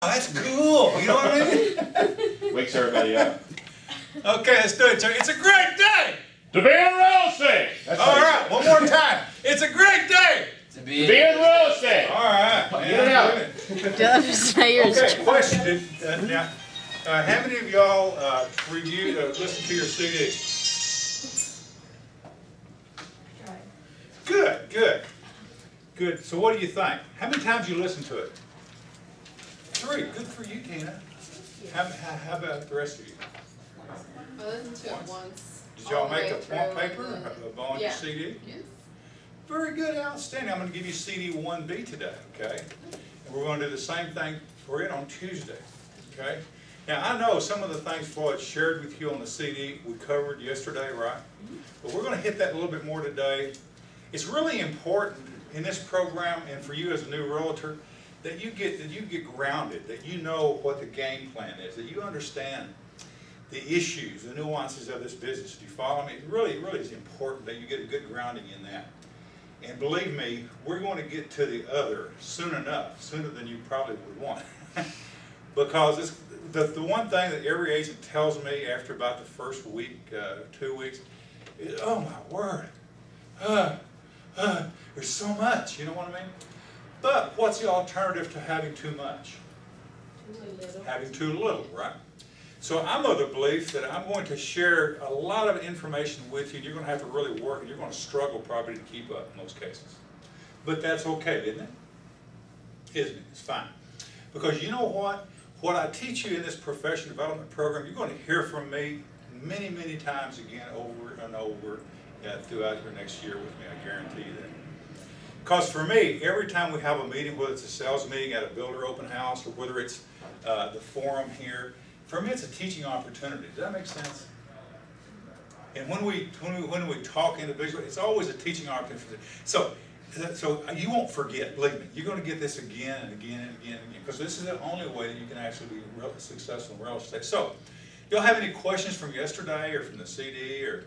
That's cool. You know what I mean? Wakes everybody up. Okay, let's do it. It's a great day To be in real estate. All right, one more time. It's a great day To be in real estate. All right. Get it out. Okay, question. Now, how many of y'all reviewed or listened to your CD? Good, good. Good. So what do you think? How many times you listened to it? 3. Good for you, Tina. How about the rest of you? I listened to it once. Did y'all make a point paper on your CD? Yes. Very good, outstanding. I'm going to give you CD 1B today, okay? And we're going to do the same thing for it on Tuesday, okay? Now, I know some of the things Floyd shared with you on the CD we covered yesterday, right? But we're going to hit that a little bit more today. It's really important in this program and for you as a new realtor that you get grounded, that you know what the game plan is, that you understand the issues, the nuances of this business. Do you follow me? It really is important that you get a good grounding in that. And believe me, we're going to get to the other soon enough, sooner than you probably would want. Because it's, the one thing that every agent tells me after about the first week, 2 weeks, is, oh my word, there's so much, you know what I mean? But what's the alternative to having too much? Too little. Having too little, right? So I'm of the belief that I'm going to share a lot of information with you. You're going to have to really work, and you're going to struggle probably to keep up in most cases. But that's okay, isn't it? Isn't it? It's fine. Because you know what? What I teach you in this professional development program, you're going to hear from me many, many times again over and over throughout your next year with me. I guarantee you that. Because for me, every time we have a meeting, whether it's a sales meeting at a builder open house or whether it's the forum here, for me it's a teaching opportunity. Does that make sense? And when we talk individually, it's always a teaching opportunity. So you won't forget, believe me. You're going to get this again and again and again and again, because this is the only way that you can actually be successful in real estate. So, y'all have any questions from yesterday or from the CD? Or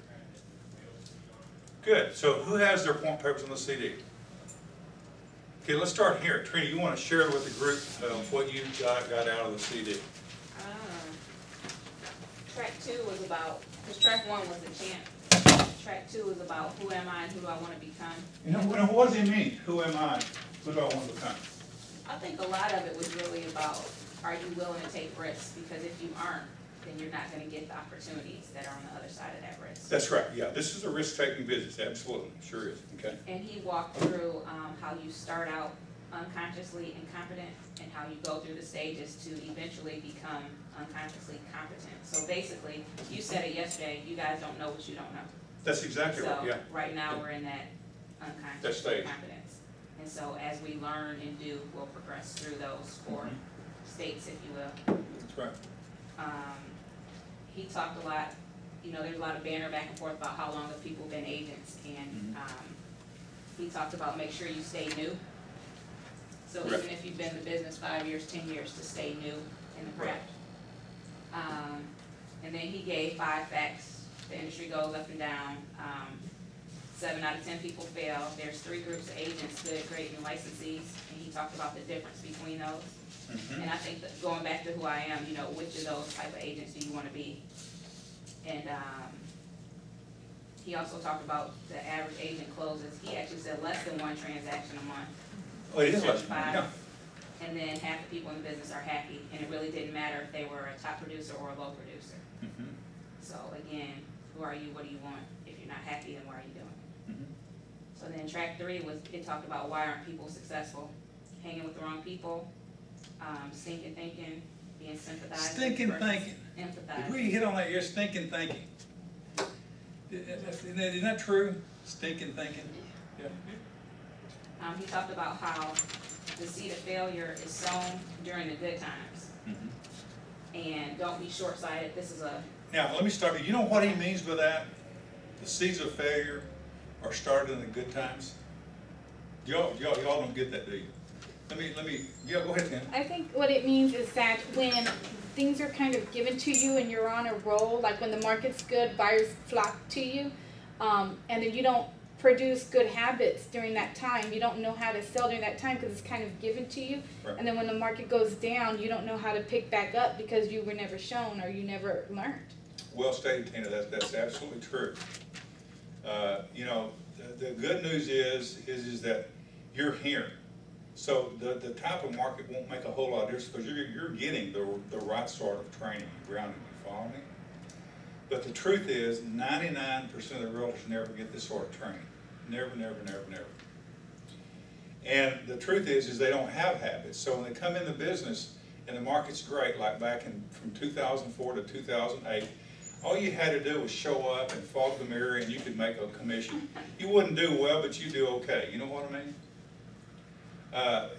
good. So who has their point papers on the CD? Okay, let's start here. Trina, you want to share with the group what you got out of the CD? Track 2 was about, because track 1 was the champ. Track 2 is about who am I and who do I want to become. You know, what does it mean? Who am I? Who do I want to become? I think a lot of it was really about, are you willing to take risks? Because if you aren't, then you're not going to get the opportunities that are on the other side of that risk. That's right. Yeah, this is a risk-taking business. Absolutely, sure is. Okay. And he walked through how you start out unconsciously incompetent and how you go through the stages to eventually become unconsciously competent. So basically, you said it yesterday, you guys don't know what you don't know. That's exactly right, yeah. So right now we're in that unconscious incompetence. And so as we learn and do, we'll progress through those 4 states, if you will. That's right. He talked a lot, you know, there's a lot of banter back and forth about how long have people been agents, and he talked about make sure you stay new. So even if you've been in the business 5 years, 10 years, to stay new in the craft. And then he gave 5 facts. The industry goes up and down. 7 out of 10 people fail. There's 3 groups of agents, good, great, and licensees, and he talked about the difference between those. And I think that going back to who I am, you know, which of those type of agents do you want to be? And he also talked about the average agent closes. He actually said less than 1 transaction a month. Oh, it is less than 1, yeah. And then half the people in the business are happy, and it really didn't matter if they were a top producer or a low producer. So again, who are you? What do you want? If you're not happy, then why are you doing it? So then track 3 was, it talked about why aren't people successful? Hanging with the wrong people, stinking thinking, being sympathized. Stinking thinking. Empathize. If we hit on that, you're stinking thinking. Isn't that true? Stinking thinking. Yeah. He talked about how the seed of failure is sown during the good times. And don't be short-sighted. This is a... Now, let me start with, you know what he means by that? The seeds of failure are started in the good times. Y'all don't get that, do you? Let me, yeah, go ahead, Tim. I think what it means is that when things are kind of given to you and you're on a roll, like when the market's good, buyers flock to you, and then you don't produce good habits during that time. You don't know how to sell during that time because it's kind of given to you. Right. And then when the market goes down, you don't know how to pick back up because you were never shown or you never learned. Well stated, Tina. That's absolutely true. You know, the good news is that you're here. So the type of market won't make a whole lot of difference because you're getting the right sort of training, grounding. You follow me? But the truth is, 99% of the realtors never get this sort of training. Never, never, never, never. And the truth is they don't have habits. So when they come in the business and the market's great, like back from 2004 to 2008, all you had to do was show up and fog the mirror and you could make a commission. You wouldn't do well, but you do okay. You know what I mean?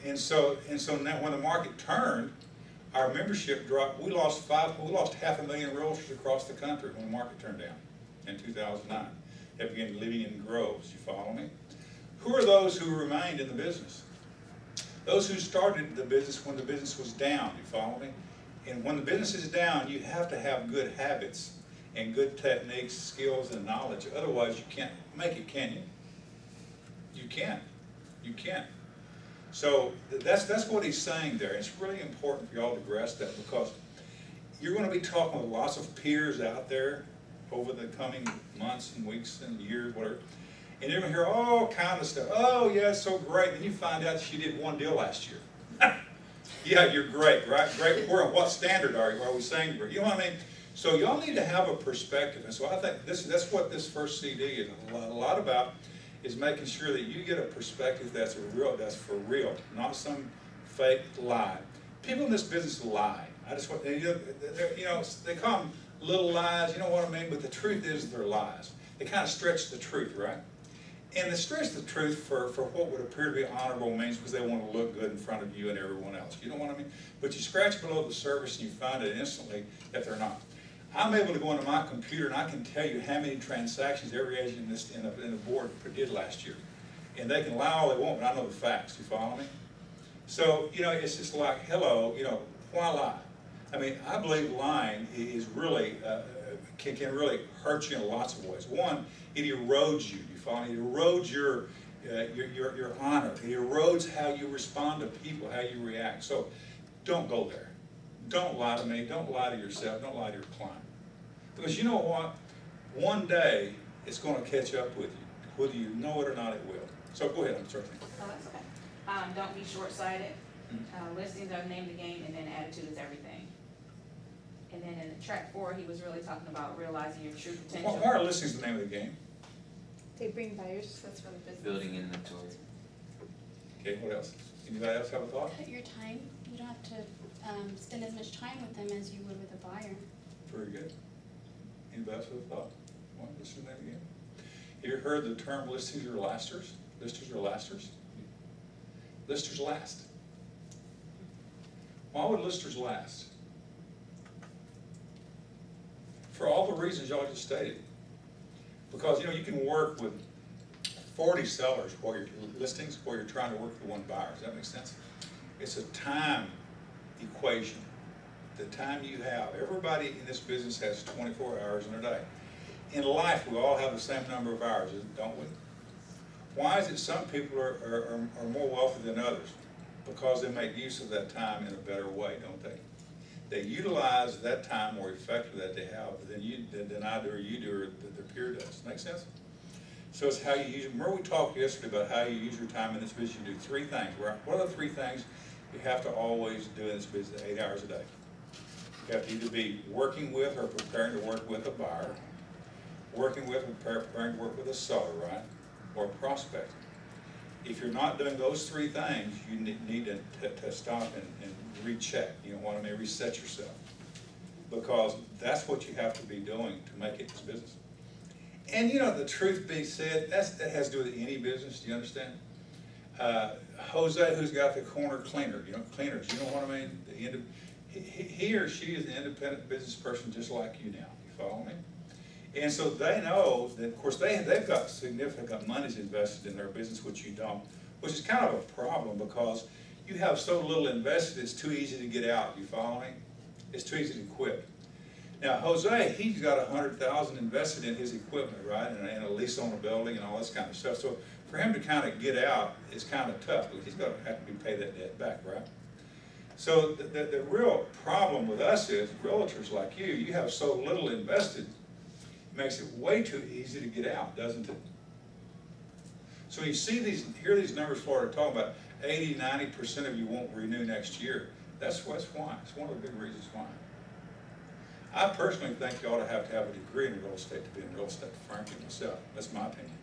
And so now when the market turned, our membership dropped. We lost 500,000 realtors across the country when the market turned down in 2009. They began living in groves. You follow me? Who are those who remained in the business? Those who started the business when the business was down. You follow me? And when the business is down, you have to have good habits and good techniques, skills, and knowledge. Otherwise, you can't make it, can you? You can't. You can't. So that's what he's saying there. It's really important for y'all to grasp that because you're going to be talking with lots of peers out there over the coming months and weeks and years, whatever. And you're going to hear all kind of stuff. Oh, yeah, it's so great. And you find out she did one deal last year. Yeah, you're great, right? Great. What standard are we saying? You know what I mean? So y'all need to have a perspective. And so I think that's what this first CD is a lot about. Is making sure that you get a perspective that's for real, not some fake lie. People in this business lie. I just want you know they call them little lies. You know what I mean? But the truth is they're lies. They kind of stretch the truth, right? And they stretch the truth for what would appear to be honorable means because they want to look good in front of you and everyone else. You know what I mean? But you scratch below the surface and you find it instantly that they're not. I'm able to go into my computer and I can tell you how many transactions every agent in the board did last year. And they can lie all they want, but I know the facts. You follow me? So, you know, it's just like, hello, you know, why lie? I mean, I believe lying is really, can really hurt you in lots of ways. One, it erodes you. You follow me? It erodes your honor. It erodes how you respond to people, how you react. So don't go there. Don't lie to me. Don't lie to yourself. Don't lie to your client. Because you know what? One day it's going to catch up with you. Whether you know it or not, it will. So go ahead. I'm sorry. Oh, that's okay. Don't be short-sighted. Listings are the name of the game, and then attitude is everything. And then in track 4, he was really talking about realizing your true potential. Why are listings the name of the game? They bring buyers. That's for the business. Building inventory. Okay, what else? Anybody else have a thought? Cut your time. You don't have to spend as much time with them as you would with a buyer. Very good. Anybody else have a thought? Want to listen to that again? Have you heard the term listings are lasters? Listers are lasters? Listers last. Why would listers last? For all the reasons y'all just stated. Because, you know, you can work with 40 sellers while you're listings while you're trying to work with one buyer. Does that make sense? It's a time equation. The time you have. Everybody in this business has 24 hours in a day. In life, we all have the same number of hours, don't we? Why is it some people are more wealthy than others? Because they make use of that time in a better way, don't they? They utilize that time more effectively that they have than I do or you do or their peer does. Make sense? So it's how you use it. Remember we talked yesterday about how you use your time in this business. You do 3 things. Right? What are the 3 things you have to always do in this business 8 hours a day? You have to either be working with or preparing to work with a buyer, working with or preparing to work with a seller, right? Or prospecting. If you're not doing those 3 things, you need to stop and recheck. You know what I mean? Reset yourself. Because that's what you have to be doing to make it this business. And you know, the truth be said, that has to do with any business. Do you understand? Jose, who's got the corner cleaner, you know, cleaners, you know what I mean? He or she is an independent business person just like you now. You follow me? And so they know that, of course, they've got significant monies invested in their business, which you don't, which is kind of a problem because you have so little invested, it's too easy to get out. You follow me? It's too easy to quit. Now, Jose, he's got 100,000 invested in his equipment, right, and a lease on a building and all this kind of stuff. So for him to kind of get out is kind of tough, because he's going to have to pay that debt back, right? So the real problem with us is, realtors like you have so little invested, it makes it way too easy to get out, doesn't it? So you see these, hear these numbers Florida talking about, 80, 90% of you won't renew next year. That's why. It's one of the big reasons why. I personally think you ought to have a degree in real estate to be in real estate, frankly, myself. That's my opinion.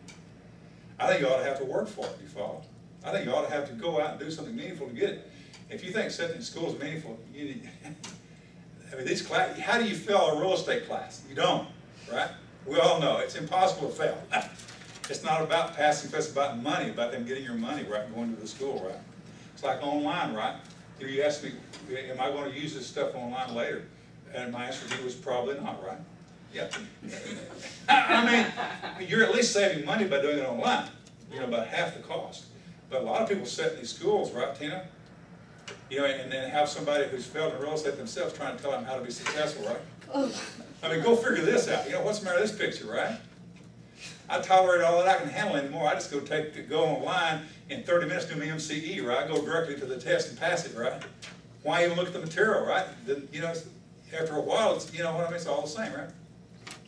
I think you ought to have to work for it, you follow? I think you ought to have to go out and do something meaningful to get it. If you think sitting in school is meaningful, you need, I mean, these class, how do you fail a real estate class? You don't, right? We all know it's impossible to fail. It's not about passing, it's about money, about them getting your money, right, going to the school, right? It's like online, right? You asked me, am I going to use this stuff online later? And my answer to you was probably not, right? Yeah. I mean, you're at least saving money by doing it online, you know, about half the cost. But a lot of people sit in these schools, right, Tina? You know, and then have somebody who's failed in real estate themselves trying to tell them how to be successful, right? I mean, go figure this out. You know, what's the matter with this picture, right? I tolerate all that I can handle anymore. I just go online in 30 minutes, do my MCE, right? Go directly to the test and pass it, right? Why even look at the material, right? Then, you know, after a while, it's, you know what I mean? It's all the same, right?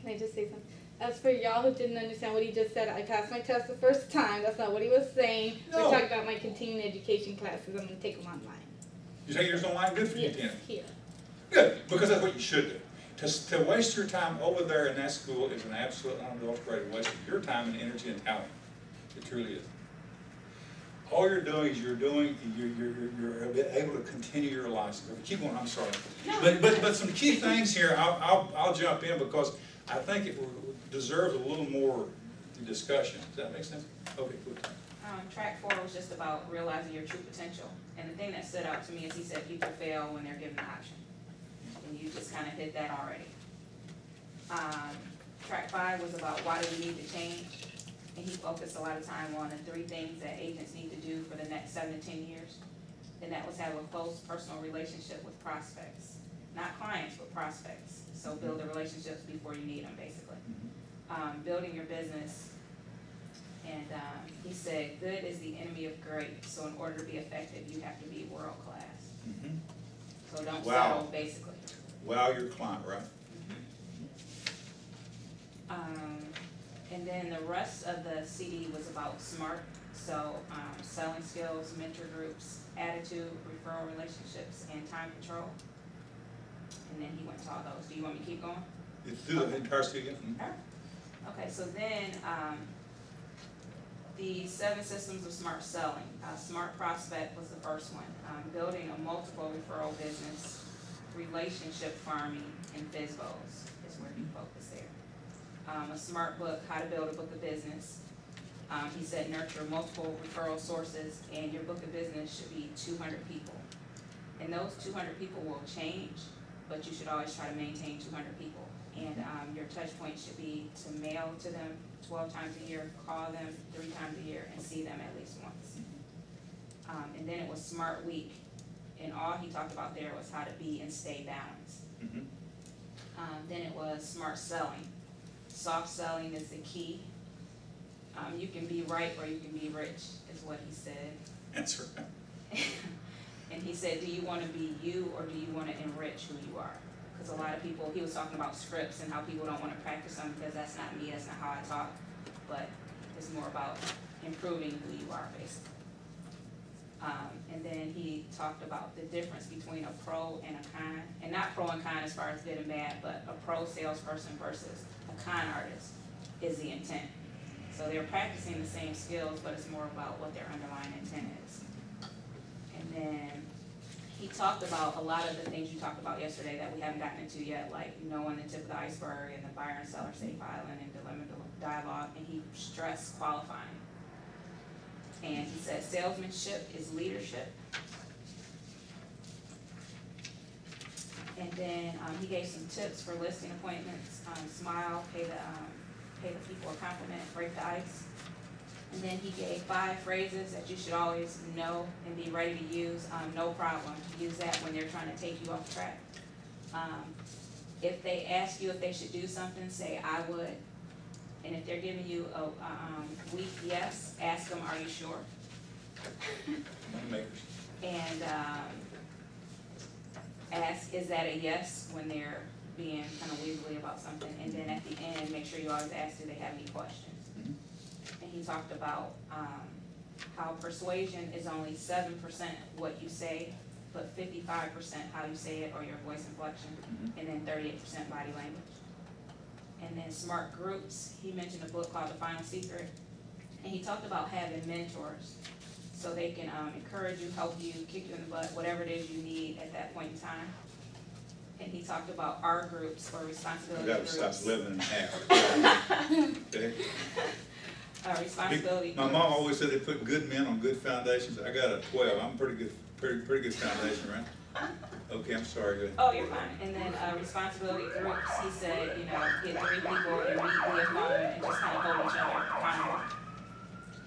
Can I just say something? As for y'all who didn't understand what he just said, I passed my test the first time. That's not what he was saying. No. We're talking about my continuing education classes. I'm going to take them online. You take yours online, good for you, Yes, Tina. here. Good, because that's what you should do. To waste your time over there in that school is an absolute unadulterated waste of your time and energy and talent. It truly is. All you're doing is you're able to continue your license. Keep going. I'm sorry, but some key things here. I'll jump in because I think it deserves a little more discussion. Does that make sense? Okay, good. Track 4 was just about realizing your true potential. And the thing that stood out to me is he said people fail when they're given the option. And you just kind of hit that already. Track 5 was about why do we need to change? And he focused a lot of time on the 3 things that agents need to do for the next 7 to 10 years. And that was have a close personal relationship with prospects. Not clients, but prospects. So build the relationships before you need them, basically. Building your business. And he said, good is the enemy of great. So in order to be effective, you have to be world class. So don't settle, basically. Wow, your client, right? And then the rest of the CD was about SMART. So selling skills, mentor groups, attitude, referral relationships, and time control. And then he went to all those. Do you want me to keep going? Do the entire CD again. Okay, so then the 7 systems of smart selling. Smart prospect was the first one. Building a multiple referral business, relationship farming, and FISBOs is where you focus there. A smart book, how to build a book of business. He said nurture multiple referral sources, and your book of business should be 200 people. And those 200 people will change, but you should always try to maintain 200 people. And your touch point should be to mail to them 12 times a year, call them 3 times a year, and see them at least once. And then it was Smart Week, and all he talked about there was how to be and stay balanced. Then it was Smart Selling. Soft selling is the key. You can be right or you can be rich, is what he said. That's right. And he said, do you want to be you or do you want to enrich who you are? Because a lot of people, he was talking about scripts and how people don't want to practice them because that's not me, that's not how I talk. But it's more about improving who you are, basically. And then he talked about the difference between a pro and a con. And not pro and con as far as good and bad, but a pro salesperson versus a con artist is the intent. So they're practicing the same skills, but it's more about what their underlying intent is. And then he talked about a lot of the things you talked about yesterday that we haven't gotten into yet, like knowing the tip of the iceberg and the buyer and seller safe island and dilemma dialogue, and he stressed qualifying. And he said salesmanship is leadership. And then he gave some tips for listing appointments. Smile, pay the people a compliment, break the ice. And then he gave 5 phrases that you should always know and be ready to use. No problem. Use that when they're trying to take you off track. if they ask you if they should do something, say, I would. And if they're giving you a weak yes, ask them, are you sure? And ask, is that a yes, when they're being kind of weaselly about something. And then at the end, make sure you always ask, do they have any questions? And he talked about how persuasion is only 7% what you say, but 55% how you say it or your voice inflection, and then 38% body language. And then smart groups, he mentioned a book called The Final Secret, and he talked about having mentors so they can encourage you, help you, kick you in the butt, whatever it is you need at that point in time. And he talked about R groups or responsibility groups. You gotta stop living in half. Okay? Responsibility My groups. mom always said they put good men on good foundations. I got a 12. I'm pretty good foundation, right? Okay, I'm sorry. Go ahead. Oh, you're fine. And then responsibility groups, he said, you know, get 3 people and meet via phone and just kind of hold each other accountable.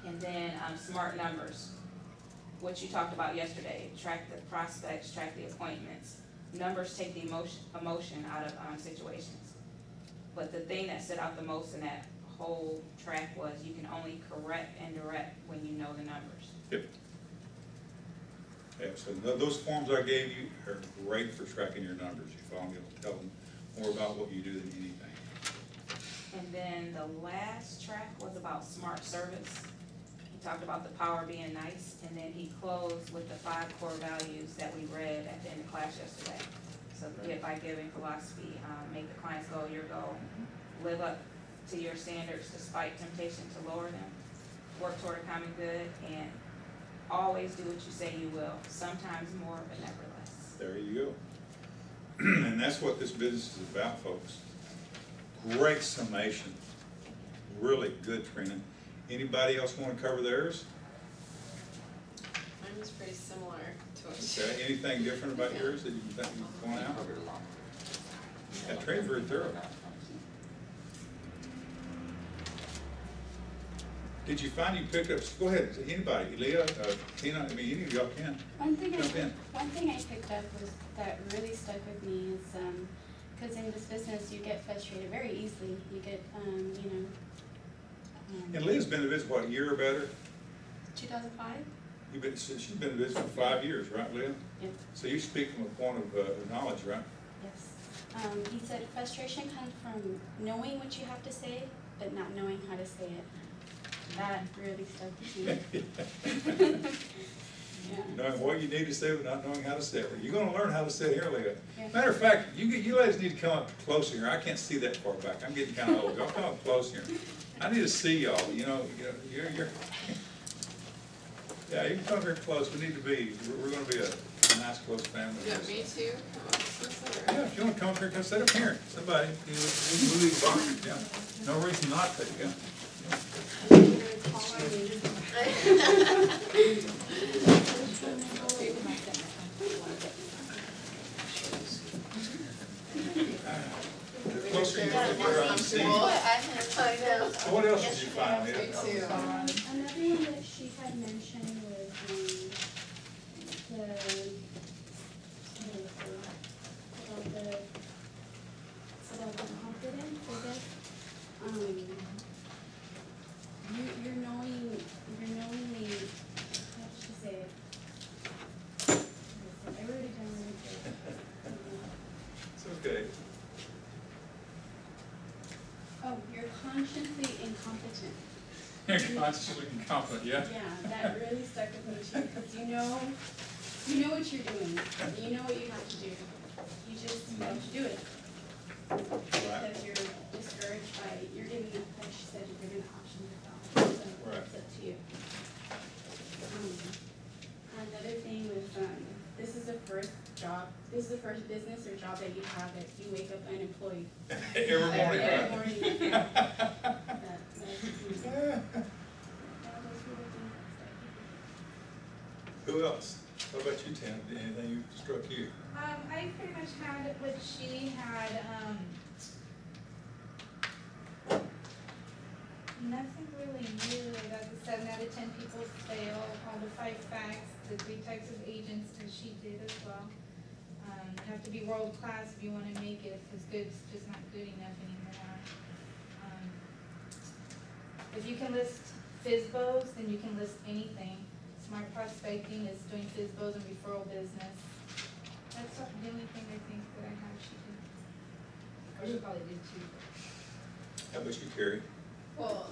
And then smart numbers, which you talked about yesterday. Track the prospects, track the appointments. Numbers take the emotion out of situations. But the thing that stood out the most in that whole track was you can only correct and direct when you know the numbers. Yep. Yeah, so those forms I gave you are great for tracking your numbers. You follow me, it'll tell them more about what you do than anything. And then the last track was about smart service. He talked about the power of being nice, and then he closed with the 5 core values that we read at the end of class yesterday. So give by giving philosophy, make the client's goal your goal, live up to your standards despite temptation to lower them, work toward a common good, and always do what you say you will, sometimes more, but never less. There you go. And that's what this business is about, folks. Great summation. Really good, Trina. Anybody else want to cover theirs? Mine was pretty similar to what Okay. Anything different about yours that you think you want out? Yeah, Trina's very thorough. Did you find you picked up, go ahead, anybody, Leah, Tina, I mean, any of y'all can. One thing Jump in. I picked up was that really stuck with me is because in this business you get frustrated very easily. You get you know. And Leah's been in business, what, a year or better? 2005. She's been in business for 5 years, right, Leah? Yep. So you speak from a point of knowledge, right? Yes. He said frustration comes from knowing what you have to say, but not knowing how to say it. That really stuck with me. Yeah. Knowing what you need to say, but not knowing how to say it. You're going to learn how to say it here, Leah. Yeah. Matter of fact, you ladies need to come up closer here. I can't see that far back. I'm getting kind of old. Y'all come up close here. I need to see y'all. You're yeah, you can come here close. We need to be. We're going to be a nice, close family. you got me too. Yeah, if you want to come up here, come sit up here. Somebody, we'll leave boxes. Yeah, no reason not to. Yeah. The closer you get, the better I see. I know. So what else did you find, Leah? Me too. Another one that she had mentioned was about the confidence, I guess. You're knowing the, how should I say it? I wrote it down right there. It's okay. Oh, you're consciously incompetent. You're consciously incompetent, yeah? Yeah, that really stuck with me too, because you know what you're doing, you know what you have to do. You just don't do it. Because you're discouraged by, you're giving, like she said, you're giving the option yourself, so Right. it's up to you. Another thing with, this is the first business or job that you have that you wake up unemployed. Every morning, Every right? morning. Who else? What about you, Tim? Anything you struck you? I pretty much had what she had, nothing really new. That's the 7 out of 10 people fail, all the 5 facts, the 3 types of agents that she did as well. You have to be world class if you want to make it, because good's just not good enough anymore. If you can list FSBOs, then you can list anything. Smart prospecting is doing FSBOs and referral business. That's the only thing I think that I have she did. Or she probably did too. How about you, Carrie? Well,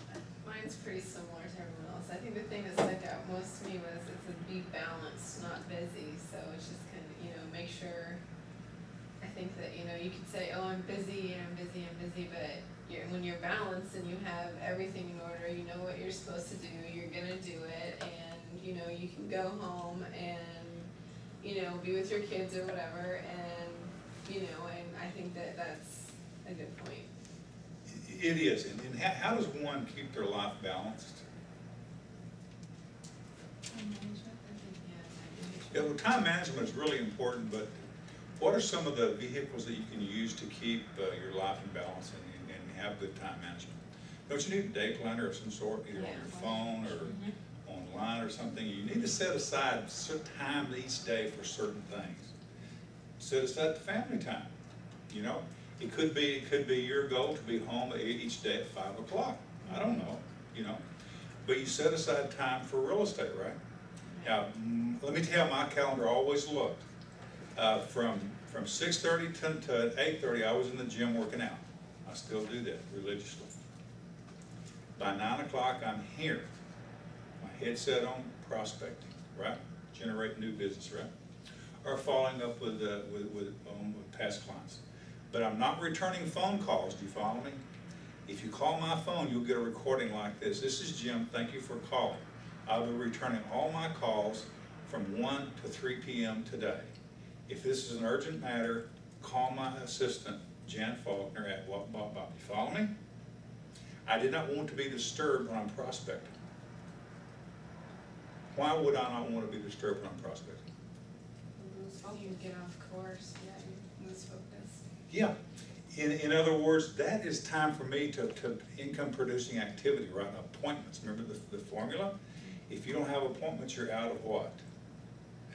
mine's pretty similar to everyone else. I think the thing that stuck out most to me was it said be balanced, not busy. So it's just kind of, make sure. I think that, you could say, oh, I'm busy, but when you're balanced and you have everything in order, you know what you're supposed to do, you're gonna do it, and, you can go home and, be with your kids or whatever, and, and I think that that's a good point. It is, and how does one keep their life balanced? Time management, I think, Yeah, well, time management is really important, but what are some of the vehicles that you can use to keep your life in balance and have good time management? Don't you need a day planner of some sort, either on your phone or online or something? You need to set aside certain time each day for certain things. Set aside the family time, It could be your goal to be home each day at 5 o'clock. I don't know, But you set aside time for real estate, right? Now, let me tell you how my calendar always looked. From 6:30 to 8:30, I was in the gym working out. I still do that religiously. By 9 o'clock, I'm here. My headset on, prospecting, right? Generating new business, right? Or following up with past clients. But I'm not returning phone calls, do you follow me? If you call my phone, you'll get a recording like this. This is Jim, thank you for calling. I'll be returning all my calls from 1 to 3 p.m. today. If this is an urgent matter, call my assistant, Jan Faulkner, at what, you follow me? I did not want to be disturbed when I'm prospecting. Why would I not want to be disturbed when I'm prospecting? You get off course, you lose focus. Yeah. In other words, that is time for me to income producing activity, right? Appointments, remember the formula? If you don't have appointments, you're out of what?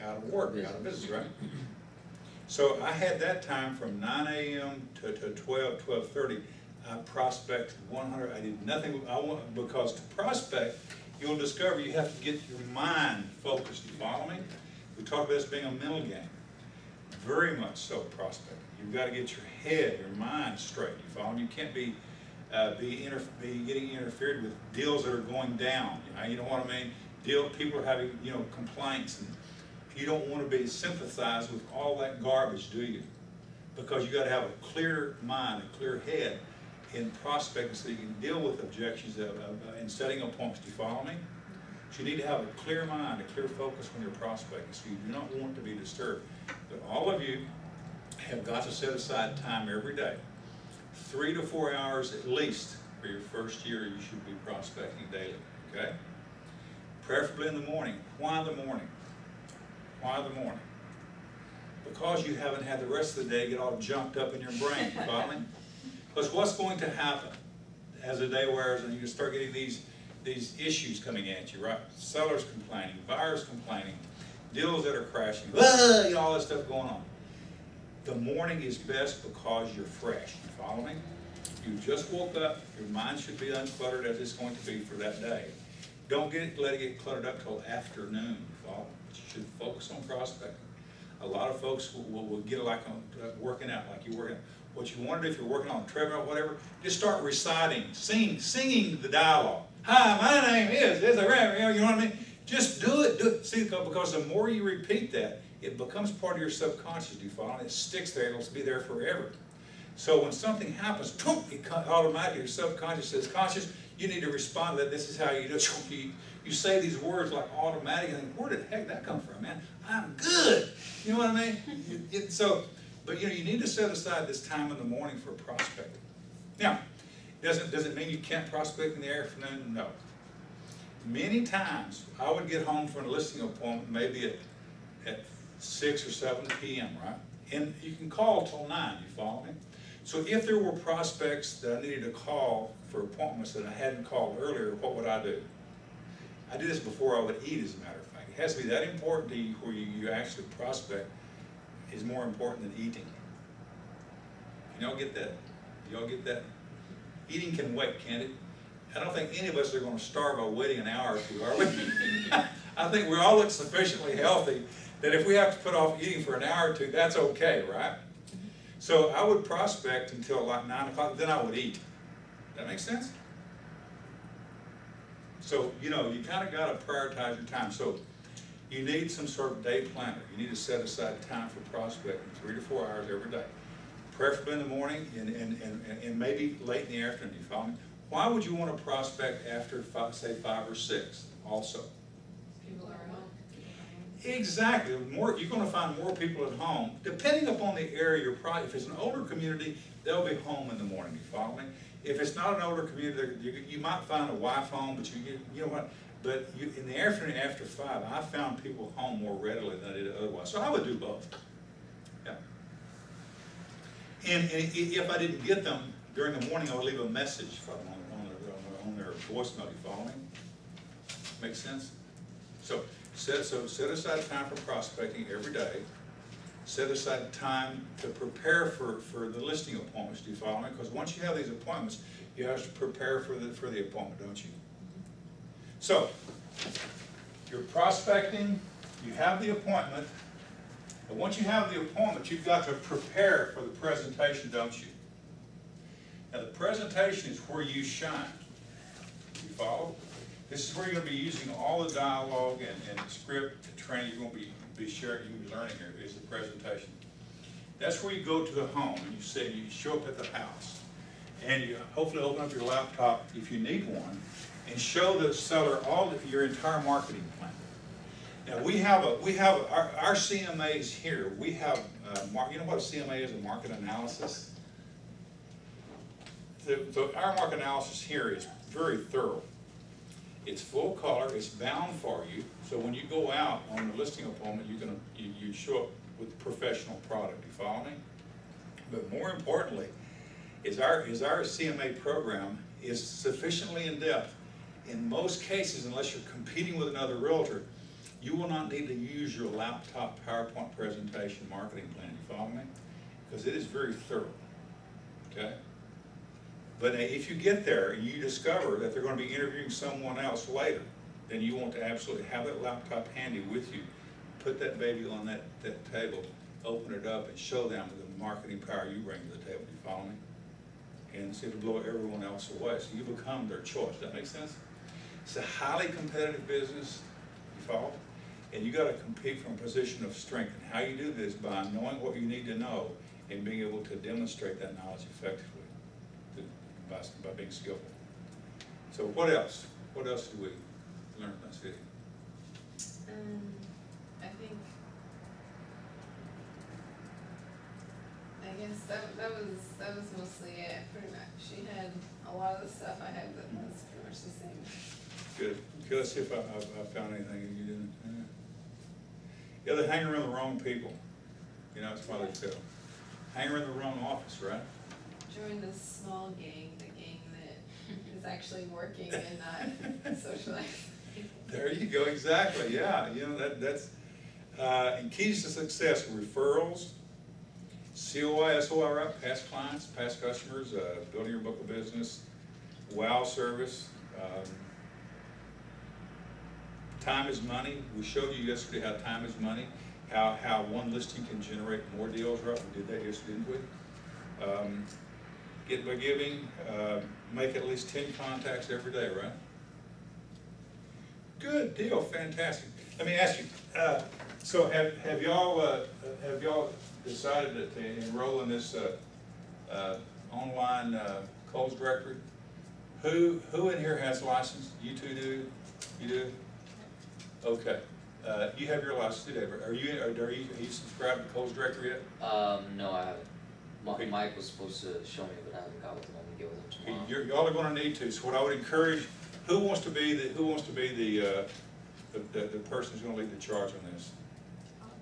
Out of work, out of business, right? So I had that time from 9 a.m. to 12:30. I prospected 100. I did nothing. Because to prospect, you'll discover you have to get your mind focused. You follow me? We talk about this being a mental game. Very much so, prospecting. You've got to get your head, your mind straight. You follow me? You can't be getting interfered with deals that are going down. You know what I mean? People are having complaints, and you don't want to be sympathized with all that garbage, do you? Because you got to have a clear mind, a clear head in prospecting, so you can deal with objections in setting appointments. Do you follow me? So you need to have a clear mind, a clear focus when you're prospecting, so you do not want to be disturbed. But all of you have got to set aside time every day, 3 to 4 hours at least for your first year. You should be prospecting daily, okay? Preferably in the morning. Why the morning? Why the morning? Because you haven't had the rest of the day get all jumped up in your brain, you follow me? Because what's going to happen as the day wears and you start getting these issues coming at you, right? Sellers complaining, buyers complaining, deals that are crashing, all that stuff going on. The morning is best because you're fresh, you follow me? You just woke up, your mind should be uncluttered as it's going to be for that day. Don't let it get cluttered up till afternoon, you follow me? You should focus on prospecting. A lot of folks will get like working out, like you're working out. What you want to do if you're working on a treadmill or whatever, just start reciting, singing the dialogue. Hi, my name is, you know what I mean? Just do it. See, because the more you repeat that, it becomes part of your subconscious, do you follow? And it sticks there, it'll be there forever. So when something happens, automatically your subconscious says, conscious, you need to respond to that. This is how you do it. You say these words like automatically, and think, where did the heck that come from, man? I'm good. You know what I mean? But you need to set aside this time in the morning for prospecting. Now, does it mean you can't prospect in the afternoon? No. Many times, I would get home from a listing appointment maybe at 6 or 7 p.m., right? And you can call till 9, you follow me? So if there were prospects that I needed to call for appointments that I hadn't called earlier, what would I do? I do this before I would eat, as a matter of fact. It has to be that important to you where you actually prospect is more important than eating. Can y'all get that? Y'all get that? Eating can wait, can't it? I don't think any of us are going to starve by waiting an hour or two, are we? I think we all look sufficiently healthy that if we have to put off eating for an hour or two, that's okay, right? So I would prospect until like 9 o'clock, then I would eat. That makes sense? So, you know, you kind of got to prioritize your time. So you need some sort of day planner. You need to set aside time for prospecting, 3 to 4 hours every day. Preferably in the morning and maybe late in the afternoon, you follow me? Why would you want to prospect after, say, 5 or 6 also? People are home. Exactly. More, you're going to find more people at home, depending upon the area you're probably. If it's an older community, they'll be home in the morning, you follow me? If it's not an older community, you might find a wife home, but you know what? But in the afternoon after 5, I found people home more readily than I did otherwise. So I would do both. Yeah. And if I didn't get them during the morning, I would leave a message for them on their voicemail. You follow me? Make sense? So set aside time for prospecting every day. Set aside time to prepare for the listing appointments. Do you follow me? Because once you have these appointments, you have to prepare for the appointment, don't you? So you're prospecting. You have the appointment. But once you have the appointment, you've got to prepare for the presentation, don't you? Now the presentation is where you shine. You follow? This is where you're going to be using all the dialogue and script and training you're going to be sharing, you're going to be learning here, is the presentation. That's where you go to the home and you say, you show up at the house. And you hopefully open up your laptop if you need one and show the seller your entire marketing plan. Now we have our CMAs here. We have, you know what a CMA is, a market analysis? So our market analysis here is very thorough. It's full color, it's bound for you, so when you go out on the listing appointment, you show up with professional product, you follow me? But more importantly, is our CMA program is sufficiently in depth. In most cases, unless you're competing with another realtor, you will not need to use your laptop PowerPoint presentation marketing plan, you follow me? Because it is very thorough, okay? But if you get there and you discover that they're going to be interviewing someone else later, then you want to absolutely have that laptop handy with you. Put that baby on that table, open it up, and show them the marketing power you bring to the table. You follow me? And see, it'll blow everyone else away. So you become their choice. Does that make sense? It's a highly competitive business. You follow? And you got to compete from a position of strength. And how you do this by knowing what you need to know and being able to demonstrate that knowledge effectively. By being skillful. So what else? What else do we learn from that city? I guess that was mostly it. Pretty much, she had a lot of the stuff I had that was pretty much the same. Good. Okay, let's see if I found anything you didn't. Yeah, they hang around the wrong people. You know, that's why they fail. Hang around the wrong office, right? Join this small gang, the gang that is actually working and not socializing. There you go, exactly, yeah. You know, that's and keys to success, referrals, COI, SOI, right? Past clients, past customers, building your book of business, wow service, time is money. We showed you yesterday how time is money, how one listing can generate more deals, right? We did that yesterday, didn't we? Get by giving, make at least 10 contacts every day, right? Good deal, fantastic. Let me ask you, so have y'all decided to enroll in this online calls directory? Who in here has a license? You two do? You do? Okay. You have your license today. Are you subscribed to Coles directory yet? No, I haven't. Okay. Mike was supposed to show me, but I haven't got with him. I'm gonna get with him tomorrow. Y'all are going to need to. So what I would encourage, who wants to be the person who's going to lead the charge on this?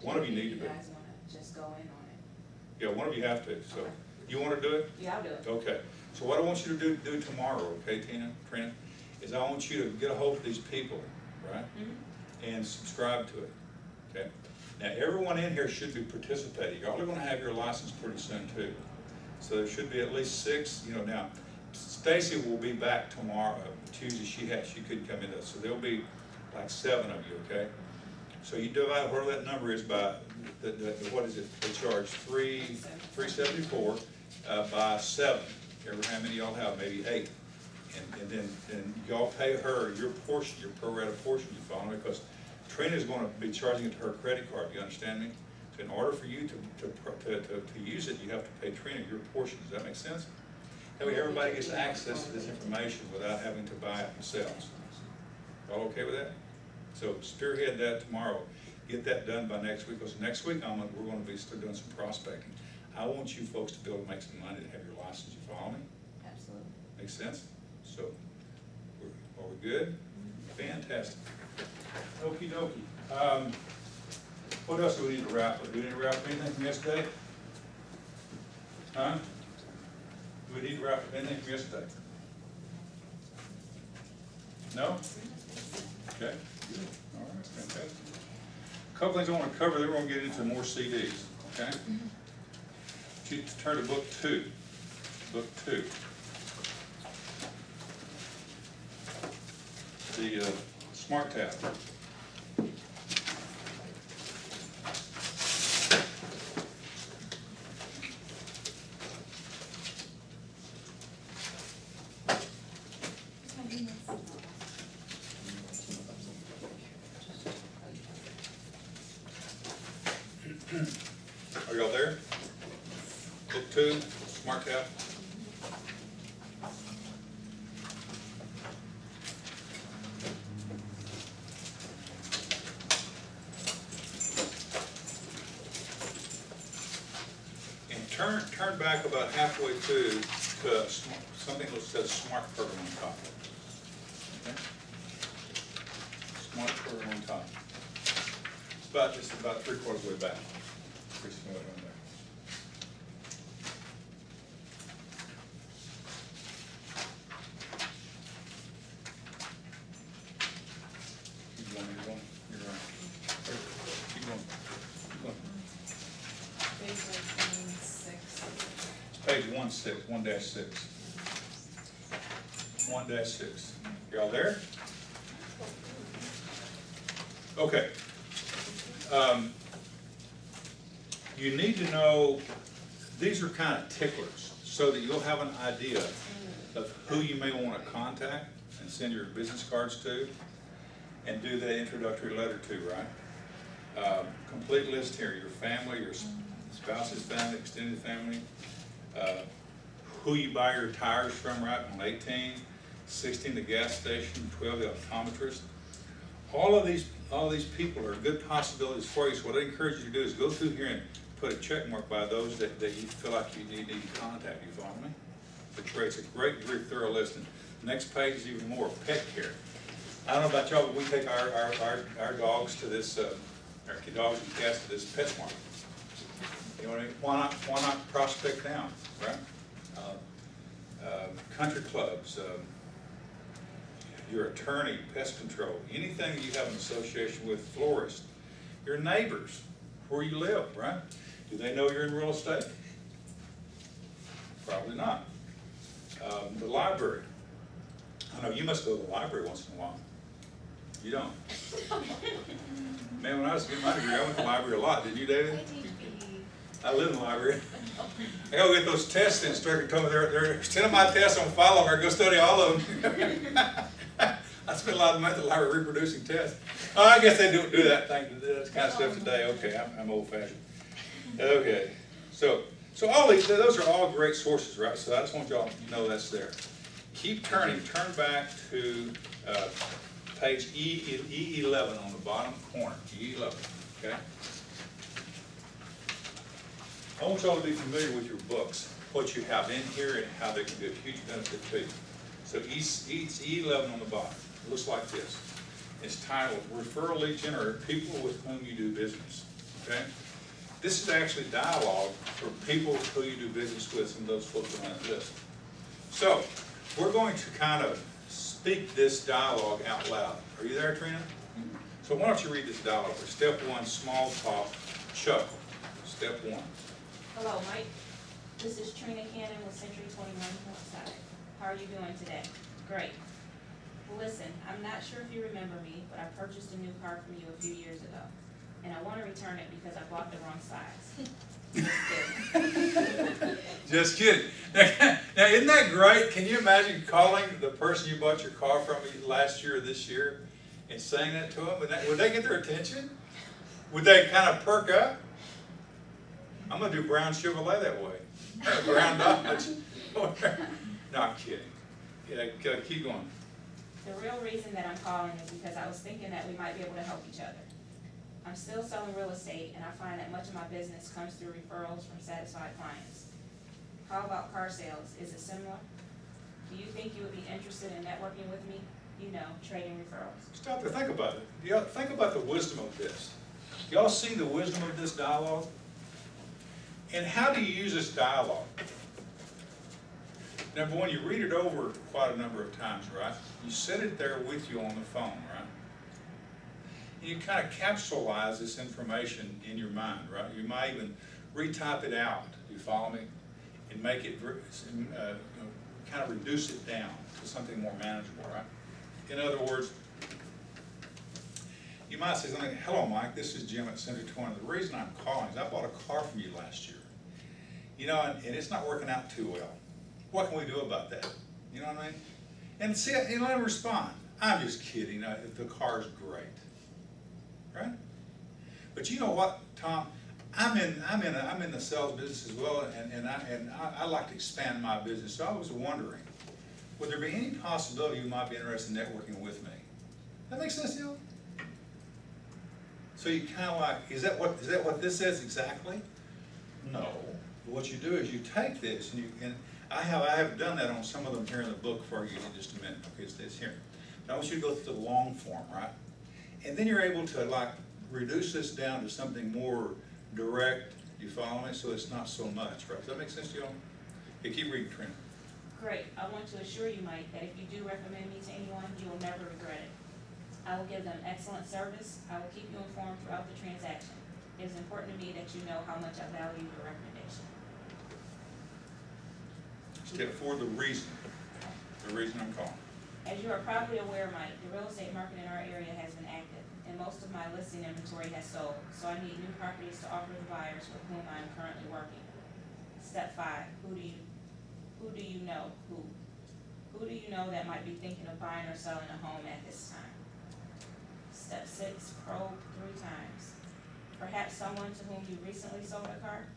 One of you need to be. You guys wanna just go in on it? Yeah, one of you have to. So Okay. you want to do it? Yeah, I'll do it. Okay. So what I want you to do tomorrow, okay, Trina, is I want you to get a hold of these people, right? Mm-hmm. And subscribe to it, okay? Now, everyone in here should be participating. Y'all are gonna have your license pretty soon too. So there should be at least 6, you know, now, Stacy will be back tomorrow, Tuesday, she couldn't come in, so there'll be like 7 of you, okay? So you divide whatever that number is by, what is it, they charge $374 by 7. How many y'all have? Maybe 8. And then y'all pay her your portion, your pro rata portion, you follow me? Because Trina's going to be charging it to her credit card, you understand me? So in order for you to use it, you have to pay Trina your portion. Does that make sense? That way everybody gets access to this information without having to buy it themselves. Y'all okay with that? So spearhead that tomorrow. Get that done by next week, because next week we're going to be still doing some prospecting. I want you folks to be able to make some money to have your license. You follow me? Absolutely. Make sense? So, are we good? Fantastic. Okie dokie. What else do we need to wrap up? Do we need to wrap up anything from yesterday? Huh? Do we need to wrap up anything from yesterday? No? Okay. Good. All right. Fantastic. A couple things I want to cover, then we're going to get into more CDs. Okay? You turn to book 2. Book 2. The Smart Tab. Are y'all there? Book 2, Smart Tab. Turn back about halfway through to something that says Smart Program on top. Okay? Smart Program on top. It's about 3/4 way back. Pretty smooth on there. Keep going, you're going. You're right. Keep going. Keep going. Page 1-6. 1-6. Y'all there? Okay. You need to know, these are kind of ticklers, so that you'll have an idea of who you may want to contact and send your business cards to, and do that introductory letter to, right? Complete list here, your family, your spouse's family, extended family, who you buy your tires from, right, on 18, 16 the gas station, 12 the optometrist. All of these people are good possibilities for you. So what I encourage you to do is go through here and put a check mark by those that you feel like you need to contact. You follow me? It creates a great, very thorough list. And the next page is even more pet care. I don't know about y'all, but we take our dogs to this, our dogs and cats to this PetSmart. You know what I mean? Why not prospect down, right? Country clubs, your attorney, pest control, anything that you have an association with, florists, your neighbors, where you live, right? Do they know you're in real estate? Probably not. The library. I know you must go to the library once in a while. You don't. Man, when I was getting my degree, I went to the library a lot. Did you, David? I live in the library. I go get those tests, the instructor told me there are 10 of my tests on file over. I go study all of them. I spent a lot of money at the library reproducing tests. Oh, I guess they don't do that thing, that kind of stuff today. Okay, I'm old-fashioned. Okay, so all these, those are all great sources, right? So I just want y'all to know that's there. Keep turning. Turn back to page E11 on the bottom corner. E11. Okay. I want y'all to be familiar with your books, what you have in here, and how they can be a huge benefit to you. So E11 on the bottom. It looks like this. It's titled Referral Lead Generator, People with Whom You Do Business. Okay? This is actually dialogue for people who you do business with, and those folks on that list. So, we're going to kind of speak this dialogue out loud. Are you there, Trina? So why don't you read this dialogue? Step one, small talk, chuckle. Step one. Hello, Mike. This is Trina Cannon with Century 21 Northside. How are you doing today? Great. Well, listen, I'm not sure if you remember me, but I purchased a new car from you a few years ago, and I want to return it because I bought the wrong size. Just kidding. Now, isn't that great? Can you imagine calling the person you bought your car from last year or this year and saying that to them? Would they get their attention? Would they kind of perk up? I'm going to do brown Chevrolet that way. Brown Dodge. No, I'm kidding. Yeah, keep going. The real reason that I'm calling is because I was thinking that we might be able to help each other. I'm still selling real estate, and I find that much of my business comes through referrals from satisfied clients. How about car sales? Is it similar? Do you think you would be interested in networking with me? You know, trading referrals. Stop there. Think about it. Y'all think about the wisdom of this. Y'all see the wisdom of this dialogue? And how do you use this dialogue? Number one, you read it over quite a number of times, right? You set it there with you on the phone, right? And you kind of capsulize this information in your mind, right? You might even retype it out, you follow me? And make it, kind of reduce it down to something more manageable, right? In other words, you might say something, hello Mike, this is Jim at Center 20. The reason I'm calling is I bought a car from you last year. You know, and it's not working out too well. What can we do about that? You know what I mean? And see, you let him respond. I'm just kidding. The car's great, right? But you know what, Tom? I'm in the sales business as well, and I like to expand my business. So I was wondering, would there be any possibility you might be interested in networking with me? That makes sense to you? So you kind of like, is that what this says exactly? No. But what you do is you take this and I have done that on some of them here in the book for you in just a minute. Okay, it's here. Now I want you to go through the long form, right? And then you're able to like reduce this down to something more direct. You follow me? So it's not so much, right? Does that make sense to you all? Okay, keep reading, Trina. Great. I want to assure you, Mike, that if you do recommend me to anyone, you will never regret it. I will give them excellent service. I will keep you informed throughout the transaction. It is important to me that you know how much I value your recommendation. Step 4, the reason I'm calling. As you are probably aware, Mike, the real estate market in our area has been active, and most of my listing inventory has sold, so I need new properties to offer the buyers with whom I am currently working. Step 5, who do you know that might be thinking of buying or selling a home at this time? Step 6, probe 3 times. Perhaps someone to whom you recently sold a car?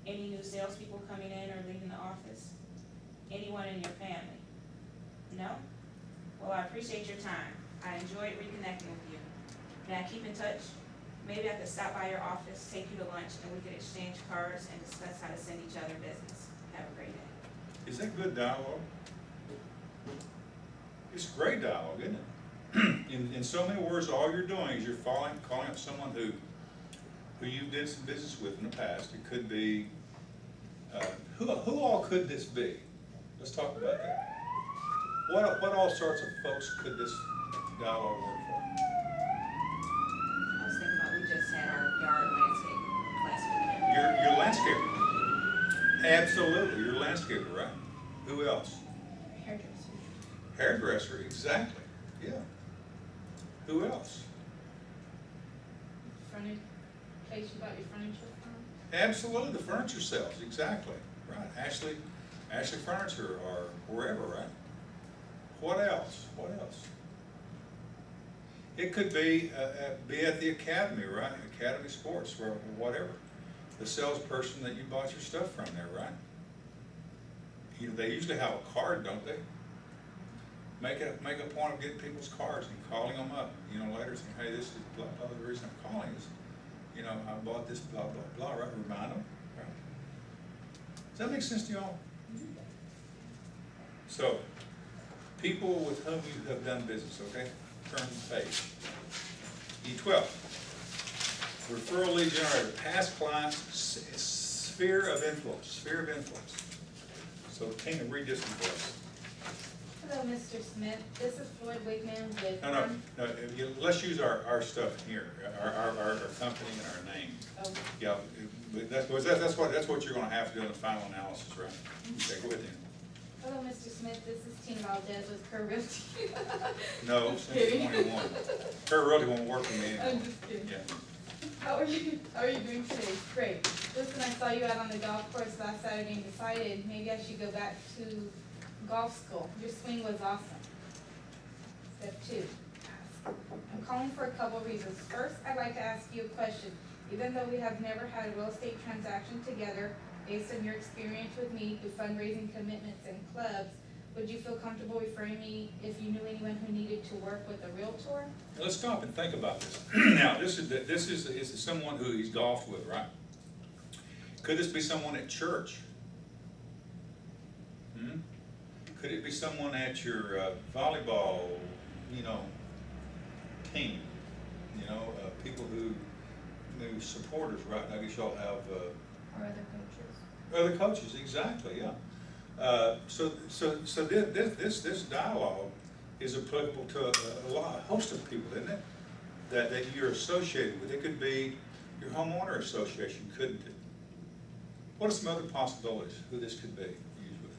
Any new salespeople coming in or leaving the office? Anyone in your family? No? Well, I appreciate your time. I enjoyed reconnecting with you. May I keep in touch? Maybe I could stop by your office, take you to lunch, and we could exchange cards and discuss how to send each other business. Have a great day. Is that good dialogue? It's great dialogue, isn't it? In so many words, all you're doing is you're calling up someone who you did some business with in the past. It could be, who all could this be? Let's talk about that. What all sorts of folks could this dialogue work for? I was thinking about, we just had our yard landscape last weekend. Your landscaper. Absolutely, your landscaper, right? Who else? Hairdresser. Hairdresser, exactly, yeah. Who else? Furniture, place you bought your furniture from? Absolutely, the furniture sales, exactly, right. Ashley Furniture or wherever, right? What else? What else? It could be at the academy, right? Academy Sports or whatever. The salesperson that you bought your stuff from there, right? They usually have a card, don't they? Make a point of getting people's cards and calling them up, later saying, hey, this is blah, blah, the reason I'm calling is, I bought this blah, blah, blah, right? Remind them, right? Does that make sense to y'all? So, people with whom you have done business, okay? Turn the page. E12. Referral lead generator, past clients, sphere of influence. So, Tina, read this one for us. Hello, Mr. Smith. This is Floyd Wigman with. No, let's use our stuff here, our company and our name. Oh, Yeah, but that's what you're gonna have to do in the final analysis, right? Okay, go ahead then. hello, Mr. Smith. This is Tina Valdez with Kerr Realty. No, since 21. Her really won't work for me anymore. I'm just kidding. Yeah. How are you doing today? Great. Listen, I saw you out on the golf course last Saturday and decided maybe I should go back to golf school. Your swing was awesome. Step 2, ask. I'm calling for a couple reasons. First, I'd like to ask you a question. Even though we have never had a real estate transaction together, based on your experience with me through fundraising commitments and clubs, would you feel comfortable referring me if you knew anyone who needed to work with a realtor? Now, let's stop and think about this. Now, this is someone who he's golfed with, right? Could this be someone at church? Could it be someone at your volleyball, team? People who maybe supporters, right? I guess y'all have. Or other coaches? Other coaches, exactly, yeah. So this dialogue is applicable to a host of people, isn't it? That you're associated with. It could be your homeowner association, couldn't it? What are some other possibilities who this could be used with?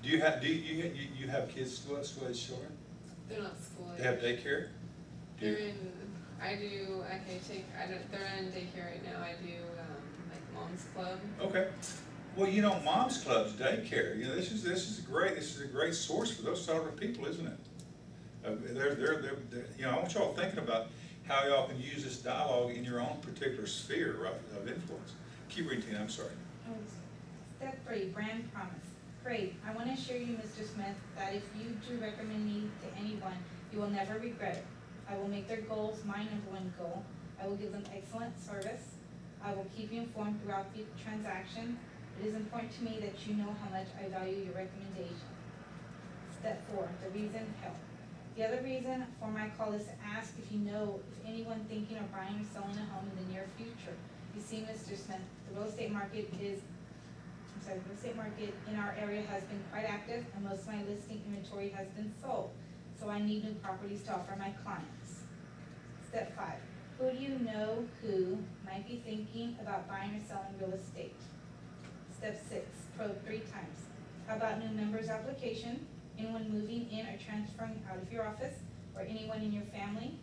Do you have kids school children? They're not school They have age. daycare? They're in, they're in daycare right now. I do, like mom's club. Okay. Well, mom's clubs, daycare, this is a great source for those sort of people, isn't it? I want y'all thinking about how y'all can use this dialogue in your own particular sphere, right, of influence. Keep reading, Tina, I'm sorry. Step 3, brand promise. Great. I want to assure you, Mr. Smith, that if you do recommend me to anyone, you will never regret it. I will make their goals my #1 goal. I will give them excellent service. I will keep you informed throughout the transaction. It is important to me that you know how much I value your recommendation. Step 4, the reason, help. The other reason for my call is to ask if you know if anyone thinking of buying or selling a home in the near future. You see, Mr. Smith, the real estate market in our area has been quite active, and most of my listing inventory has been sold. So I need new properties to offer my clients. Step 5, who do you know who might be thinking about buying or selling real estate? Step 6, probe 3 times. How about new members application? Anyone moving in or transferring out of your office, or anyone in your family?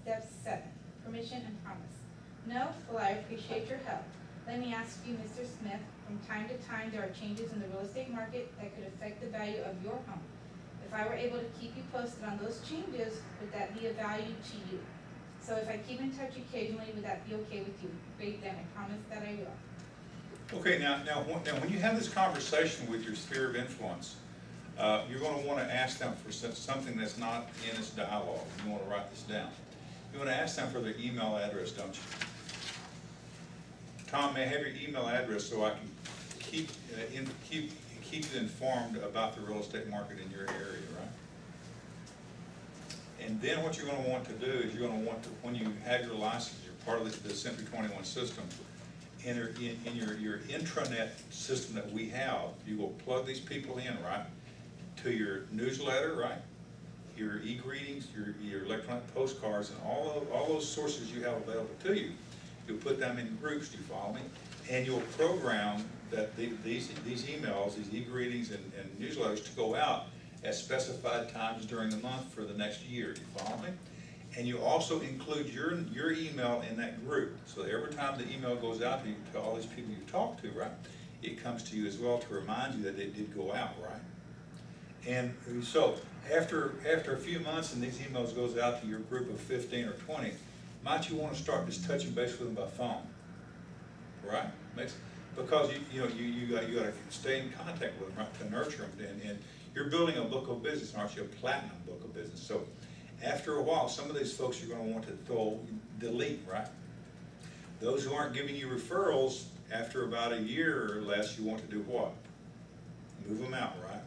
Step 7, permission and promise. No, well, I appreciate your help. Let me ask you, Mr. Smith, from time to time there are changes in the real estate market that could affect the value of your home. If I were able to keep you posted on those changes, would that be of value to you? So if I keep in touch occasionally, would that be okay with you? Great, then I promise that I will. Okay, now when you have this conversation with your sphere of influence, you're going to want to ask them for something that's not in this dialogue. You want to write this down. You want to ask them for their email address, don't you? Tom, may I have your email address so I can keep you informed about the real estate market in your area, right? And then what you're going to want to do is you're going to want to, when you have your license, you're part of the Century 21 system, in your intranet system that we have, you will plug these people in, right, to your newsletter, right, your e-greetings, your electronic postcards, and all those sources you have available to you. You'll put them in groups, do you follow me? And you'll program that these emails, these e-greetings and newsletters to go out at specified times during the month for the next year, do you follow me? And you also include your email in that group, so that every time the email goes out to all these people you've talked to, right, it comes to you as well to remind you that it did go out, right? And so after a few months and these emails goes out to your group of 15 or 20, might you want to start just touching base with them by phone, right? Because you got to stay in contact with them, right, to nurture them, and you're building a book of business, aren't you? A platinum book of business. So after a while, some of these folks you're going to want to delete, right? Those who aren't giving you referrals, after about a year or less, you want to do what? Move them out, right?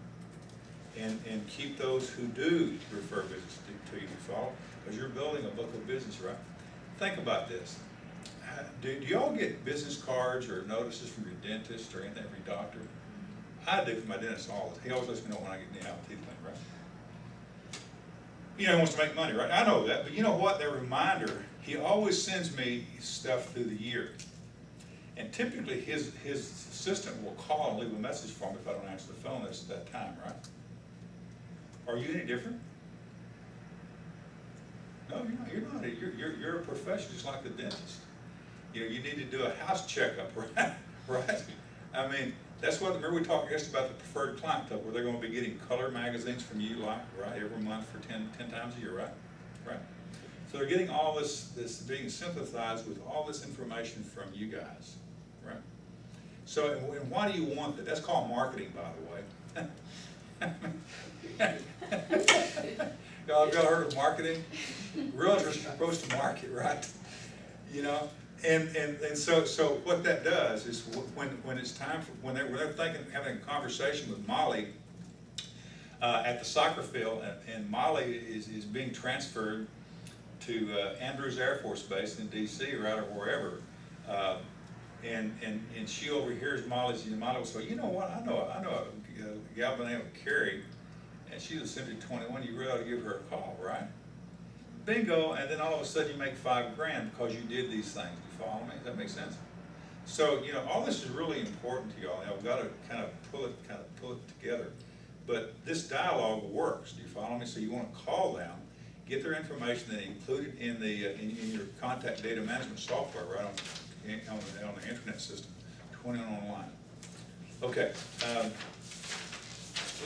And keep those who do refer business to you, follow? Because you're building a book of business, right? think about this. Do y'all get business cards or notices from your dentist or anything from your doctor? I do from my dentist all the time. He always lets me know when I get the teeth cleaned, right? You know, he wants to make money, right? I know that, but you know what? That reminder, he always sends me stuff through the year. And typically his assistant will call and leave a message for me if I don't answer the phone at that time, right? Are you any different? No, you're not. You're a professional, just like the dentist. You know, you need to do a house checkup, right? Right? I mean, that's what, remember we talked yesterday about the preferred client club, where they're going to be getting color magazines from you, like, right, every month for 10 times a year, right? Right? So they're getting all this being synthesized with all this information from you guys, right? So, and why do you want that? That's called marketing, by the way. Y'all heard of marketing? Realtors are supposed to market, right? You know, and so what that does is when it's time for when they're having a conversation with Molly at the soccer field, and Molly is being transferred to Andrews Air Force Base in D.C. right or wherever, and she overhears Molly will say, you know what? I know a gal by the name of Carrie, and she's essentially 21. You really ought to give her a call, right? Bingo, and then all of a sudden you make $5 grand because you did these things. You follow me? Does that make sense? So, you know, all this is really important to y'all. Now, we've got to kind of pull it together. But this dialogue works. Do you follow me? So you want to call them, get their information, then include it in the in your contact data management software, right on the internet system, 20 online. Okay,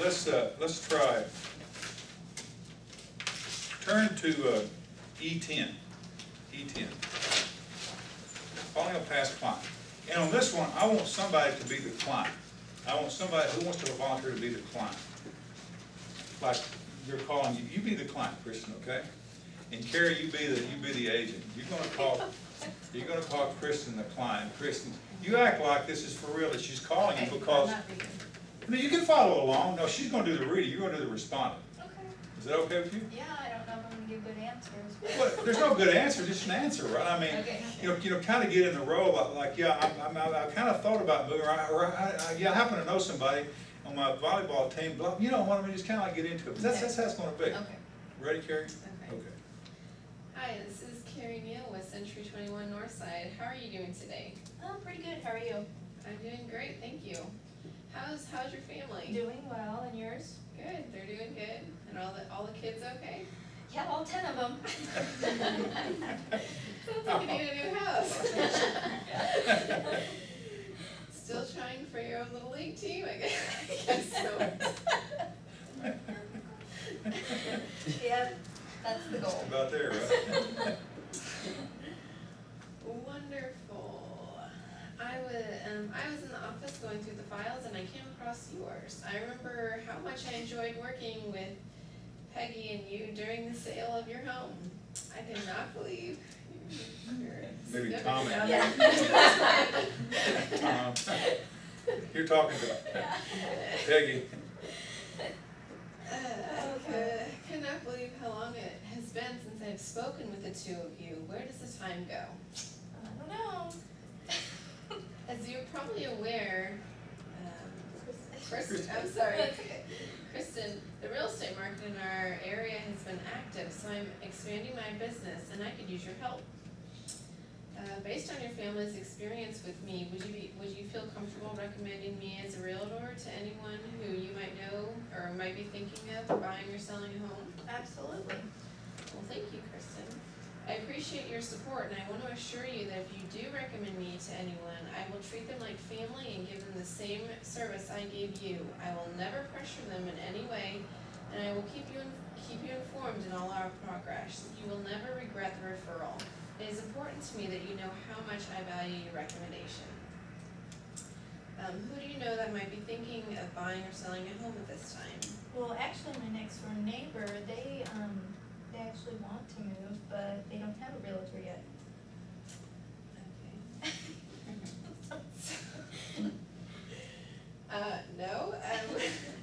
let's try. Turn to E10. Calling a past client. And on this one, I want somebody to be the client. I want somebody who wants to volunteer to be the client. Like you're calling, you be the client, Kristen, okay? And Carrie, you be the agent. You're gonna call Kristen the client. Kristen, you act like this is for real, that she's calling you because. No, you can follow along. No, she's gonna do the reading. You're gonna do the responding. Okay. Is that okay with you? Yeah, I don't know if I'm gonna give good answers. Well, there's no good answer, just an answer, right? I mean, Okay. you know, kind of get in the role like yeah, I kind of thought about moving, or yeah, I happen to know somebody on my volleyball team. Blah, you know what I mean? Just kind of like get into it. But that's how it's going to be. Okay. Ready, Carrie? Okay. Hi, this is Carrie Neal with Century 21 Northside. How are you doing today? Oh, pretty good. How are you? I'm doing great, thank you. How's your family? Doing well, and yours? Good, they're doing good. And all the kids okay? Yeah, all 10 of them. Sounds like you need a new house. Still trying for your own little league team, I guess so. Yeah, that's the goal. About there, right? Wonderful. I was in the office going through the files and I came across yours. I remember how much I enjoyed working with Peggy and you during the sale of your home. I did not believe Maybe Tom. Yeah. You're talking to Peggy. I could not believe how long it has been since I've spoken with the two of you. Where does the time go? I don't know. As you're probably aware, Kristen, I'm sorry. Kristen, the real estate market in our area has been active, so I'm expanding my business and I could use your help. Based on your family's experience with me, would you feel comfortable recommending me as a realtor to anyone who you might know or might be thinking of buying or selling a home? Absolutely. Well, thank you, Kristen. I appreciate your support, and I want to assure you that if you do recommend me to anyone, I will treat them like family and give them the same service I gave you. I will never pressure them in any way, and I will keep you informed in all our progress. You will never regret the referral. It is important to me that you know how much I value your recommendation. Who do you know that might be thinking of buying or selling a home at this time? Well, actually, my next door neighbor, they actually want to move, but they don't have a realtor yet. Okay. No.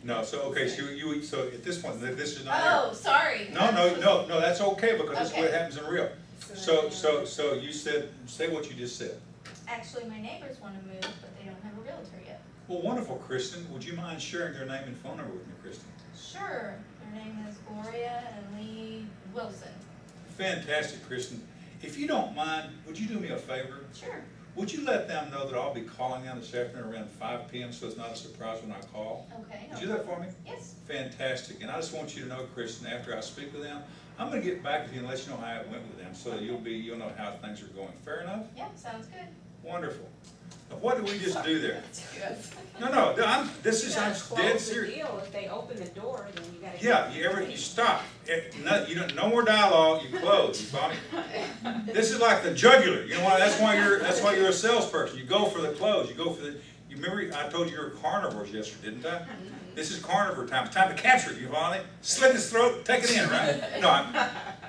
No, so okay, so so at this point, this is not. Oh, sorry. No, that's okay because that's what happens in real. So you said, say what you just said. Actually, my neighbors wanna move, but they don't have a realtor yet. Well, wonderful, Kristen. Would you mind sharing their name and phone number with me, Kristen? Sure, their name is Gloria and Lee Wilson. Fantastic, Kristen. If you don't mind, would you do me a favor? Sure. Would you let them know that I'll be calling them this afternoon around 5 p.m. so it's not a surprise when I call? Okay. Would you do that for me? Yes. Fantastic. And I just want you to know, Kristen, after I speak with them, I'm going to get back with you and let you know how it went with them so that you'll know how things are going. Fair enough? Yeah, sounds good. Wonderful. Now, what did we just do there? That's good. No, I'm dead Close the serious. deal. If they open the door, then you gotta. Yeah, you stop. No more dialogue. You close. You follow me? This is like the jugular. You know why? That's why you're a salesperson. You go for the close. You go for the. You remember I told you you were carnivores yesterday, didn't I? This is carnivore time. It's time to capture it. You follow me? Slit his throat. Take it in, right? No,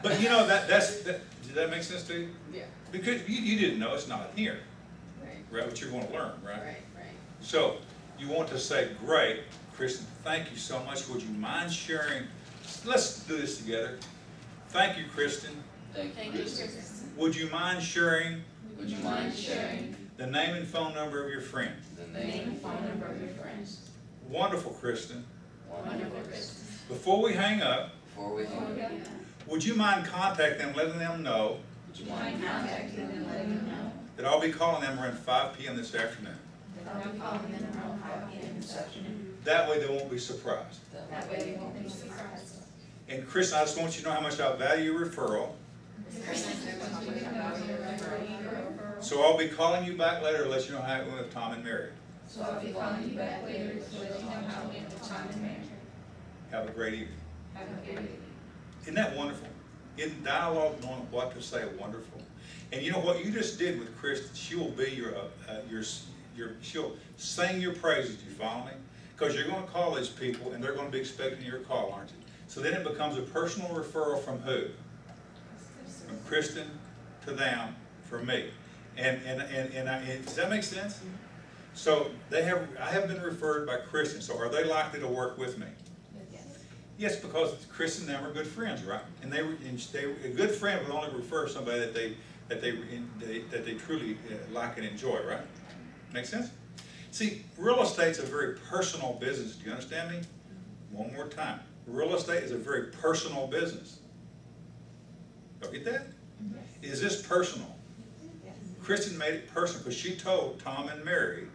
but you know that. Did that make sense to you? Yeah. Because you didn't know it's not here, Right. right? But you're going to learn, right? Right. So you want to say, great, Kristen, thank you so much. Would you mind sharing? Let's do this together. Thank you, Kristen. Thank you, Kristen. Would you mind sharing Would you mind sharing the name and phone number of your friend? the name and phone number of your friends? Wonderful, Kristen. Wonderful, Kristen. Before we hang up, Before we hang up, would you mind contacting them, letting them know would you mind contacting them and letting them know that I'll be calling them around 5 p.m. this afternoon? that I'll be calling them around 5 p.m. this afternoon? That way they won't be surprised. That way they won't be surprised. And Kristen, I just want you to know how much I value your referral. So I'll be calling you back later to let you know how it went with Tom and Mary. So I'll be calling you back later to let you know how it went with Tom and Mary. Have a great evening. Have a good evening. Isn't that wonderful? Isn't dialogue knowing what to say wonderful? And you know what you just did with Kristen? She will be she'll sing your praises. You follow me? Because you're going to call these people, and they're going to be expecting your call, aren't you? So then it becomes a personal referral from who? From Kristen to them, from me. And does that make sense? So I have been referred by Kristen. So are they likely to work with me? Yes, because Kristen and them are good friends, right? And a good friend would only refer somebody that they truly like and enjoy, right? Make sense? See, real estate's a very personal business. Do you understand me? One more time. Real estate is a very personal business. Y'all get that? Yes. Is this personal? Yes. Kristen made it personal because she told Tom and Mary,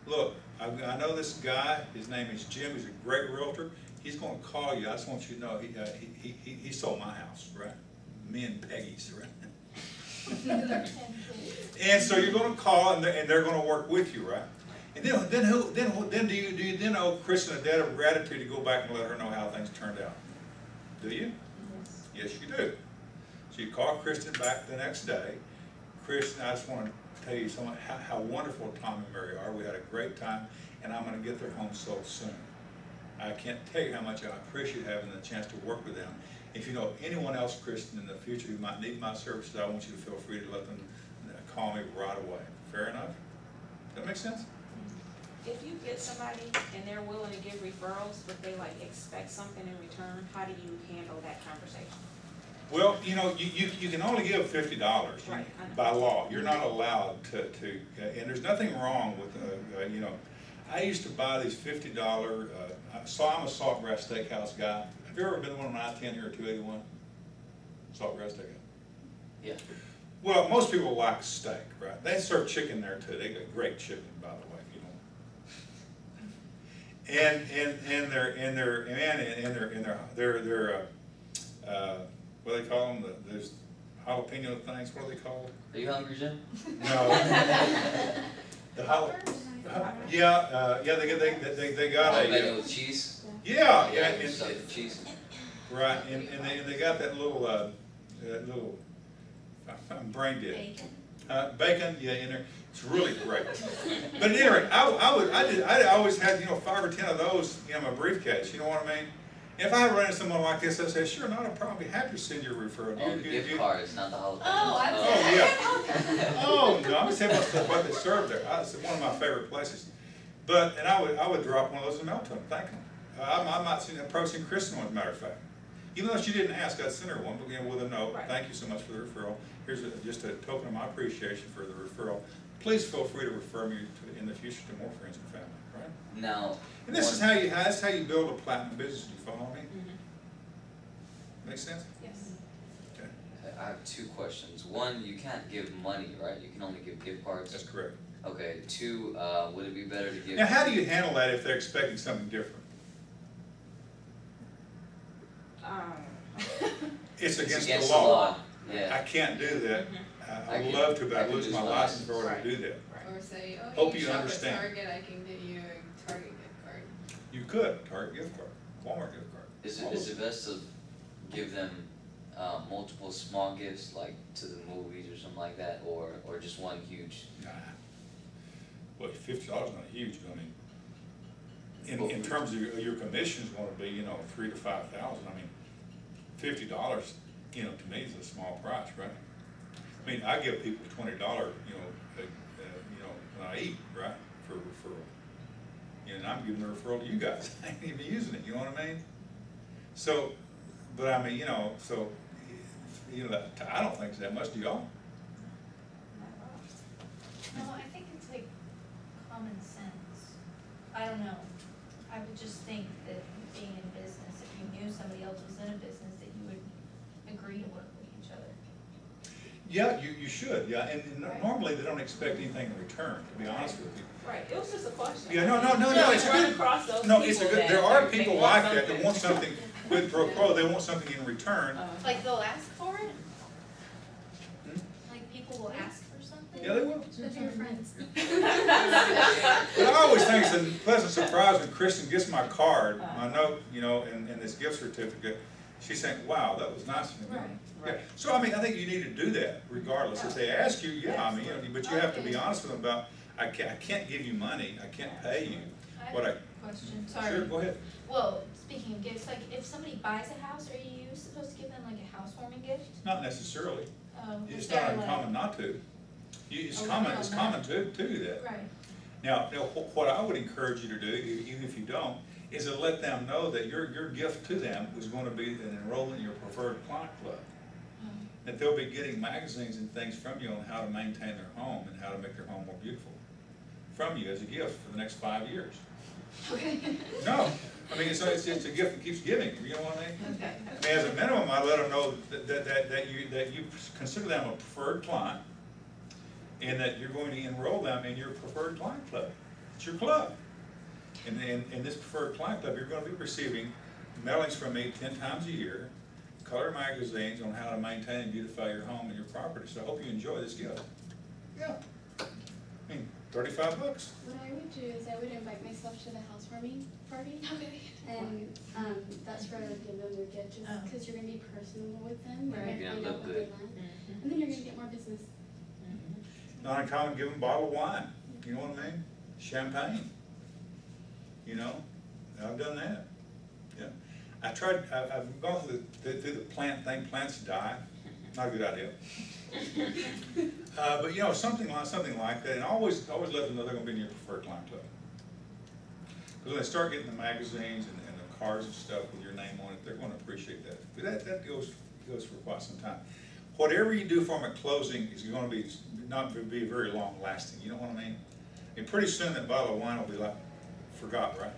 look, I know this guy, his name is Jim, he's a great realtor. He's going to call you. I just want you to know he sold my house, right? Me and Peggy's, right? And so you're going to call, and they're going to work with you, right? And then do you then owe Kristen a debt of gratitude to go back and let her know how things turned out? Do you? Yes. Yes, you do. So you call Kristen back the next day. Kristen, I just want to tell you how wonderful Tom and Mary are. We had a great time, and I'm going to get their home sold soon. I can't tell you how much I appreciate having the chance to work with them. If you know anyone else, Kristen, in the future who might need my services, I want you to feel free to let them call me right away. Fair enough? Does that make sense? If you get somebody and they're willing to give referrals, but they like expect something in return, how do you handle that conversation? Well, you know, you can only give $50 Right, by law. You're not allowed to and there's nothing wrong with, you know, I used to buy these $50, I'm a Saltgrass Steakhouse guy. Have you ever been to one on I-10 here at 281? Saltgrass Steakhouse? Yeah. Well, most people like steak, right? They serve chicken there too. They got great chicken, by the way, if you know. And they're what do they call them? There's jalapeno things. What are they called? Are you hungry, Jim? No. The yeah, they got Jalapeno with cheese? Yeah, Yeah, stuff with cheese. Right, and they got that little I'm brain dead. Bacon, yeah, in there. It's really great. But at any rate, I always had 5 or 10 of those in my briefcase. You know what I mean? If I run into someone like this, I'd say, sure, not a problem. Be happy to send you a referral. Oh, the gift cards, not the jalapenos. Yeah. Oh no, I'm just saying what they serve there. It's one of my favorite places. And I would drop one of those in the mail to them, thank them. I might see approaching Kristen, as a matter of fact. Even though she didn't ask, I sent her one, but, you know, with a note, Right. thank you so much for the referral. Here's just a token of my appreciation for the referral. Please feel free to refer me in the future to more friends and family, right? Now. And this is one- that's how you build a platinum business. Do you follow me? Mhm. Make sense? Yes. Okay, I have two questions. One, you can't give money, right? You can only give gift cards. that's correct. Okay. Two, would it be better to give? Now, how do you handle that if they're expecting something different? It's It's against the law. Yeah. I can't do that. I I'd could- love to, but I I'd could lose lose my my license in order license. to do that. Or say, oh, Hope you you shop understand. at Target, I can get you a Target gift card. You could, Target gift card, Walmart gift card. Is it best to give them multiple small gifts, like to the movies or something like that, or just one huge? Nah. Well, $50 is not huge, I mean, in terms of your commission's gonna be, you know, $3,000 to $5,000, I mean, $50, you know, to me is a small price, right? I mean, I give people $20, you know, when I eat, right, for a referral. And I'm giving a referral to you guys, I ain't even using it, you know what I mean? So, but I mean, you know, so, you know, I don't think it's that much, do y'all? No, I think it's like common sense. I don't know. I would just think that being in business, if you knew somebody else was in a business, that you would agree to work with each other. Yeah, you should, yeah, and Right. normally they don't expect anything in return, to be honest with you. Right, it was just a question. Yeah, no, it's Run good. across those No, it's a people good, that there are they people want like that, that want something quid pro quo, they want something in return. Like they'll ask for it? Hmm? Like people will ask for something? Yeah, they will. With your friends. But I always think it's a pleasant surprise when Kristen gets my card, my note, you know, and this gift certificate. She's saying, wow, that was nice of you. Right. Yeah. So, I mean, I think you need to do that regardless. If they ask you, yeah, I mean, you know, but you have to be honest with them about, I can't give you money, I can't pay you. I What have a question, sorry. Sure, go ahead. Well, speaking of gifts, like if somebody buys a house, are you supposed to give them like a housewarming gift? Not necessarily. Is It's there not like- uncommon not to. It's Oh, common, no, it's no. common to do that. Right. Now, what I would encourage you to do, even if you don't, is to let them know that your gift to them is going to be an enrollment in your preferred client club. That they'll be getting magazines and things from you on how to maintain their home and how to make their home more beautiful from you as a gift for the next 5 years. Okay. No, I mean, it's a gift that keeps giving, you know what I mean? Okay. I mean, as a minimum, I let them know that you consider them a preferred client and that you're going to enroll them in your preferred client club. It's your club. And in this preferred client club, you're going to be receiving mailings from me 10 times a year, color magazines on how to maintain and beautify your home and your property. So I hope you enjoy this gift. Yeah. I mean, $35. What I would do is I would invite myself to the housewarming party. Okay. And that's where I would give them their gift, just because you're gonna be personable with them. You're Right. gonna You're find gonna out look what they good. want. And then you're gonna get more business. Not uncommon, give them a bottle of wine. You know what I mean? Champagne. You know, I've done that. Yeah. I've gone through the plant thing. Plants die. Not a good idea. But you know, something like that, and always let them know they're going to be in your preferred client club. Because when they start getting the magazines and the cards and stuff with your name on it, they're going to appreciate that. But that goes for quite some time. Whatever you do for them at closing is going to not be very long lasting. You know what I mean? And pretty soon that bottle of wine will be like forgot, right?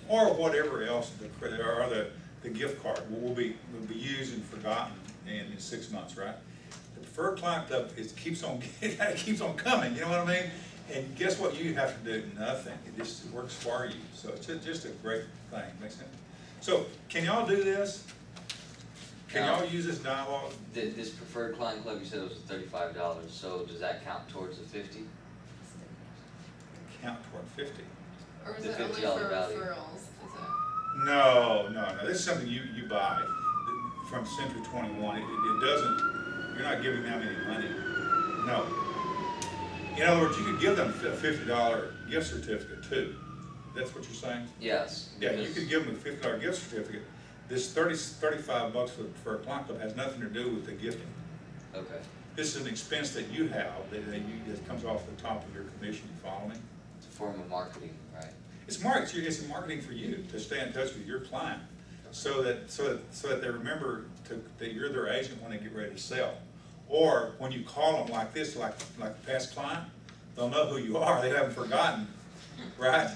Or whatever else the gift card will be used and forgotten in 6 months, right? The preferred client club keeps on coming. You know what I mean? And guess what you have to do? Nothing. It just works for you. So it's just a great thing. Makes sense? So can y'all do this? Can y'all use this dialogue? This preferred client club, you said it was $35, so does that count towards the 50? Count toward 50. Or is The it only for $50 value. referrals? Is it? No. This is something you buy from Century 21. It doesn't, you're not giving them any money. No. In other words, you could give them a $50 gift certificate too. That's what you're saying? Yes. Yeah, you because- could give them a $50 gift certificate. This $35 for a client club has nothing to do with the gifting. Okay. This is an expense that you have that comes off the top of your commission. You follow me? It's a form of marketing, right? It's marketing for you to stay in touch with your client. so that they remember that you're their agent when they get ready to sell. Or when you call them like this, like a past client, they'll know who you are. They haven't forgotten, right?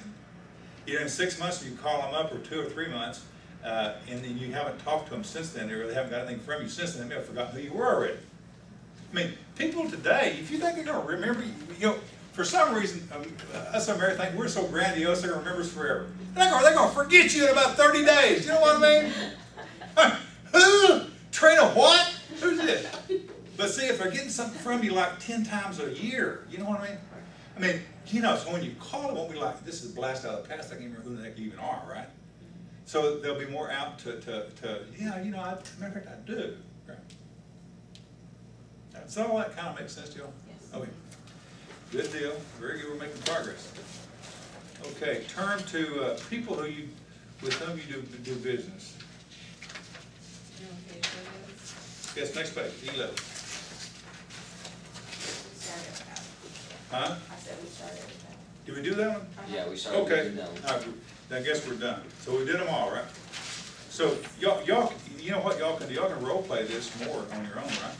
You know, in 6 months, you call them up, or 2 or 3 months, and then you haven't talked to them since then, or they haven't got anything from you since then. They may have forgotten who you were already. I mean, people today, if you think they're going to remember you know, for some reason, us Americans think we're so grandiose, they're going to remember us forever. They're going to forget you in about 30 days. You know what I mean? Who? Trina what? Who's this? But see, if they're getting something from you like 10 times a year, you know what I mean? I mean, you know, so when you call it, won't be like, this is a blast out of the past, I can't remember who the heck you even are, right? So they'll be more out to yeah, you know, matter of fact, I do. Right? Does all that kind of make sense to you all? Yes. Okay. Good deal. Very good. We're making progress. Okay. Turn to people with whom you do business. Okay, so Yes, next page, 11. We started with that. Huh? I said we started with that. Did we do that one? Yeah, we started Okay. with them. All right. Then I guess we're done. So we did them all, right? So y'all, you know what y'all can do? Y'all can role play this more on your own, right?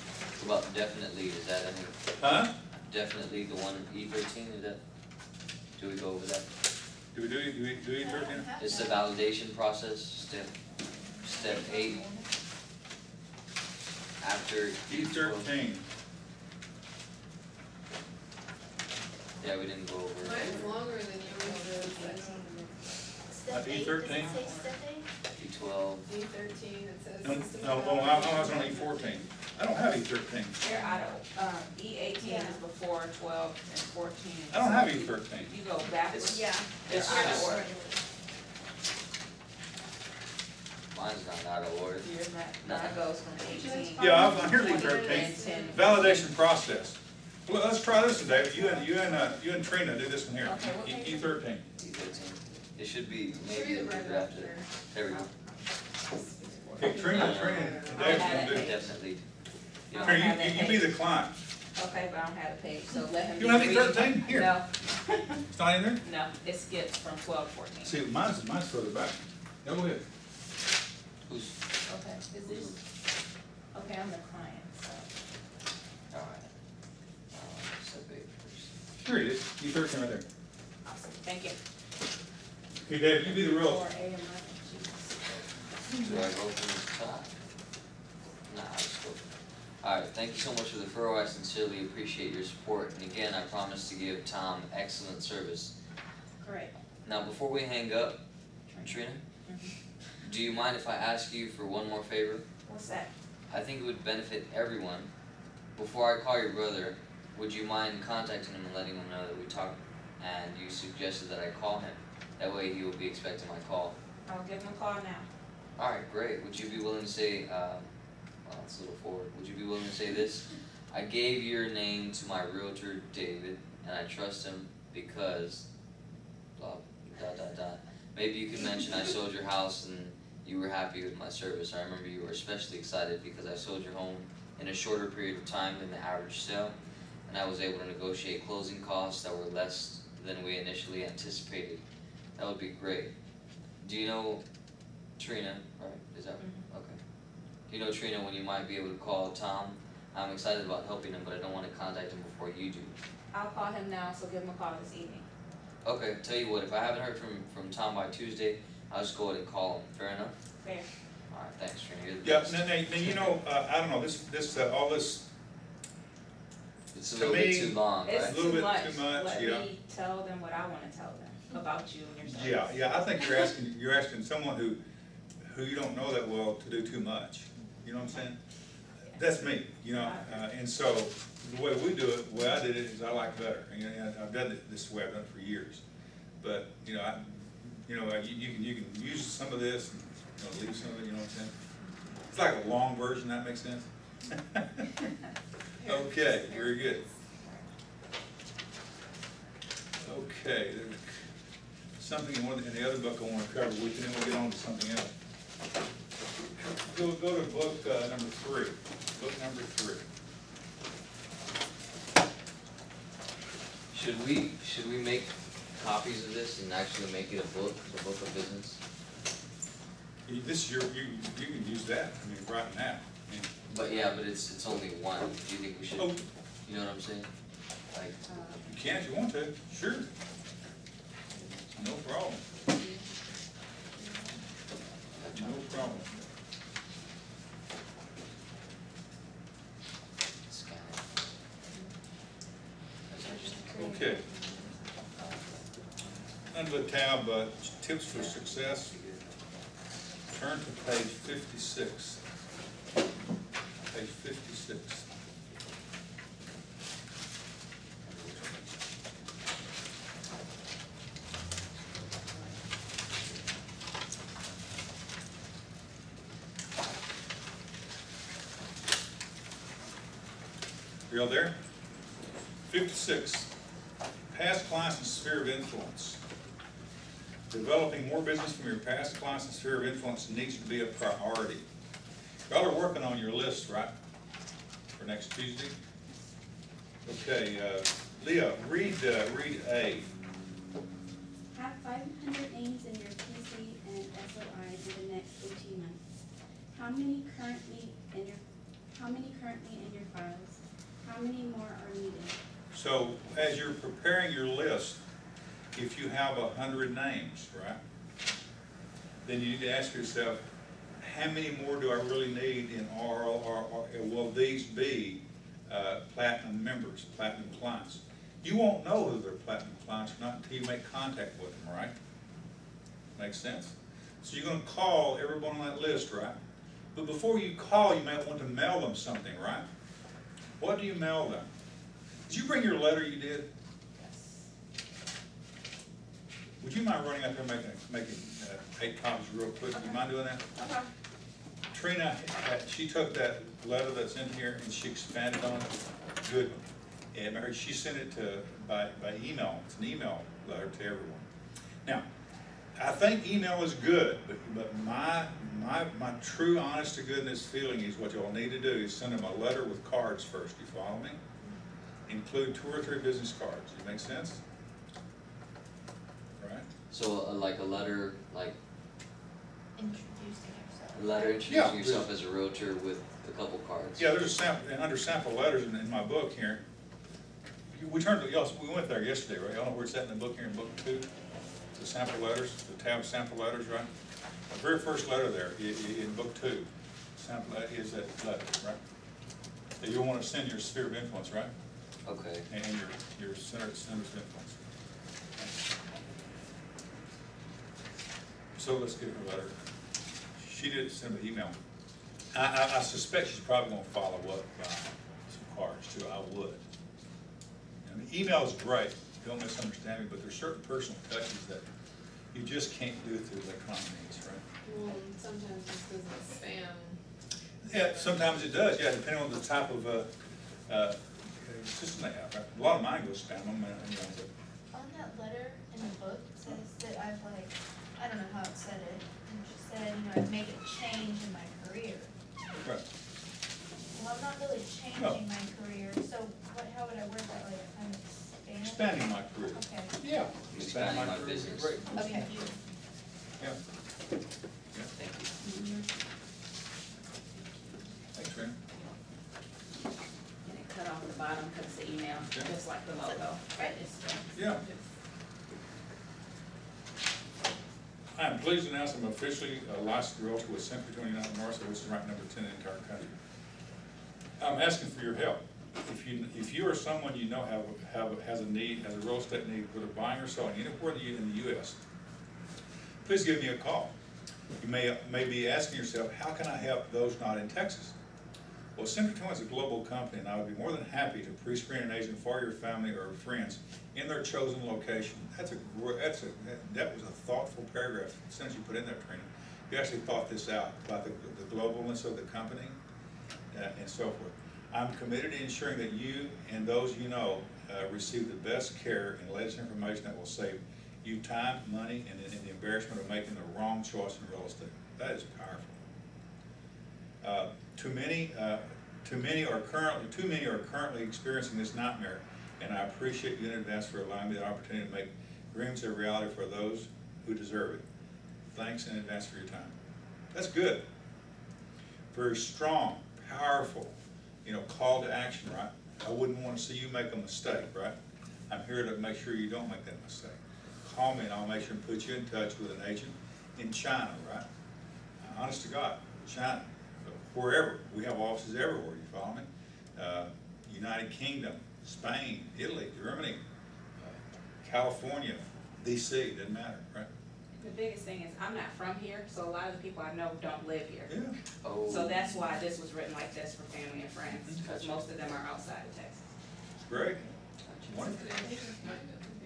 Well, definitely, is that any, Huh? definitely the one E13, is that, do we go over that? Do we do E13? It's the validation process, step 8. After E13. Yeah, we didn't go over it. mine's longer than yours is, I don't Like E13? E12. D13, it says No, system. no, well, I was on E14. I don't have E13. They're out of, E18 is before 12 and 14. I don't have E13. You go backwards. Yeah. They're It's out of just- order. Mine's not out of order. Yours not, mine goes from 18. Yeah, I'm here to E13. Validation process. Well, let's try this today. You and Trina do this one here. Okay, what page? E13. E13. It should be Should maybe be the we right drafted. after. There we go. Okay, Trina and Dave's gonna do it. Definitely. You know, Trina, you be the client. Okay, but I don't have the page, so let him. You don't have be E13? Here. No, It's not in there? no, it skips from 12, 14. See, mine's further back. No, go ahead. who's, Okay, is this, okay, I'm the client, so. alright. Step 8 first. Here it is. E13 right there. Awesome, thank you. Okay, Dave, you be the real. Or A and I, Do I go from the top? Nah, I'll just go. Alright, thank you so much for the referral. I sincerely appreciate your support. And again, I promise to give Tom excellent service. Great. Now, before we hang up, Trina, do you mind if I ask you for one more favor? What's that? I think it would benefit everyone. Before I call your brother, would you mind contacting him and letting him know that we talked and you suggested that I call him? That way he will be expecting my call. I'll give him a call now. Alright, great. Would you be willing to say, well, it's a little forward. Would you be willing to say this? I gave your name to my realtor, David, and I trust him because, blah, ... Maybe you could mention I sold your house and you were happy with my service. I remember you were especially excited because I sold your home in a shorter period of time than the average sale, and I was able to negotiate closing costs that were less than we initially anticipated. That would be great. Do you know Trina, right? Is that okay? Do you know Trina when you might be able to call Tom? I'm excited about helping him, but I don't want to contact him before you do. I'll call him now, so give him a call this evening. Okay, tell you what, if I haven't heard from Tom by Tuesday, I'll just go ahead and call him. Fair enough? Fair. Alright, thanks Trina. You're the Yeah, best. now, you know, I don't know, all this, It's a to little bit me, too long, It's right? little too bit much. too much, Let yeah. me tell them what I wanna tell them about you and your service. yeah, I think you're asking someone who you don't know that well to do too much. You know what I'm saying? That's me, you know, and so the way we do it, the way I did it is I like better. And, you know, I've done it this way, I've done it for years. But, you know, you can use some of this and leave some of it, you know what I'm saying? It's like a long version, that makes sense? Okay, very good. Okay, there's something in the other book I want to cover, we can then we'll get on to something else. Go to book number 3. Book number 3. Should we make copies of this and actually make it a book of business? This is you can use that, I mean, right now. And- But yeah, but it's only one. Do you think we should, Oh, you know what I'm saying? Like, you can if you want to, sure. No problem, no problem. scan it. That's interesting. Okay. Under the tab, tips for success, turn to page 56. Page 56. You all there? 56. Past clients and sphere of influence. Developing more business from your past clients and sphere of influence needs to be a priority. Y'all are working on your list, right? For next Tuesday? Okay, Leah, read A. Have 500 names in your PC and SOI in the next 18 months. How many currently in your files? How many more are needed? So as you're preparing your list, if you have 100 names, right, then you need to ask yourself, how many more do I really need in or will these be platinum members, platinum clients? You won't know whether they're platinum clients or not until you make contact with them, right? Makes sense? So you're going to call everyone on that list, right? But before you call, you might want to mail them something, right? What do you mail them? Did you bring your letter you did? Would you mind running up there and making 8 copies real quick? Do you mind doing that? Okay. Trina, she took that letter that's in here and she expanded on it. Good. And Mary, she sent it by email. It's an email letter to everyone. Now, I think email is good, but my true honest to goodness feeling is what y'all need to do is send them a letter with cards first. You follow me? Include 2 or 3 business cards. Does it make sense? Right? So like a letter, like Introducing yourself. a letter introducing Yeah. yourself as a realtor with a couple cards. Yeah, there's a sample, and under sample letters in my book here. We went there yesterday, right? Y'all know where it's at in the book here in book 2? The sample letters, the tab sample letters, right? The very first letter there in book 2, sample is that letter, right? That you'll want to send your sphere of influence, right? Okay. And your center of influence. So let's get her letter. She did send an email. I suspect she's probably going to follow up by some cards too. I would. And the email is great. Don't misunderstand me, but there's certain personal touches that you just can't do through electronic means, right? Well, sometimes just because it's spam. Yeah, sometimes it does. Yeah, depending on the type of system they have. Right? A lot of mine go spam. On that letter in the book, it says that I don't know how it said it, and she said, I've made a change in my career. Right. Well, I'm not really changing my career, so how would I word that, like, I'm Expanding my career. Okay. Yeah. Expanding my career. business. Great. Okay. Yeah. Thank you. Thanks, Rand. And it cut off the bottom because it's the email, Yeah. just like the logo. Right. Yeah. I am pleased to announce I'm officially a licensed realtor with Century United-Northside, which is ranked number 10 in the entire country. I'm asking for your help. If you or someone you know has a real estate need, whether buying or selling anywhere in the U.S., please give me a call. You may be asking yourself, how can I help those not in Texas? Well, Century is a global company, and I would be more than happy to pre-screen an agent for your family or friends in their chosen location. That was a thoughtful paragraph since you put in there, Trina. You actually thought this out about the globalness of the company and so forth. I'm committed to ensuring that you and those you know receive the best care and latest information that will save you time, money, and the embarrassment of making the wrong choice in real estate. That is powerful. Too many are currently experiencing this nightmare, and I appreciate you in advance for allowing me the opportunity to make dreams a reality for those who deserve it. Thanks in advance for your time. That's good. Very strong, powerful, call to action, right? I wouldn't want to see you make a mistake, right? I'm here to make sure you don't make that mistake. Call me and I'll make sure and put you in touch with an agent in China, right? Honest to God, China, wherever. We have offices everywhere, you follow me? United Kingdom, Spain, Italy, Germany, California, DC, doesn't matter, right? The biggest thing is I'm not from here, so a lot of the people I know don't live here. Yeah. Oh. So that's why this was written like this for family and friends, because most of them are outside of Texas. Great. Wonderful.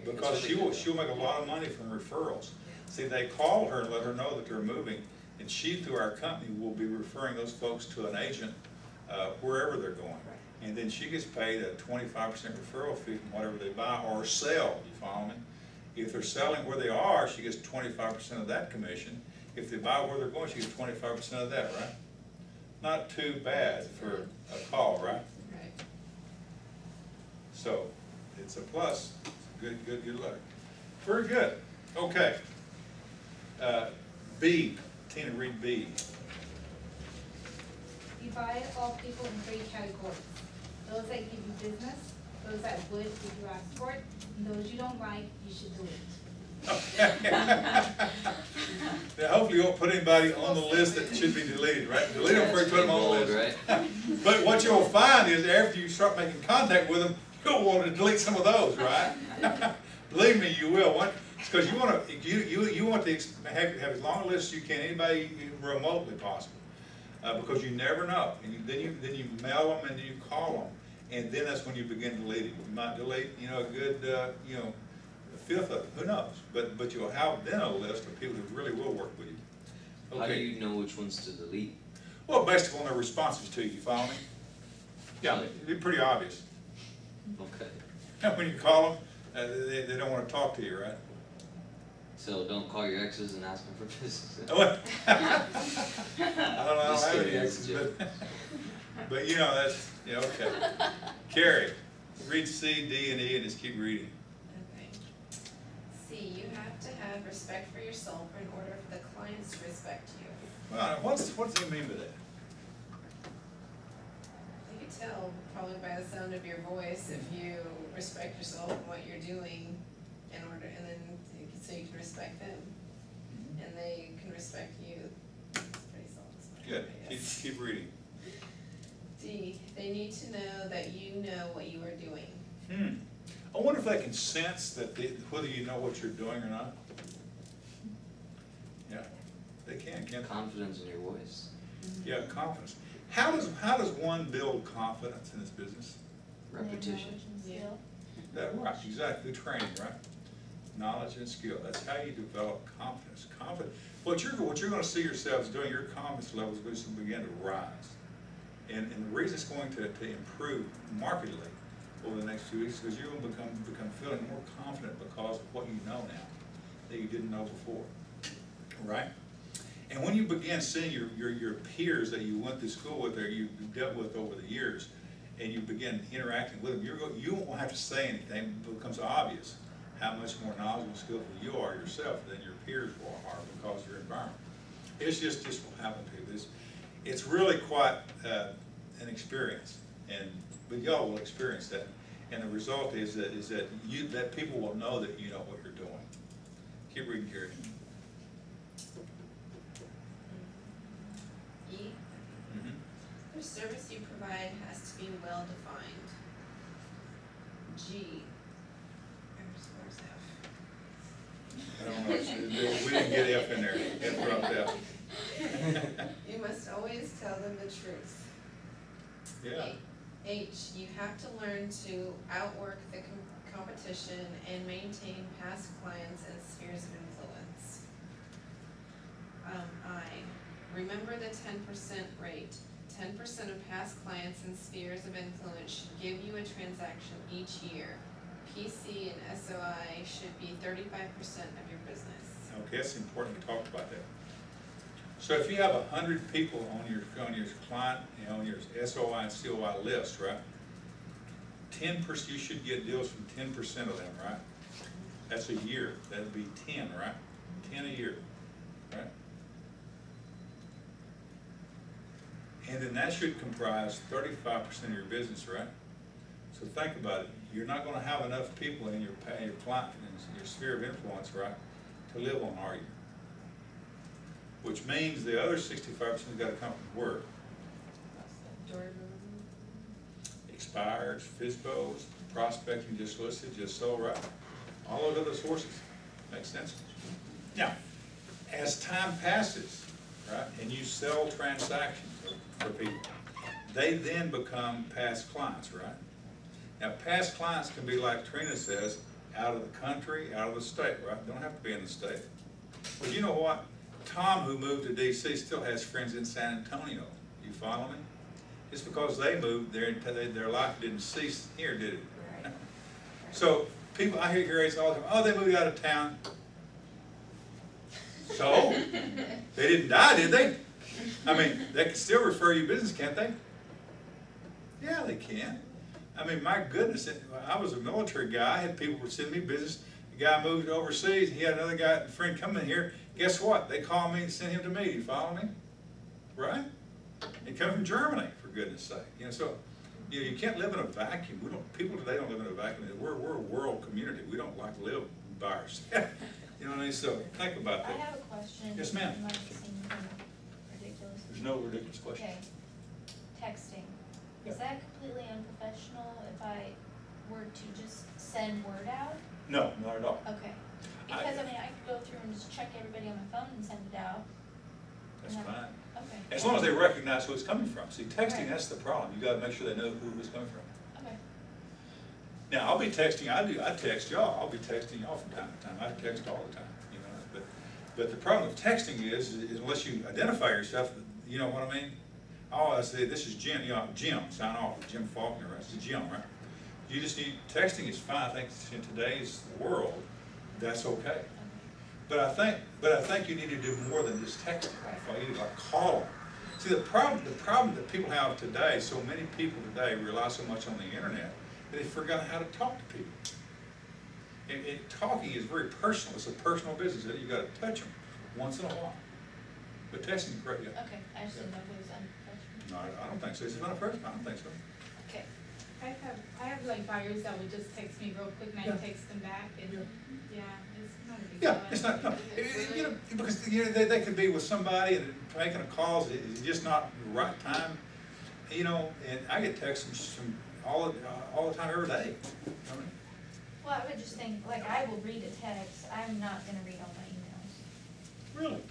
Because she'll make a lot of money from referrals. See, they call her and let her know that they're moving, and she, through our company, will be referring those folks to an agent wherever they're going. And then she gets paid a 25% referral fee from whatever they buy or sell, you follow me? If they're selling where they are, she gets 25% of that commission. If they buy where they're going, she gets 25% of that, right? Not too bad for a call, right? Right. So, it's a plus. Good luck. Very good. Okay. B. Tina, read B. Divide all people in 3 categories. Those that give you business, those that would if you ask for it, and those you don't like, you should delete. Now, hopefully you won't put anybody on the list that should be deleted, right? Delete them before you put them on the list. Right? But what you'll find is after you start making contact with them, you'll want to delete some of those, right? Believe me, you will. Because you want to have as long a list as you can, anybody remotely possible, because you never know. And then you mail them and then you call them, and then that's when you begin deleting. You might delete, a good, a fifth of them. Who knows? But you'll have then a list of people who really will work with you. Okay. How do you know which ones to delete? Well, based upon their responses to you, follow me? Yeah, it'd be pretty obvious. Okay. When you call them, they don't want to talk to you, right? So don't call your exes and ask them for business. I don't Just have any kidding, exes, it's a but that's, okay. Carrie, read C, D, and E and just keep reading. Okay. C, you have to have respect for yourself in order for the clients to respect you. Well, what does he mean by that? You can tell probably by the sound of your voice if you respect yourself and what you're doing and then so you can respect them and they can respect you. It's pretty self-explanatory, Good, I guess. keep reading. D, they need to know that you know what you are doing. I wonder if they can sense that whether you know what you're doing or not. Yeah, they can, can't they? Confidence in your voice. Yeah, confidence. How does one build confidence in this business? Repetition. Yeah. Right, exactly, training, right? Knowledge and skill. That's how you develop confidence. What you're going to see yourselves doing, your confidence level is going to begin to rise. And the reason it's going to improve markedly over the next few weeks is because you're going to become feeling more confident because of what you know now that you didn't know before, right? And when you begin seeing your peers that you went to school with or you dealt with over the years, and you begin interacting with them, you won't have to say anything. It becomes obvious how much more knowledgeable and skillful you are yourself than your peers are because of your environment. It's just will happen to you. It's really quite an experience, but y'all will experience that. And the result is that people will know that you know what you're doing. Keep reading, Gary. E, the service you provide has to be well defined. G, where's F? I don't know. We didn't get F in there. F dropped out. You must always tell them the truth. Yeah. H, you have to learn to outwork the competition and maintain past clients and spheres of influence. I, remember the 10% rate. 10% of past clients and spheres of influence should give you a transaction each year. PC and SOI should be 35% of your business. Okay, that's important. We talked about that. So if you have 100 people on your client, on your SOI and COI list, right? 10%, you should get deals from 10% of them, right? That's a year. That'd be 10, right? 10 a year, right? And then that should comprise 35% of your business, right? So think about it. You're not gonna have enough people in your client, in your sphere of influence, right, to live on, are you? Which means the other 65% has gotta come from where? Expires, FISBOs, prospecting, just listed, just sold, right? All those other sources. Makes sense? Now, as time passes, right, and you sell transactions for people, they then become past clients, right? Now, past clients can be, like Trina says, out of the country, out of the state, right? Don't have to be in the state. But you know what? Tom, who moved to DC, still has friends in San Antonio. You follow me? Just because they moved, their life didn't cease here, did it? Right. So, people, I hear it all the time, oh, they moved out of town. So, they didn't die, did they? I mean, they can still refer you business, can't they? Yeah, they can. I mean, my goodness, I was a military guy. I had people who send me business. The guy moved overseas. He had another guy, a friend come in here. Guess what? They called me and sent him to me. You follow me? Right? He come from Germany, for goodness sake. You know, so you can't live in a vacuum. People today don't live in a vacuum. We're a world community. We don't like to live by ourselves. You know what I mean? So think about that. I have a question. Yes, ma'am. It might seem kind of ridiculous. There's no ridiculous question. Okay. Texting. Yeah. Is that completely unprofessional if I were to just send word out? No, not at all. Okay. Because I mean, I could go through and just check everybody on my phone and send it out. That's No. fine. Okay. As long as they recognize who it's coming from. See, texting, Right. that's the problem. You gotta make sure they know who it's coming from. Okay. Now, I'll be texting, I text y'all, I'll be texting y'all from time to time. I text all the time, you know. But the problem with texting is unless you identify yourself, you know what I mean? Oh, I say, this is Jim, you know, Jim, sign off, Jim Faulkner, right? This is Jim, right? You just need, texting is fine. I think in today's world, that's okay. But I think you need to do more than just texting. You need to like call them. See, the problem that people have today, so many people today rely so much on the internet that they forgot how to talk to people. And talking is very personal. It's a personal business. You got to touch them once in a while. But texting is great. Yeah. Okay. I just didn't know if it was unprofessional. No, I don't think so. It's not a person. I don't think so. Okay. I have like buyers that would just text me real quick and I text them back and, yeah, it's not a big deal. Yeah, it's not, no, you know, because you know, they could be with somebody and making a call is just not the right time, you know, and I get texts from all the time, every day. You know what I mean? Well, I would just think, like, I will read a text. I'm not gonna read all my emails. Really?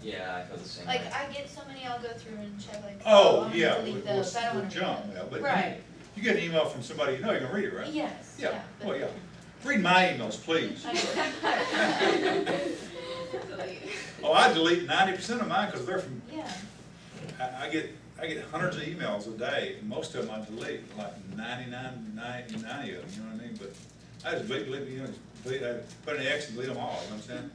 Yeah, I feel the same Like, way. I get so many, I'll go through and check, like, Oh, I'm yeah, gonna delete with those. I don't wanna read junk, those. yeah, but Right. you get an email from somebody you know, you're gonna read it, right? Yes, Yeah, yeah. well, yeah. Read my emails, please. Oh, I delete 90% of mine because they're from, Yeah, I get hundreds of emails a day, and most of them I delete, like 90 of them, you know what I mean? But I just delete, you know, I put an X and delete them all, you know what I'm saying?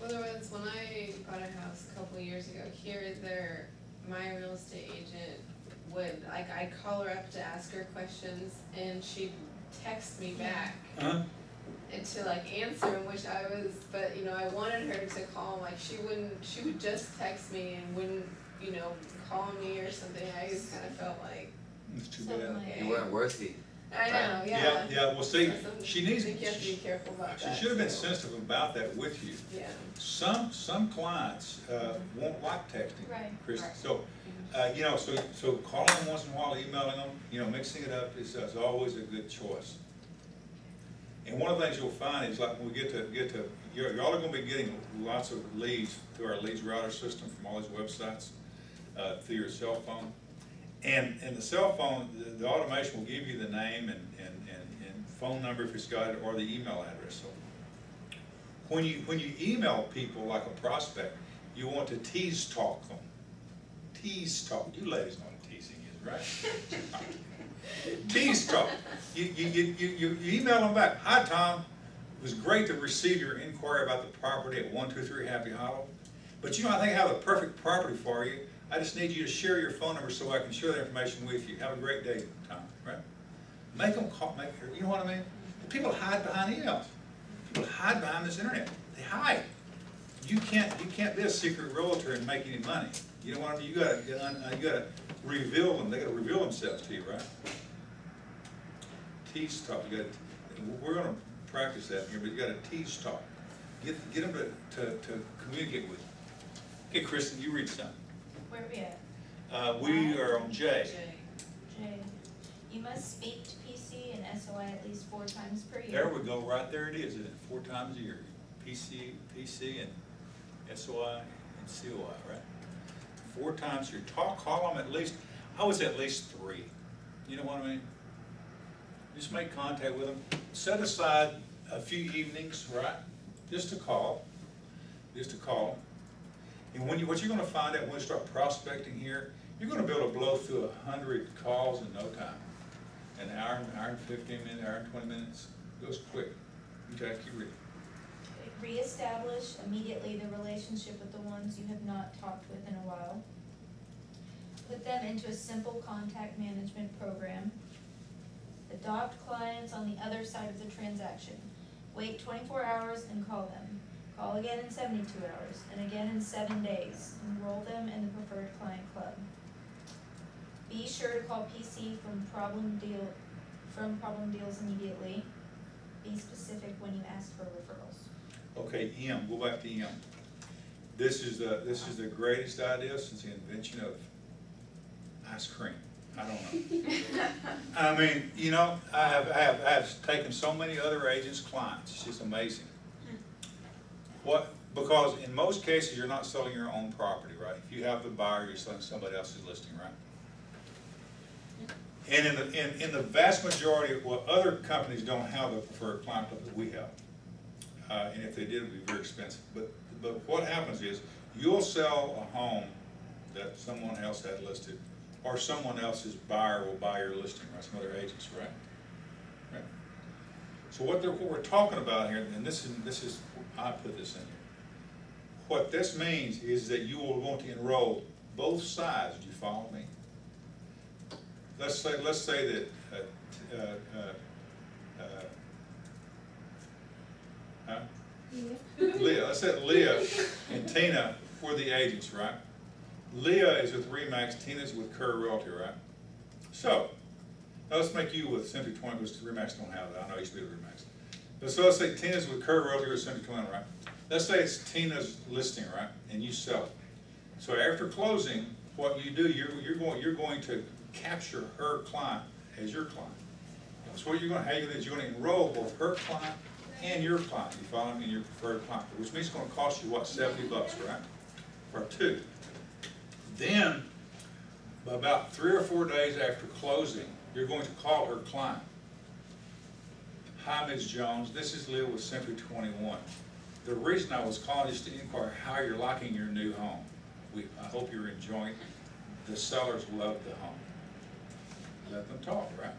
Well, there was, when I bought a house a couple of years ago, my real estate agent would, like, I'd call her up to ask her questions, and she'd text me back. Huh? And to like answer them, which I was, but you know, I wanted her to call, like she would just text me and wouldn't, you know, call me or something. I just kind of felt like, It's too So bad. like- You weren't worthy. I know, yeah. Yeah, well, see, So she needs, I think you have to be careful about she that. should have been so, sensitive about that with you. Yeah. Some clients won't like texting, Right. Christie. Right. So, you know, so calling them once in a while, emailing them, you know, mixing it up is always a good choice. And one of the things you'll find is like when we get to y'all are going to be getting lots of leads through our leads router system from all these websites through your cell phone. And the cell phone, the automation will give you the name and phone number if it's got it, or the email address. So when you email people like a prospect, you want to tease talk them. Tease talk. You ladies know what teasing is, right? Tease talk. You email them back. Hi, Tom. It was great to receive your inquiry about the property at 123 Happy Hollow. But you know, I think I have the perfect property for you. I just need you to share your phone number so I can share that information with you. Have a great day, Tom. Right? Make them call. You know what I mean? People hide behind emails. People hide behind this internet. They hide. you can't be a secret realtor and make any money. You know what I mean? You gotta reveal them. They gotta reveal themselves to you, right? Tease talk. We're gonna practice that here, but you gotta tease talk. Get them to communicate with you. Okay, Kristen, you read something. Where are we at? We are on J. J. You must speak to PC and SOI at least 4 times per year. There we go, right there it is, isn't it? 4 times a year. PC and SOI and COI, right? 4 times a year. Call them at least, I would say at least 3. You know what I mean? Just make contact with them. Set aside a few evenings, right? Just to call. And what you're going to find out when you start prospecting here, you're going to be able to blow through 100 calls in no time. An hour and 15 minutes, hour and 20 minutes. It goes quick. Okay, keep reading. Reestablish immediately the relationship with the ones you have not talked with in a while. Put them into a simple contact management program. Adopt clients on the other side of the transaction. Wait 24 hours and call them. Call again in 72 hours, and again in 7 days. Enroll them in the preferred client club. Be sure to call PC from problem deals immediately. Be specific when you ask for referrals. Okay, M. Go back to M. This is the greatest idea since the invention of ice cream. I don't know. I mean, you know, I have taken so many other agents' clients. It's just amazing. Because in most cases you're not selling your own property, right? If you have the buyer, you're selling somebody else's listing, right? And in the vast majority of other companies don't have the preferred client club that we have. And if they did, it would be very expensive. But what happens is you'll sell a home that someone else had listed, or someone else's buyer will buy your listing, right? Some other agents, right? Right. So what we're talking about here, and this is I put this in here. What this means is that you will want to enroll both sides. Do you follow me? Let's say that Leah. Let's say Leah and Tina were the agents, right? Leah is with Remax, Tina's with Kerr Realty, right? So, now let's make you with Century 20, because Remax don't have that. I know you used to be with Remax. But so let's say Tina's with Kerr Realty with Century 20, right? Let's say it's Tina's listing, right? And you sell it. So after closing, what you do, you're going to capture her client as your client. So what you're going to have is you're going to enroll both her client and your client. You follow me? And your preferred client, which means it's going to cost you what, $70, right? For 2. Then, about 3 or 4 days after closing, you're going to call her client. Hi, Ms. Jones. This is Leah with Century 21. The reason I was calling is to inquire how you're liking your new home. I hope you're enjoying it. The sellers love the home. Let them talk, right?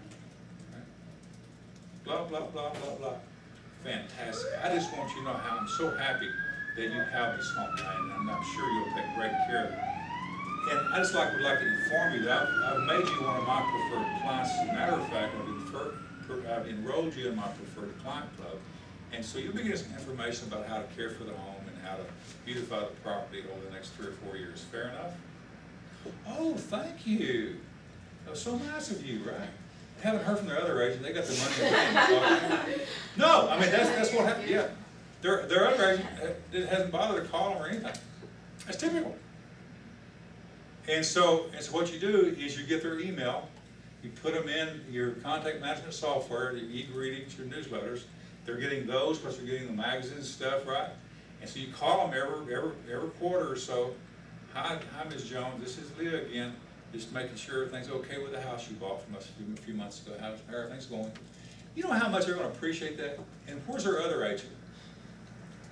Blah, blah, blah, blah, blah. Fantastic. I just want you to know how I'm so happy that you have this home, and I'm sure you'll take great care of it. And I just would like to inform you that I've made you one of my preferred clients. As a matter of fact, I've enrolled you in my preferred client club. And so you'll be getting some information about how to care for the home and how to beautify the property over the next 3 or 4 years. Fair enough? Oh, thank you. That was so nice of you, right? I haven't heard from their other agent. They got the money in the bank. No, I mean, that's what happened. Yeah. Their other agent hasn't bothered to call them or anything. That's typical. And so what you do is you get their email, you put them in your contact management software, your e-greetings, your newsletters. They're getting those plus they're getting the magazines and stuff, right? And so you call them every quarter or so. Hi, Ms. Jones. This is Leah again. Just making sure everything's okay with the house you bought from us a few months ago. How everything's going. You know how much they're going to appreciate that? And where's their other agent?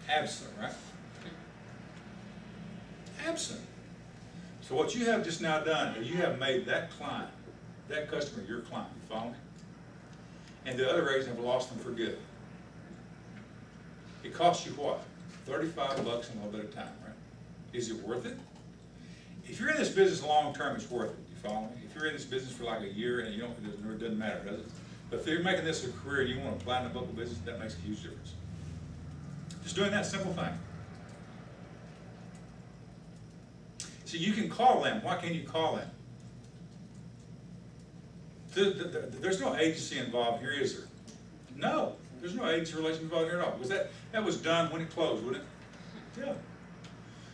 Absent, right? Absent. So what you have just now done is you have made that client, that customer, your client. You follow me? And the other agents have lost them for good. It costs you what? $35 and a little bit of time, right? Is it worth it? If you're in this business long term, it's worth it. You follow me? If you're in this business for like a year and it doesn't matter, does it? But if you're making this a career and you want to plan a book of business, that makes a huge difference. Just doing that simple thing. So you can call them. Why can't you call them? There's no agency involved here, is there? No, there's no agency relation involved here at all. That was done when it closed, wasn't it? Yeah.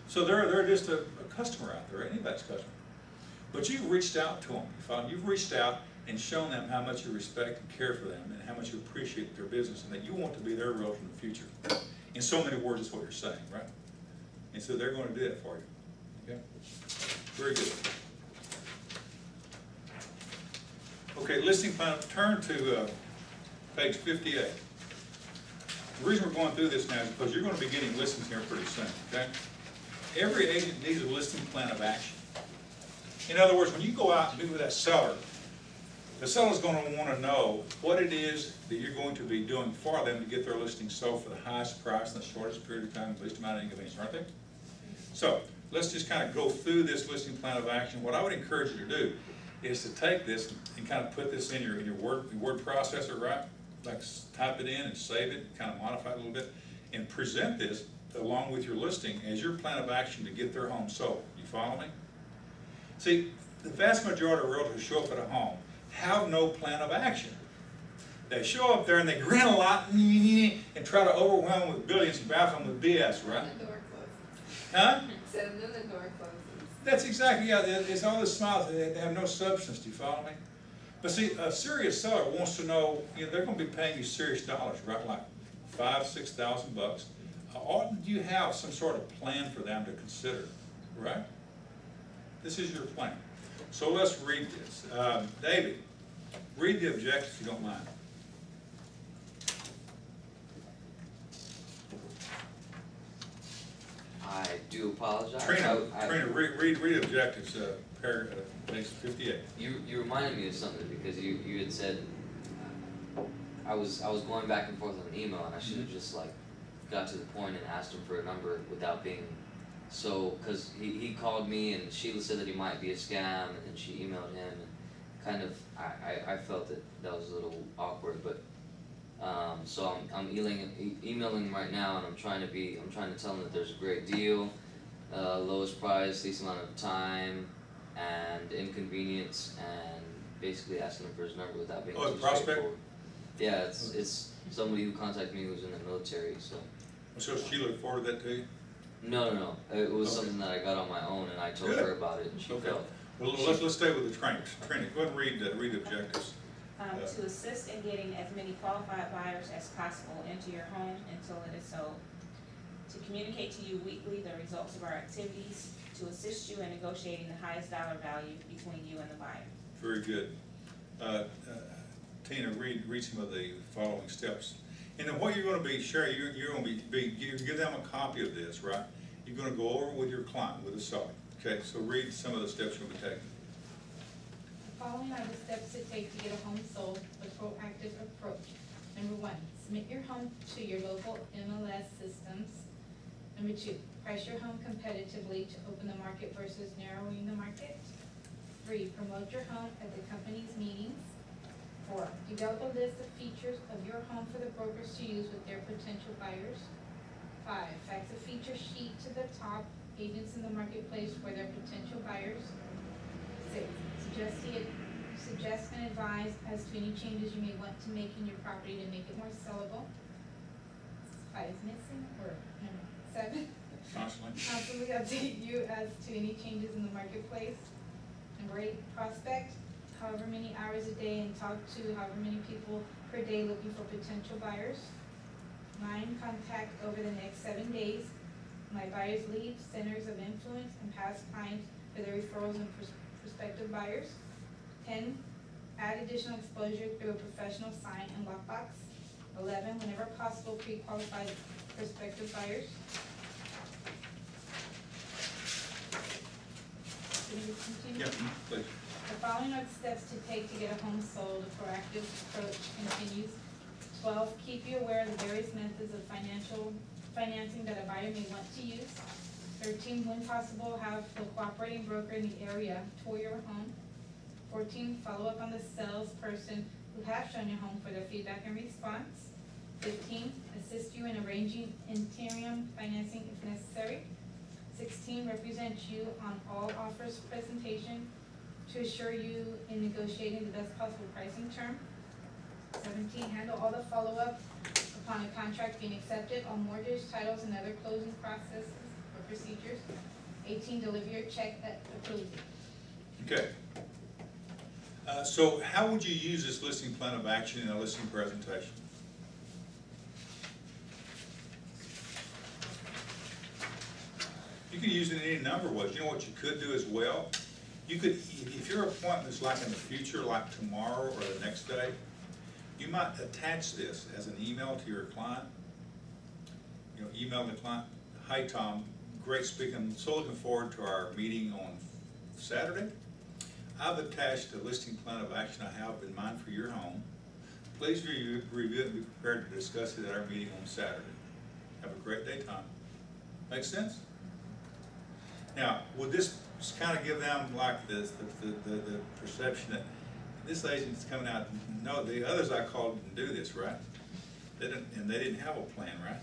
So they're just a customer out there, anybody's customer. But you've reached out to them. You've reached out and shown them how much you respect and care for them and how much you appreciate their business and that you want to be their realtor in the future. In so many words, that's what you're saying, right? And so they're going to do that for you. Okay? Very good. Okay, listing plan. Turn to page 58. The reason we're going through this now is because you're going to be getting listings here pretty soon, okay? Every agent needs a listing plan of action. In other words, when you go out and meet with that seller, the seller's going to want to know what it is that you're going to be doing for them to get their listing sold for the highest price in the shortest period of time, least amount of inconvenience, aren't they? So, let's just kind of go through this listing plan of action. What I would encourage you to do is to take this and kind of put this in your word processor, right? Like type it in and save it, kind of modify it a little bit, and present this along with your listing as your plan of action to get their home sold. You follow me? See, the vast majority of realtors who show up at a home have no plan of action. They show up there and they grin a lot and try to overwhelm with billions and baffle them with BS, right? And the door closes. Huh? So then the door closes. That's exactly, yeah, it's all this smiles, they have no substance, do you follow me? But see, a serious seller wants to know, they're going to be paying you serious dollars, right? Like $5,000, $6,000. Oughtn't you have some sort of plan for them to consider, right? This is your plan. So let's read this. David, read the objectives if you don't mind. I do apologize. Trina, read the objectives, page 58. You reminded me of something because you had said I was going back and forth on an email and I should have just like got to the point and asked him for a number without being so, because he called me and Sheila said that he might be a scam and then she emailed him and kind of I felt that was a little awkward, but so I'm emailing him right now and I'm trying to tell him that there's a great deal, lowest price, least amount of time and inconvenience, and basically asking him for his number without being too straightforward. Yeah, it's somebody who contacted me who's in the military, so. So Sheila forwarded that to you? No. It was something that I got on my own, and I told her about it, and she felt. Well, let's stay with the trainers. Trina, go ahead and read the objectives. To assist in getting as many qualified buyers as possible into your home until it is sold. To communicate to you weekly the results of our activities. To assist you in negotiating the highest dollar value between you and the buyer. Very good. Tina, read some of the following steps. And then what you're going to be sharing, you're going to be give them a copy of this, right? You're going to go over with your client, with the seller. Okay, so read some of the steps you'll be taking. The following are the steps to take to get a home sold, a proactive approach. Number 1, submit your home to your local MLS systems. Number 2, price your home competitively to open the market versus narrowing the market. 3, promote your home at the company's meetings. 4, develop a list of features of your home for the brokers to use with their potential buyers. 5, fax a feature sheet to the top agents in the marketplace for their potential buyers. 6, suggest and advise as to any changes you may want to make in your property to make it more sellable. 5 is missing, or no, 7. Constantly update you as to any changes in the marketplace. Number 8, prospect however many hours a day and talk to however many people per day looking for potential buyers. 9, contact over the next 7 days my buyers' leads, centers of influence, and past clients for their referrals and prospective buyers. 10, add additional exposure through a professional sign and lockbox. 11, whenever possible, pre-qualify prospective buyers. Can you continue? Yeah, please. The following are the steps to take to get a home sold. A proactive approach continues. 12, keep you aware of the various methods of financing that a buyer may want to use. 13, when possible, have the cooperating broker in the area tour your home. 14, follow up on the salesperson who have shown your home for their feedback and response. 15, assist you in arranging interim financing if necessary. 16, represent you on all offers presentation to assure you in negotiating the best possible pricing term. 17, handle all the follow-up upon a contract being accepted, all mortgage, titles, and other closing processes or procedures. 18, deliver your check that approves it. Okay. So how would you use this listing plan of action in a listing presentation? You can use it in any number of ways. You know what you could do as well? You could, if your appointment is like in the future, like tomorrow or the next day, you might attach this as an email to your client. You know, email the client, "Hi Tom, great speaking, so looking forward to our meeting on Saturday. I've attached a listing plan of action I have in mind for your home. Please review it and be prepared to discuss it at our meeting on Saturday. Have a great day, Tom." Make sense? Now, would this kind of give them like the perception that this agent's coming out? No, the others I called didn't do this, right? They didn't have a plan, right?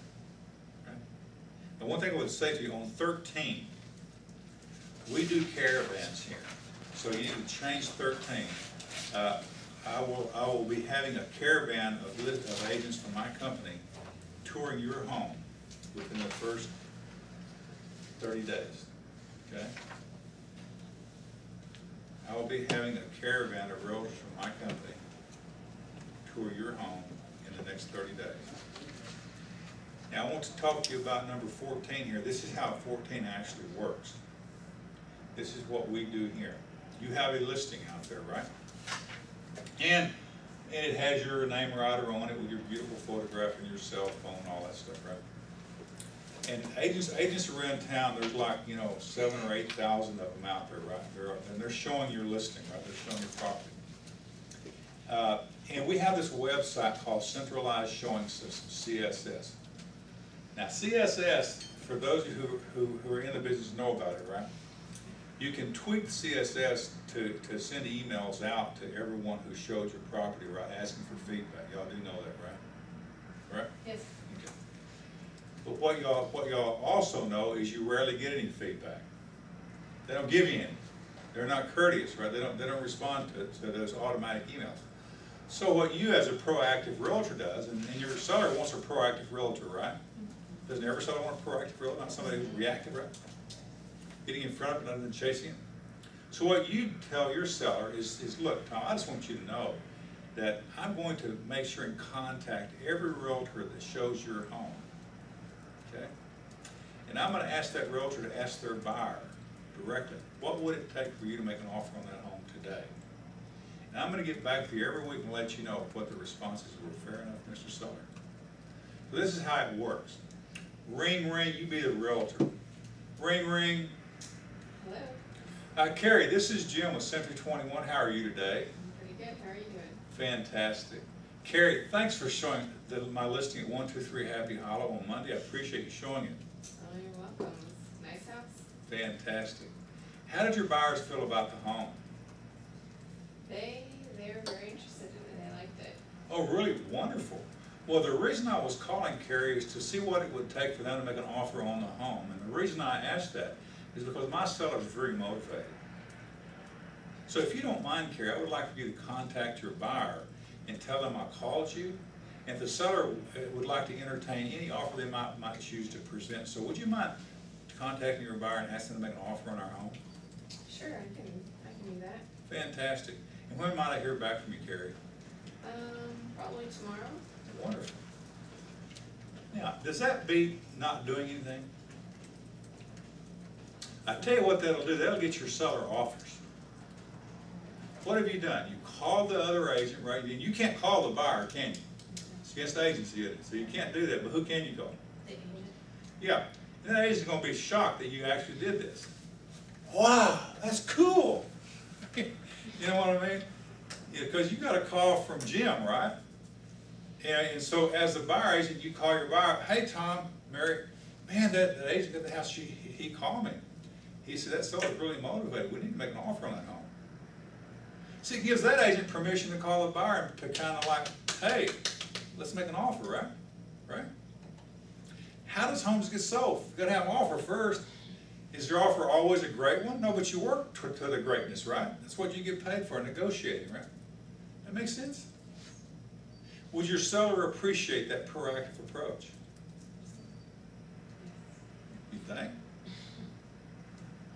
Now, one thing I would say to you, on 13, we do caravans here, so you need to change 13. I will be having a caravan of agents from my company touring your home within the first 30 days. Okay? I will be having a caravan of realtors from my company tour your home in the next 30 days. Now I want to talk to you about number 14 here. This is how 14 actually works. This is what we do here. You have a listing out there, right? And it has your name rider on it with your beautiful photograph and your cell phone, all that stuff, right? And agents around town, there's like, 7,000 or 8,000 of them out there, right? And they're showing your listing, right? They're showing your property. And we have this website called Centralized Showing System, CSS. Now CSS, for those of you who are in the business know about it, right? You can tweak CSS to send emails out to everyone who showed your property, right? Asking for feedback. Y'all do know that, right? Right? Yes. Okay. But what y'all also know is you rarely get any feedback. They don't give you any. They're not courteous, right? They don't respond to those automatic emails. So what you as a proactive realtor does, and your seller wants a proactive realtor, right? Doesn't every seller want a proactive realtor, not somebody who's reactive, right? Getting in front of it rather than chasing it. So what you tell your seller is, look, Tom, I just want you to know that I'm going to make sure and contact every realtor that shows your home. Okay? And I'm going to ask that realtor to ask their buyer directly, what would it take for you to make an offer on that home today? And I'm going to get back to you every week and let you know what the responses were. Fair enough, Mr. Seller? So this is how it works. Ring, ring, you be the realtor. Ring, ring. Hello. Carrie, this is Jim with Century 21. How are you today? I'm pretty good. How are you doing? Fantastic. Carrie, thanks for showing my listing at 123 Happy Hollow on Monday. I appreciate you showing it. Oh, you're welcome. Nice house. Fantastic. How did your buyers feel about the home? They were very interested in it. They liked it. Oh, really? Wonderful. Well, the reason I was calling, Carrie, is to see what it would take for them to make an offer on the home. And the reason I asked that is because my seller is very motivated. So if you don't mind, Carrie, I would like for you to contact your buyer and tell them I called you. And if the seller would like to entertain any offer they might choose to present. So would you mind contacting your buyer and asking them to make an offer on our home? Sure, I can do that. Fantastic. And when might I hear back from you, Carrie? Probably tomorrow. Wonderful. Now, does that beat not doing anything? I tell you what that'll do. That'll get your seller offers. What have you done? You called the other agent, right? And you can't call the buyer, can you? It's against the agency, so you can't do that. But who can you call? The agent. Yeah. And that agent's going to be shocked that you actually did this. Wow, that's cool. You know what I mean? Because you got a call from Jim, right? And so as the buyer agent, you call your buyer, hey Tom, Mary, man, that agent at the house, he called me. He said, that seller's really motivated. We need to make an offer on that home. So it gives that agent permission to call the buyer to kind of like, hey, let's make an offer, right? Right? How does homes get sold? You've got to have an offer first. Is your offer always a great one? No, but you work to the greatness, right? That's what you get paid for, negotiating, right? That makes sense? Would your seller appreciate that proactive approach? You think?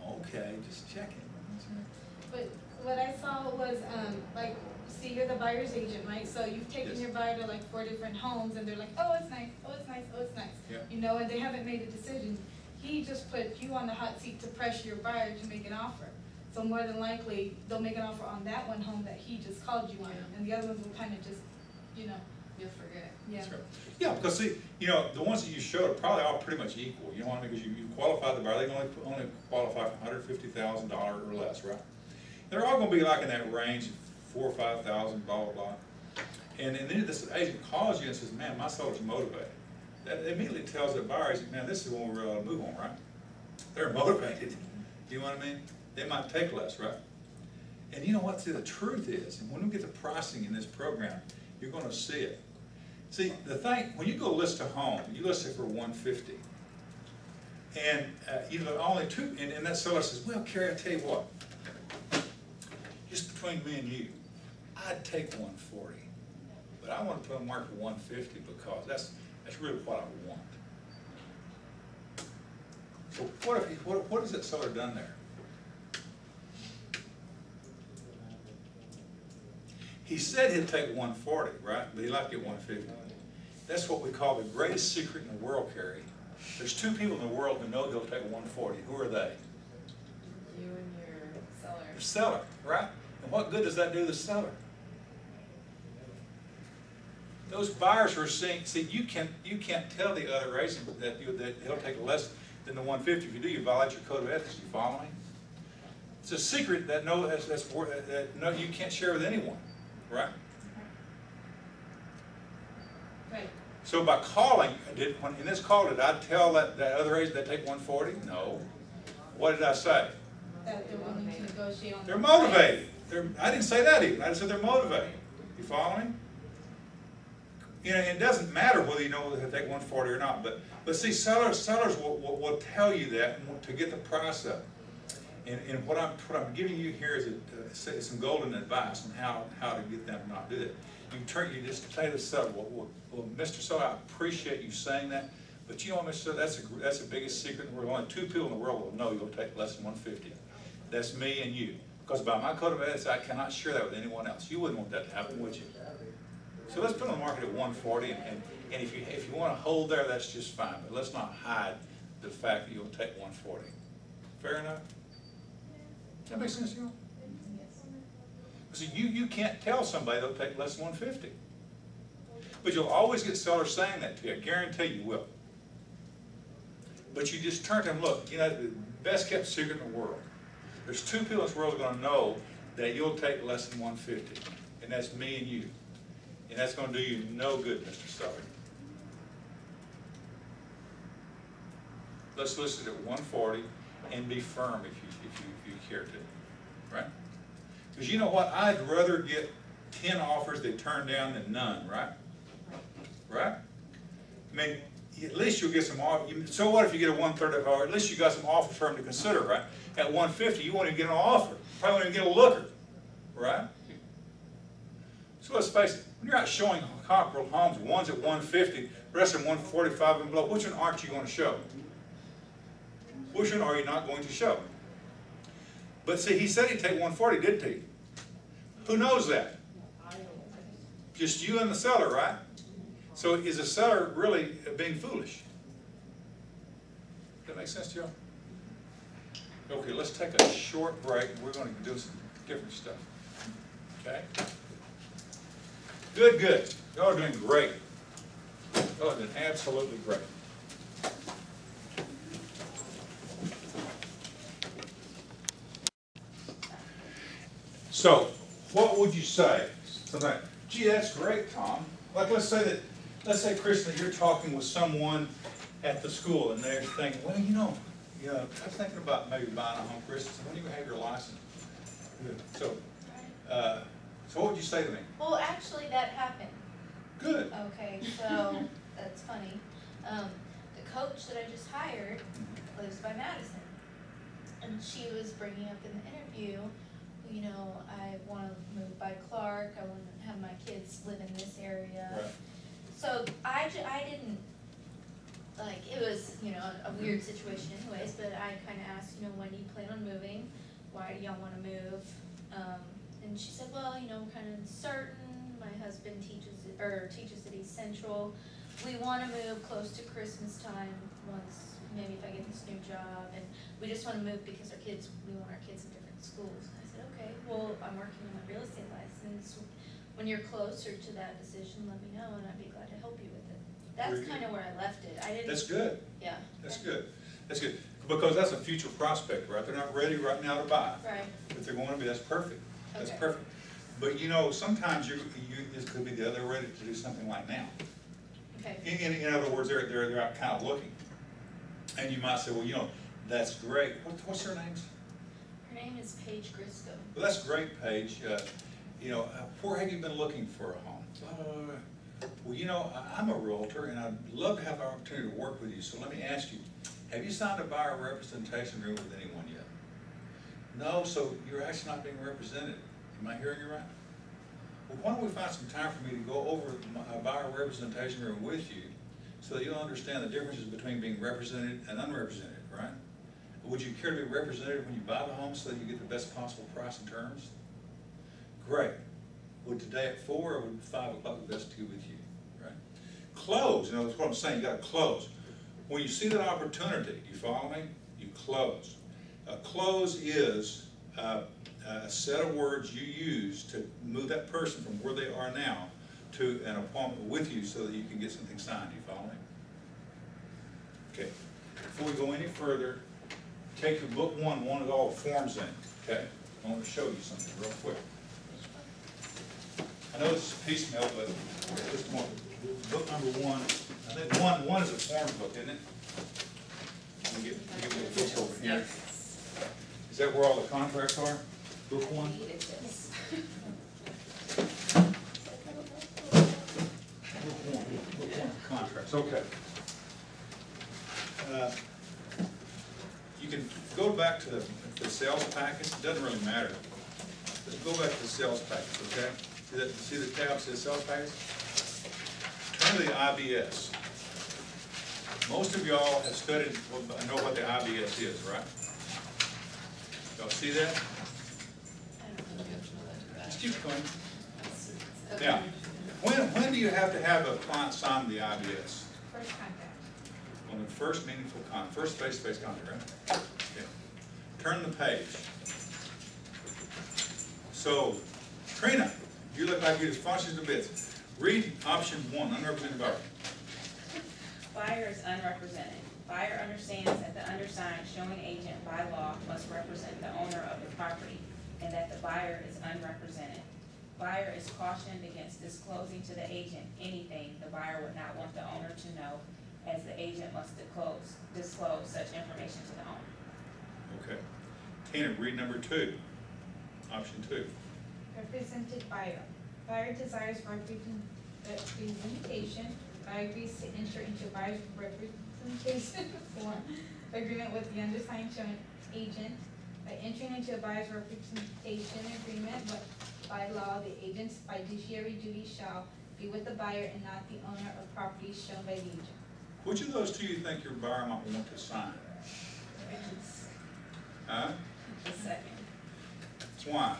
Okay, just checking. But what I saw was, like, see, you're the buyer's agent, right? So you've taken Yes. your buyer to like 4 different homes and they're like, oh, it's nice, oh, it's nice, oh, it's nice. Yeah. You know, and they haven't made a decision. He just put you on the hot seat to pressure your buyer to make an offer. So more than likely, they'll make an offer on that one home that he just called you on, Yeah. and the other ones will kind of just, you know, You'll forget. yeah. That's right. Yeah, because see, you know, the ones that you showed are probably all pretty much equal. You know what I mean? Because you qualified the buyer, they can only qualify for $150,000 or less, right? They're all going to be like in that range, 4,000 or 5,000, blah blah blah. And then this agent calls you and says, "Man, my seller's motivated." That immediately tells the buyer, "Man, this is one we're going to move on, right?" They're motivated. You know what I mean? They might take less, right? And you know what? See, the truth is, and when we get the pricing in this program, you're going to see it. See, the thing, when you go list a home, you list it for $150, and you know only two, and that seller says, "Well, Carrie, I tell you what, just between me and you, I'd take $140, but I want to put on market for $150 because that's really what I want." So what has that seller done there? He said he'd take $140, right? But he'd like to get $150. That's what we call the greatest secret in the world, Carrie. There's 2 people in the world who know he'll take $140. Who are they? You and your seller. The seller, right? And what good does that do the seller? Those buyers who are seeing, see, you can't tell the other agent that he'll take less than the $150. If you do, you violate your code of ethics. You follow me? It's a secret that you can't share with anyone, right? Right. So by calling, in this call, did I tell that other agent that take $140? No. What did I say? That they're willing to negotiate on. They're motivated. I didn't say that even. I just said they're motivated. You follow me? You know, it doesn't matter whether you know whether they take $140 or not, but see, sellers will tell you that to get the price up. And what I'm giving you here is some golden advice on how to get them to not do that. You just say to the seller, well, Mr. Seller, I appreciate you saying that, but you know what, Mr. Seller, that's the biggest secret in the world. Only 2 people in the world will know you'll take less than $150. That's me and you. Because by my code of ethics, I cannot share that with anyone else. You wouldn't want that to happen, would you? So let's put it on the market at $140, and if you want to hold there, that's just fine. But let's not hide the fact that you'll take $140. Fair enough? That makes sense to you? So you can't tell somebody they'll take less than $150. But you'll always get sellers saying that to you. I guarantee you will. But you just turn to them, look, you know, the best kept secret in the world. There's 2 people in this world that are going to know that you'll take less than $150, and that's me and you. And that's going to do you no good, Mr. Seller. Let's list it at $140 and be firm if you care to, right? Because you know what? I'd rather get 10 offers they turn down than none, right? Right? I mean, at least you'll get some offers. So what if you get a 1/3 offer? At least you got some offers for them to consider, right? At $150, you won't even get an offer. Probably won't even get a looker, right? So let's face it. When you're out showing comparable homes, one's at $150, the rest of them $145 and below, which one aren't you going to show? Which one are you not going to show? But see, he said he'd take $140, didn't he? Who knows that? Just you and the seller, right? So is the seller really being foolish? Does that make sense to you? Okay, let's take a short break. We're going to do some different stuff. Okay? Good, good. Y'all are doing great. Y'all are doing absolutely great. So, what would you say? Something like, gee, that's great, Tom. Like, let's say, Kristen, you're talking with someone at the school, and they're thinking, well, you know, I was thinking about maybe buying a home, Kristen. When do you have your license? So what would you say to me? Well, actually, that happened. Good. Okay, so that's funny. The coach that I just hired lives by Madison. And she was bringing up in the interview, you know, I wanna move by Clark, I wanna have my kids live in this area. Right. So I didn't, like, it was, you know, a weird situation anyways, but I kinda asked, you know, when do you plan on moving? Why do y'all wanna move? And she said, well, you know, we're kinda uncertain, my husband teaches at East Central. We wanna move close to Christmas time once, maybe if I get this new job, and we just wanna move because we want our kids in different schools. And I said, okay, well, I'm working on my real estate license. When you're closer to that decision, let me know and I'd be glad to help you with it. That's Very good. kinda where I left it. I didn't. That's good. Yeah. That's good. That's good. Because that's a future prospect, right? They're not ready right now to buy. Right. But they're going to be. That's perfect. That's Okay. perfect. But you know, sometimes this could be the other ready to do something like now. Okay. In other words, they're out kind of looking. And you might say, well, you know, that's great. What's her name? Her name is Paige Grisco. Well, that's great, Paige. You know, where have you been looking for a home? Well, you know, I'm a realtor and I'd love to have the opportunity to work with you. So let me ask you, have you signed a buyer representation agreement with anyone yet? No, so you're actually not being represented. Am I hearing you right? Well, why don't we find some time for me to go over a buyer representation agreement with you so that you'll understand the differences between being represented and unrepresented, right? Would you care to be represented when you buy the home so that you get the best possible price and terms? Great. Would today at 4 or would 5 o'clock be best to be with you, right? Close, you know, that's what I'm saying, you gotta close. When you see that opportunity, do you follow me? You close. A close is a set of words you use to move that person from where they are now to an appointment with you so that you can get something signed. Do you follow me? Okay. Before we go any further, take your book one with all the forms in, okay? I want to show you something real quick. I know this is piecemeal, but just one. Book number 1. I think one is a forms book, isn't it? Let me get the book over here. Is that where all the contracts are? Book 1? Book one, contracts, okay. You can go back to the sales package, it doesn't really matter. Just go back to the sales package, okay? See the tab that says sales package? Turn to the IBS. Most of y'all have studied, know what the IBS is, right? Y'all see that? Just keep going. Now, when do you have to have a client sign the IBS? First contact. On the first meaningful first face-to-face contact, right? Okay. Turn the page. So, Trina, you look like you're as functions to bits. Read option 1, unrepresented buyer. Buyer is unrepresented. Buyer understands that the undersigned showing agent by law must represent the owner of the property and that the buyer is unrepresented. Buyer is cautioned against disclosing to the agent anything the buyer would not want the owner to know, as the agent must disclose such information to the owner. Okay. Tina, read number 2, option 2. Represented buyer. Buyer desires representation. Buyer agrees to enter into buyer's representation form agreement with the undersigned showing agent. By entering into a buyer's representation agreement, but by law, the agent's fiduciary duty shall be with the buyer and not the owner of property shown by the agent. Which of those 2 you think your buyer might want to sign? Huh? The second. Why?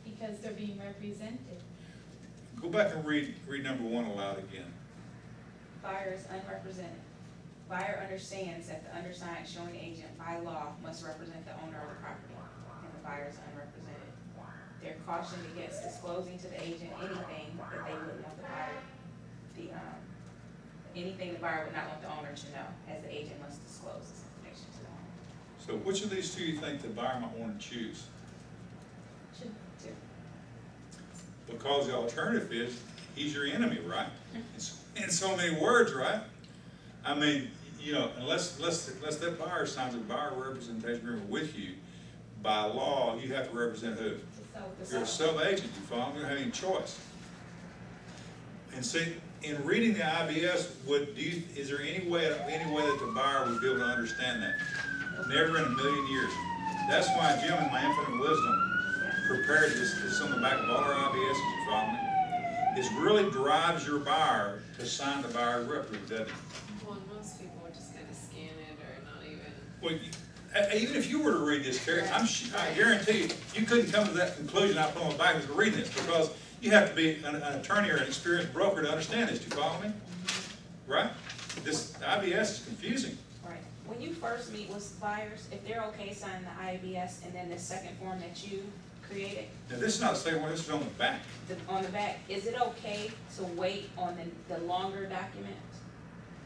Because they're being represented. Go back and read number 1 aloud again. Buyer is unrepresented. Buyer understands that the undersigned showing agent by law must represent the owner of the property, and the buyer is unrepresented. They're cautioned against disclosing to the agent anything that they wouldn't want the buyer, anything the buyer would not want the owner to know, as the agent must disclose this information to the owner. So which of these 2 you think the buyer might want to choose? Two. Because the alternative is, he's your enemy, right? In so many words, right? I mean, you know, unless that buyer signs a buyer representation agreement with you, by law, you have to represent who? You're a sub-agent, you follow me? You don't have any choice. And see, in reading the IBS, is there any way that the buyer would be able to understand that? Never in a million years. That's why Jim, in my infinite wisdom, prepared this on the back of all our IBSs, you follow me? It really drives your buyer to sign the buyer rep group, doesn't it? Well, most people would just kind of scan it or not even. Well, even if you were to read this, Terry, I guarantee you couldn't come to that conclusion I put on the back of reading this, because you have to be an attorney or an experienced broker to understand this. Do you follow me? Right? This IBS is confusing. Right. When you first meet with buyers, if they're okay signing the IBS and then the second form that you created, Now, this is not the same one, this is on the back. on the back, is it okay to wait on the longer document?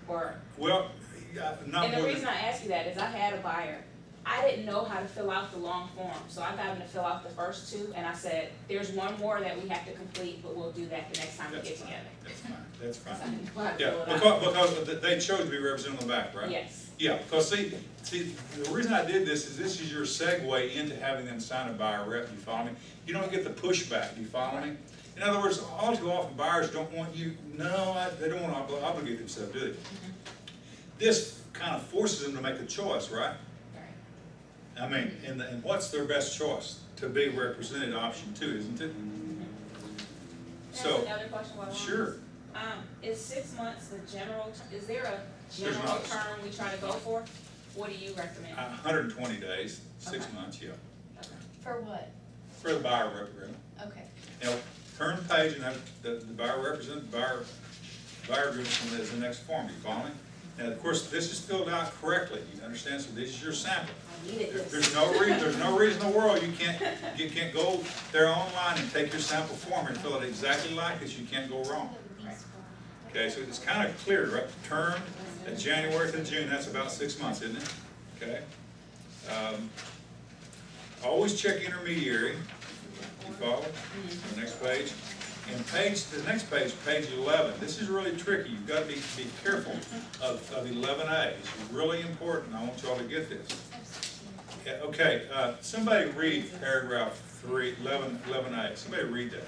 Or, Well, not and the more reason than, I ask you that is I had a buyer, I didn't know how to fill out the long form, so I got him to fill out the first two, and I said, there's one more that we have to complete, but we'll do that the next time we that's get fine, together. that's fine, that's So I fine. didn't know how to Yeah, fill it out. because they chose to be represented on the back, right? Yes. Yeah, because see, the reason I did this is your segue into having them sign a buyer rep, you follow me? You don't get the pushback, you follow me? In other words, all too often buyers don't want you, they don't want to obligate themselves, do they? This kind of forces them to make a choice, right? Right. I mean, and what's their best choice? To be represented, option 2, isn't it? So, That's another question while we're on sure. this. Is 6 months the general, is there a There's general not. term we try to go for? What do you recommend? 120 days, 6 Okay. months, yeah. Okay. For what? For the buyer rep agreement. Okay. Now, turn the page and have the buyer represent, the buyer agreement is the next form, you follow me? And of course, this is filled out correctly, you understand, so this is your sample. I needed this. There's no reason in the world you can't go there online and take your sample form and fill it exactly like this, you can't go wrong. Okay, so it's kind of clear, right? Term, January to June, that's about 6 months, isn't it? Okay. Always check intermediary, you follow? The next page. And the next page, page 11, this is really tricky. You've got to be careful of 11A. It's really important. I want you all to get this. Yeah, okay, somebody read paragraph 11A. Somebody read that.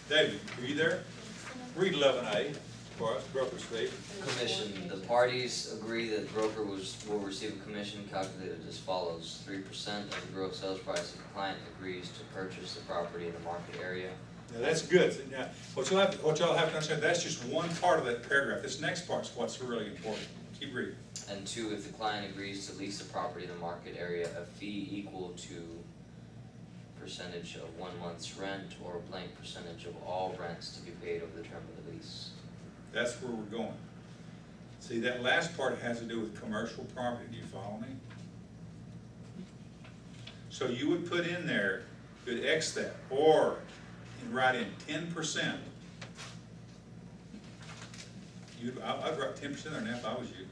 David, are you there? Read 11A for us, broker's fee. Commission, the parties agree that the broker will receive a commission calculated as follows: 3% of the gross sales price if the client agrees to purchase the property in the market area. Now that's good. Now, what y'all have to understand, that's just one part of that paragraph. This next part's what's really important. Keep reading. And 2, if the client agrees to lease the property in the market area, a fee equal to percentage of 1 month's rent or a blank percentage of all rents to be paid over the term of the lease. That's where we're going. See, that last part has to do with commercial property. Do you follow me? So you would put in there, you would X that, or and write in 10%. I'd write 10% there now if I was you.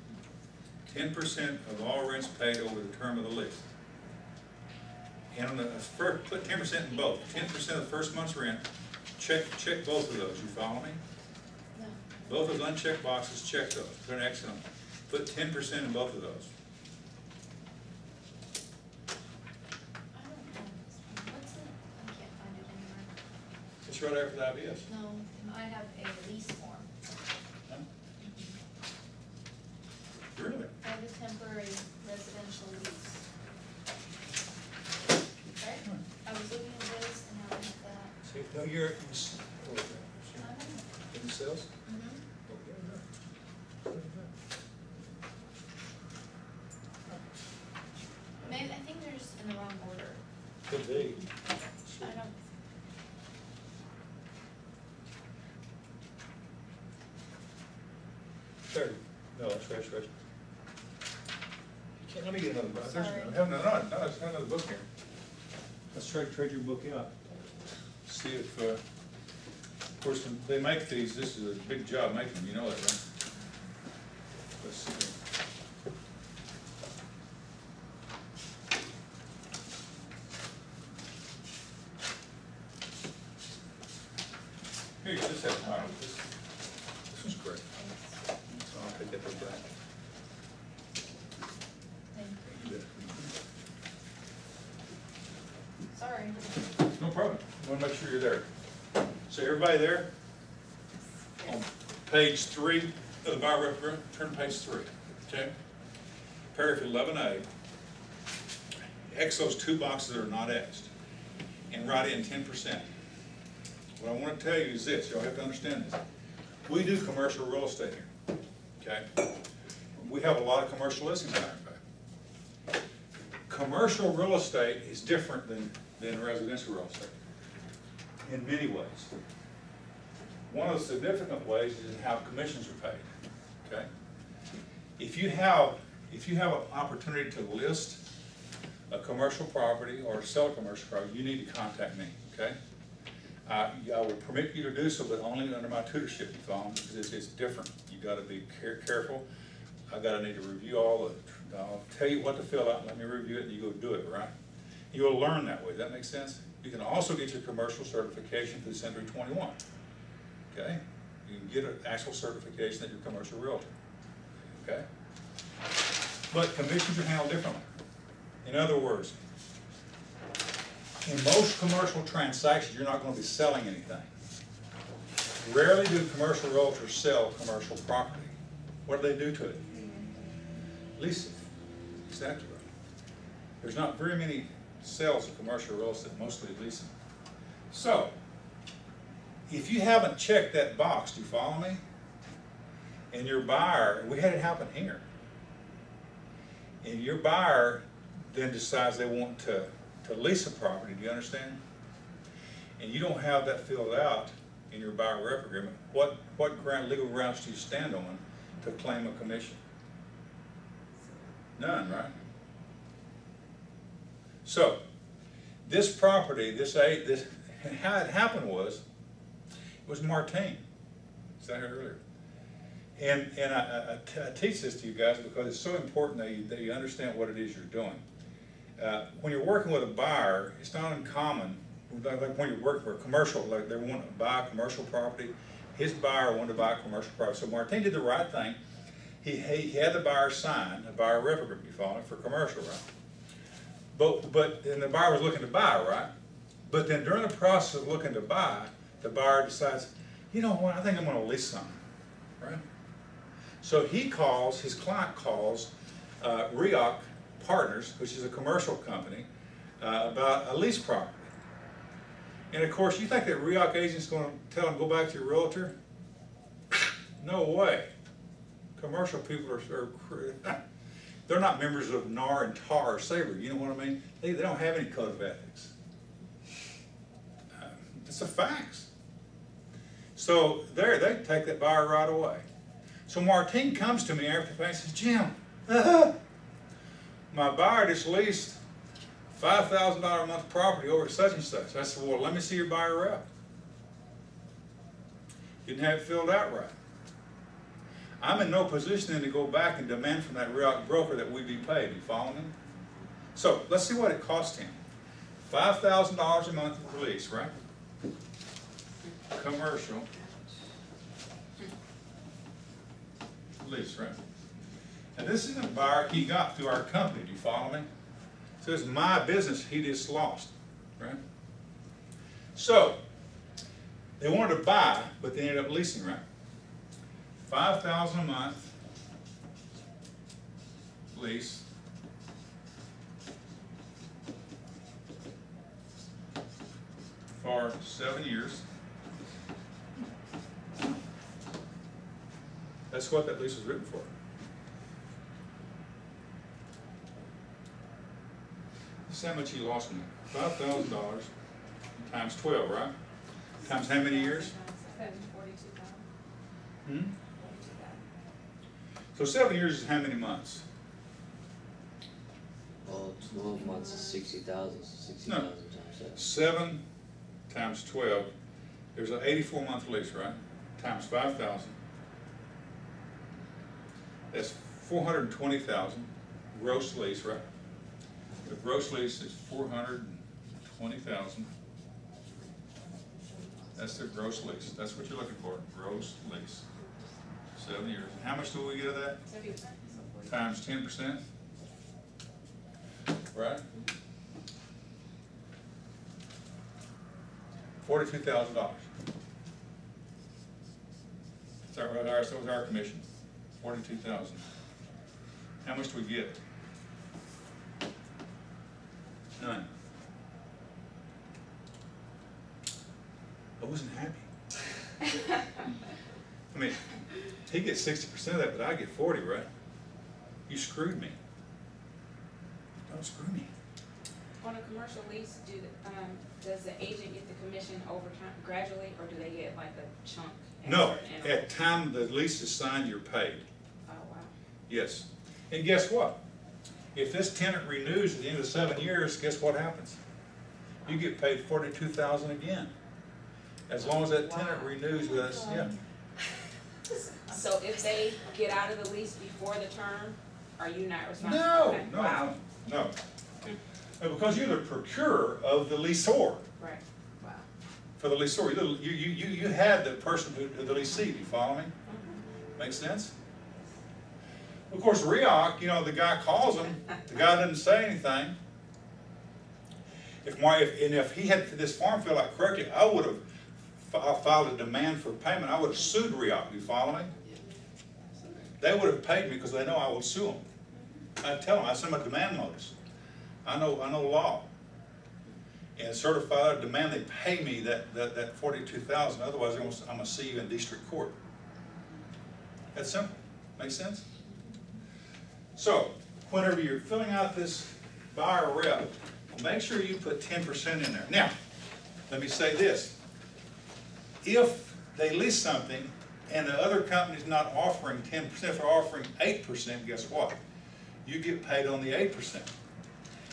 10% of all rents paid over the term of the lease. And on the first, put 10% in both. 10% of the first month's rent. Check both of those. You follow me? No. Both those unchecked boxes, check those. Put an X on them. Put 10% in both of those. I don't know. What's it? I can't find it anywhere. It's right after the IBS. No, I have a lease form. Huh? Really? I have a temporary residential lease. Right? I was looking at this and I have that. See, no, you're in I don't know. sales? Mhm. Maybe, I think they're just in the wrong order. Could be. I don't. Thirty. No, that's right. You can't, let me get another book. Sorry. There's another book here. Let's trade your book out. See if, of course, when they make these, this is a big job making them, you know that, right? Let's see. Here, this has power. This one's great. So I'll take that book back. Thank you. You bet. Sorry. No problem. I want to make sure you're there. So everybody there? On page 3 of the buyer rep agreement, turn to page 3, okay? Paragraph 11A. X those two boxes that are not Xed, and write in 10%. What I want to tell you is this, you'll have to understand this. We do commercial real estate here, okay? We have a lot of commercial listings out there. Commercial real estate is different than residential real estate in many ways. One of the significant ways is in how commissions are paid, okay? If you have an opportunity to list a commercial property or sell a commercial property, you need to contact me, okay? I will permit you to do so, but only under my tutorship, you follow me, because it's different. You got to be careful. I got to need to review all the. I'll tell you what to fill out. Let me review it, and you go do it, right? You'll learn that way. Does that make sense? You can also get your commercial certification through Century 21. Okay, you can get an actual certification that you're a commercial realtor. Okay, but commissions are handled differently. In other words, in most commercial transactions, you're not going to be selling anything. Rarely do commercial realtors sell commercial property. What do they do to it? Lease it. Exactly right. There's not very many sales of commercial real estate, mostly leasing. So, if you haven't checked that box, do you follow me? And your buyer, we had it happen here. And your buyer then decides they want to lease a property, do you understand? And you don't have that filled out in your buyer rep agreement. What legal grounds do you stand on to claim a commission? None, right? So, this property, and how it happened was Martine. Said her earlier. And I teach this to you guys because it's so important that you understand what it is you're doing. When you're working with a buyer, it's not uncommon, like when you're working for a commercial, like they want to buy a commercial property, his buyer wanted to buy a commercial property. So Martine did the right thing. He had the buyer sign a buyer rep agreement, you follow, for commercial, right? But and the buyer was looking to buy, right? But then during the process of looking to buy, the buyer decides, you know what, I think I'm going to lease something, right? So his client calls REOC Partners, which is a commercial company, about a lease property. And of course, you think that REOC agent's going to tell him, go back to your realtor? No way. Commercial people are they're not members of NAR and TAR or SABRE, you know what I mean? They don't have any code of ethics. It's the facts. So they take that buyer right away. So Martine comes to me after the fact and says, Jim, my buyer just leased $5,000 a month property over at such and such. I said, well, let me see your buyer rep. Didn't have it filled out right. I'm in no position then to go back and demand from that REOC broker that we be paid. You follow me? So let's see what it cost him. $5,000 a month for lease, right? Commercial lease, right? And this is a buyer he got through our company. Do you follow me? So it's my business he just lost, right? So they wanted to buy, but they ended up leasing, right? $5,000 a month lease. For 7 years. That's what that lease was written for. This is how much he lost me. $5,000 times 12, right? Times how many years? 42,000. So 7 years is how many months? Well, 12 months is 60,000, so 60,000 times 7. 7 times 12, there's an 84-month lease, right? Times 5,000. That's 420,000 gross lease, right? The gross lease is 420,000. That's the gross lease. That's what you're looking for, gross lease. 7 years. How much do we get of that? 70%. Times 10%, right? $42,000. Is that right? So was our commission. 42,000. How much do we get? None. I wasn't happy. I mean, he gets 60% of that, but I get 40, right? You screwed me. Don't screw me. On a commercial lease, does the agent get the commission over time gradually, or do they get like a chunk? at a No, certain interval? at time the lease is signed, you're paid. Oh, wow. Yes. And guess what? If this tenant renews at the end of 7 years, guess what happens? You get paid $42,000 again. As long as that tenant renews with us, yeah. So if they get out of the lease before the term, are you not responsible? No, Okay. no, Wow. no. Because you're the procurer of the leaseor. Right, wow. For the leaseor, you had the person who, the leasee, you follow me? Make sense? Of course, REOC, you know, the guy calls him, the guy doesn't say anything. If he had this form filled out correctly, I would have filed a demand for payment. I would have sued REOC, you follow me? They would have paid me because they know I will sue them. I tell them, I send them a demand notice. I know law. And certified a demand, they pay me that $42,000. Otherwise, I'm gonna see you in district court. That's simple. Make sense? So, whenever you're filling out this buyer rep, make sure you put 10% in there. Now, let me say this. If they lease something and the other company's not offering 10%, if they're offering 8%, guess what? You get paid on the 8%.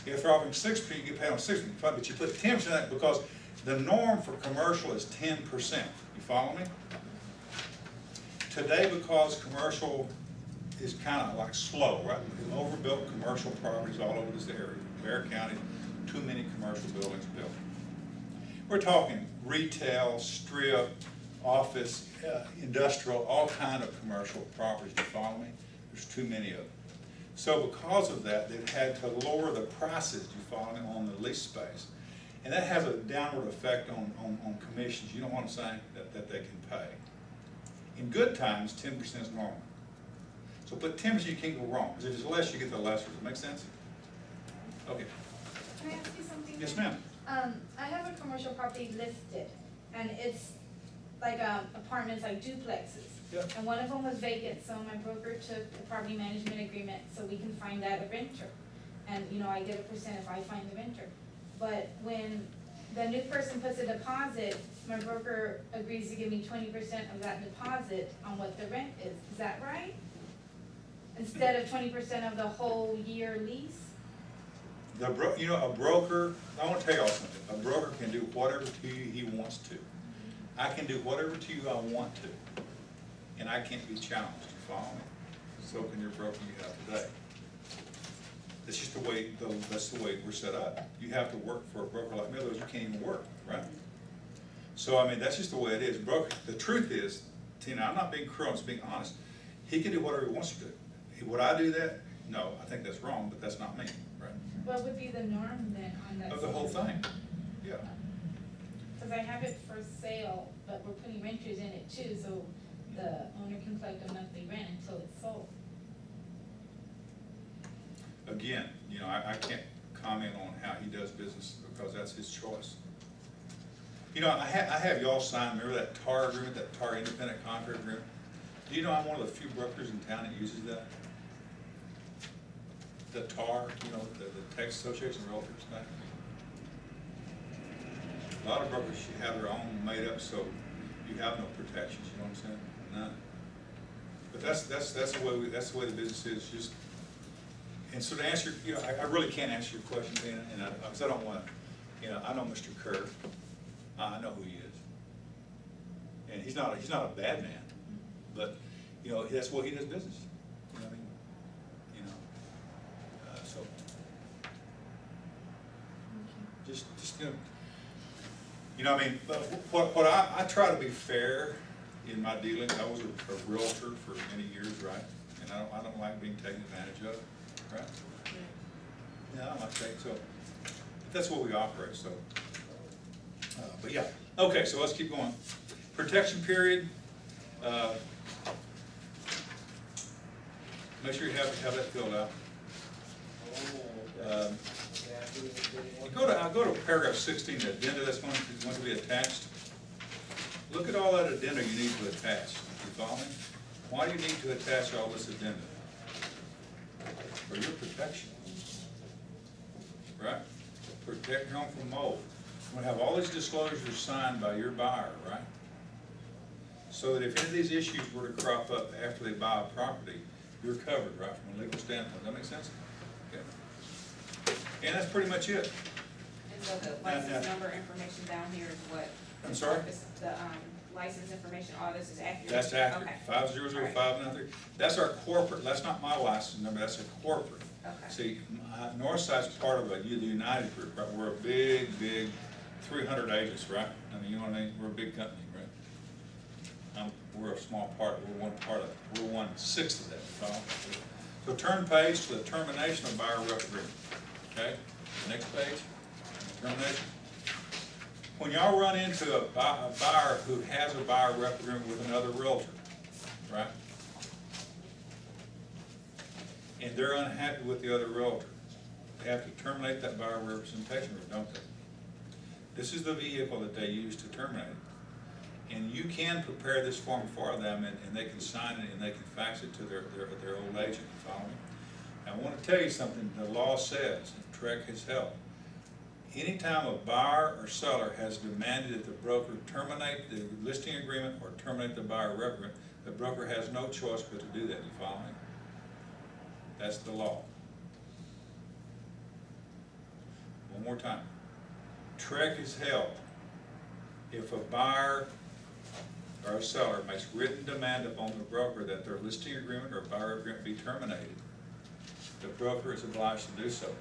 If they're offering 6%, you get paid on 6%. But you put 10% in that because the norm for commercial is 10%. You follow me? Today, because commercial is kind of like slow, right? We've overbuilt commercial properties all over this area. Bear County, too many commercial buildings built. We're talking retail, strip, office, industrial, all kind of commercial properties, you follow me? There's too many of them. So because of that, they've had to lower the prices, you follow me, on the lease space. And that has a downward effect on commissions, you know what I'm saying, that they can pay. In good times, 10% is normal. So put 10%, you can't go wrong, because if it's less, you get the lesser. Does that make sense? Okay. Can I ask you something? Yes, ma'am. I have a commercial property listed, and it's like apartments, like duplexes. Yep. And one of them was vacant, so my broker took the property management agreement so we can find out a renter. And, you know, I get a percent if I find the renter. But when the new person puts a deposit, my broker agrees to give me 20% of that deposit on what the rent is. Is that right? Instead of 20% of the whole year lease? You know, a broker, I want to tell y'all something. A broker can do whatever to you he wants to. I can do whatever to you I want to. And I can't be challenged, you follow me? So can your broker you have today. That's just the way, that's the way we're set up. You have to work for a broker like me, otherwise you can't even work, right? So, I mean, that's just the way it is. Broker, the truth is, Tina, I'm not being cruel, I'm just being honest. He can do whatever he wants to do. Would I do that? No, I think that's wrong, but that's not me, right? What would be the norm then on that? Of the whole thing, yeah. Because I have it for sale, but we're putting renters in it too, so the owner can collect a monthly rent until it's sold. Again, you know, I can't comment on how he does business because that's his choice. You know, I have y'all sign, remember that TAR agreement, that TAR independent contract agreement? Do you know I'm one of the few brokers in town that uses that? The TAR, you know, the Texas Association of Realtors Bank. A lot of brokers have their own made up, so you have no protections. You know what I'm saying? None. But that's the way that's the way the business is. Just and so to answer, you know, I really can't answer your question, Dana, and because I don't want to. You know, I know Mr. Kerr. I know who he is, and he's not a bad man, but you know that's what he does business. You know what I mean? You know, so just you know, I mean, but what I try to be fair in my dealings. I was a realtor for many years, right? And I don't like being taken advantage of, right? Yeah, I don't like that. So that's what we operate. So, but yeah. Okay, so let's keep going. Protection period. Make sure you have that filled out. Go to paragraph 16, the addenda that's going to be attached. Look at all that addenda you need to attach. You follow me? Why do you need to attach all this addenda? For your protection. Right? Protect your home from mold. We're going to have all these disclosures signed by your buyer, right? So that if any of these issues were to crop up after they buy a property, you're covered, right, from a legal standpoint. Does that make sense? Okay. And that's pretty much it. And so the license number information down here is what? I'm sorry? The license information, all this is accurate? That's accurate. Okay. 5005993. That's our corporate. That's not my license number. That's a corporate. Okay. See, Northside's part of the United group, right? We're a big 300 agents, right? I mean, you know what I mean? We're a big company, right? We're a small part. We're one part of it. We're 1/6 of that. So turn page to the termination of buyer rep agreement. Okay. Next page. Termination. When y'all run into a buyer who has a buyer rep agreement with another realtor, right? And they're unhappy with the other realtor, they have to terminate that buyer representation agreement, don't they? This is the vehicle that they use to terminate it. And you can prepare this form for them, and they can sign it and they can fax it to their old agent. You follow me? I want to tell you something the law says, and Trek has held. Anytime a buyer or seller has demanded that the broker terminate the listing agreement or terminate the buyer rep agreement, the broker has no choice but to do that. You follow me? That's the law. One more time. Trek has held if a buyer or a seller makes written demand upon the broker that their listing agreement or buyer agreement be terminated, the broker is obliged to do so.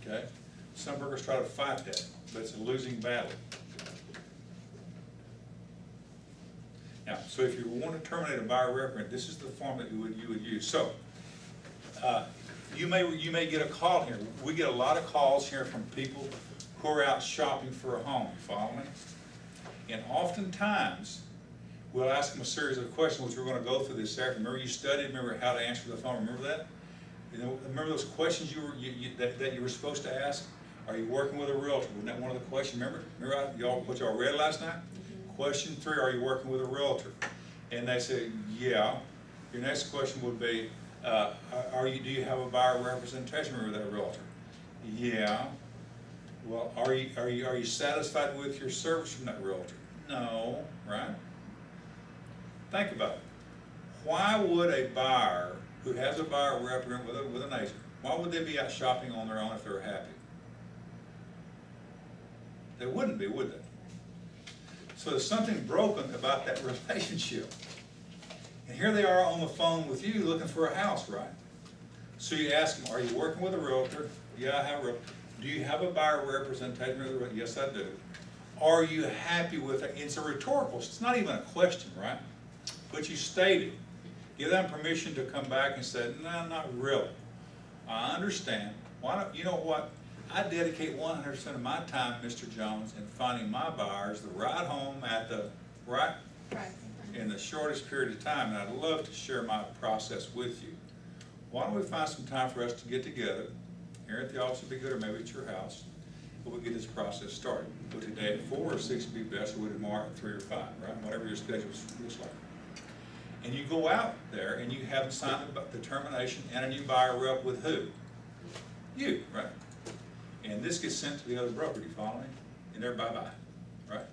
Okay? Some brokers try to fight that, but it's a losing battle. Now, so if you want to terminate a buyer rep agreement, this is the form that you would use. So, you may get a call here. We get a lot of calls here from people who are out shopping for a home. You follow me? And oftentimes, we'll ask them a series of questions, which we're going to go through this afternoon. Remember you studied, remember how to answer the phone, remember that? You know, remember those questions that you were supposed to ask? Are you working with a realtor? Wasn't that one of the questions? Remember what y'all read last night? Mm-hmm. Question 3, are you working with a realtor? And they say, yeah. Your next question would be, do you have a buyer representation with that realtor? Yeah. Well, are you satisfied with your service from that realtor? No, right? Think about it. Why would a buyer who has a buyer representative with an agent, why would they be out shopping on their own if they're happy? They wouldn't be, would they? So there's something broken about that relationship. And here they are on the phone with you looking for a house, right? So you ask them, are you working with a realtor? Yeah, I have a realtor. Do you have a buyer representative? Yes, I do. Are you happy with it? It's a rhetorical, it's not even a question, right? But you state it. Give them permission to come back and say, no, not really. I understand. Why don't, you know what? I dedicate 100% of my time, Mr. Jones, in finding my buyers the right home at the right in the shortest period of time, and I'd love to share my process with you. Why don't we find some time for us to get together here at the office would be good, or maybe at your house, but we'll get this process started. Would today at 4 or 6 would be best, or would tomorrow at 3 or 5, right? Whatever your schedule looks like. And you go out there and you have signed the termination and a new buyer rep with who? You, right? And this gets sent to the other broker, you follow me? And they're bye-bye, right?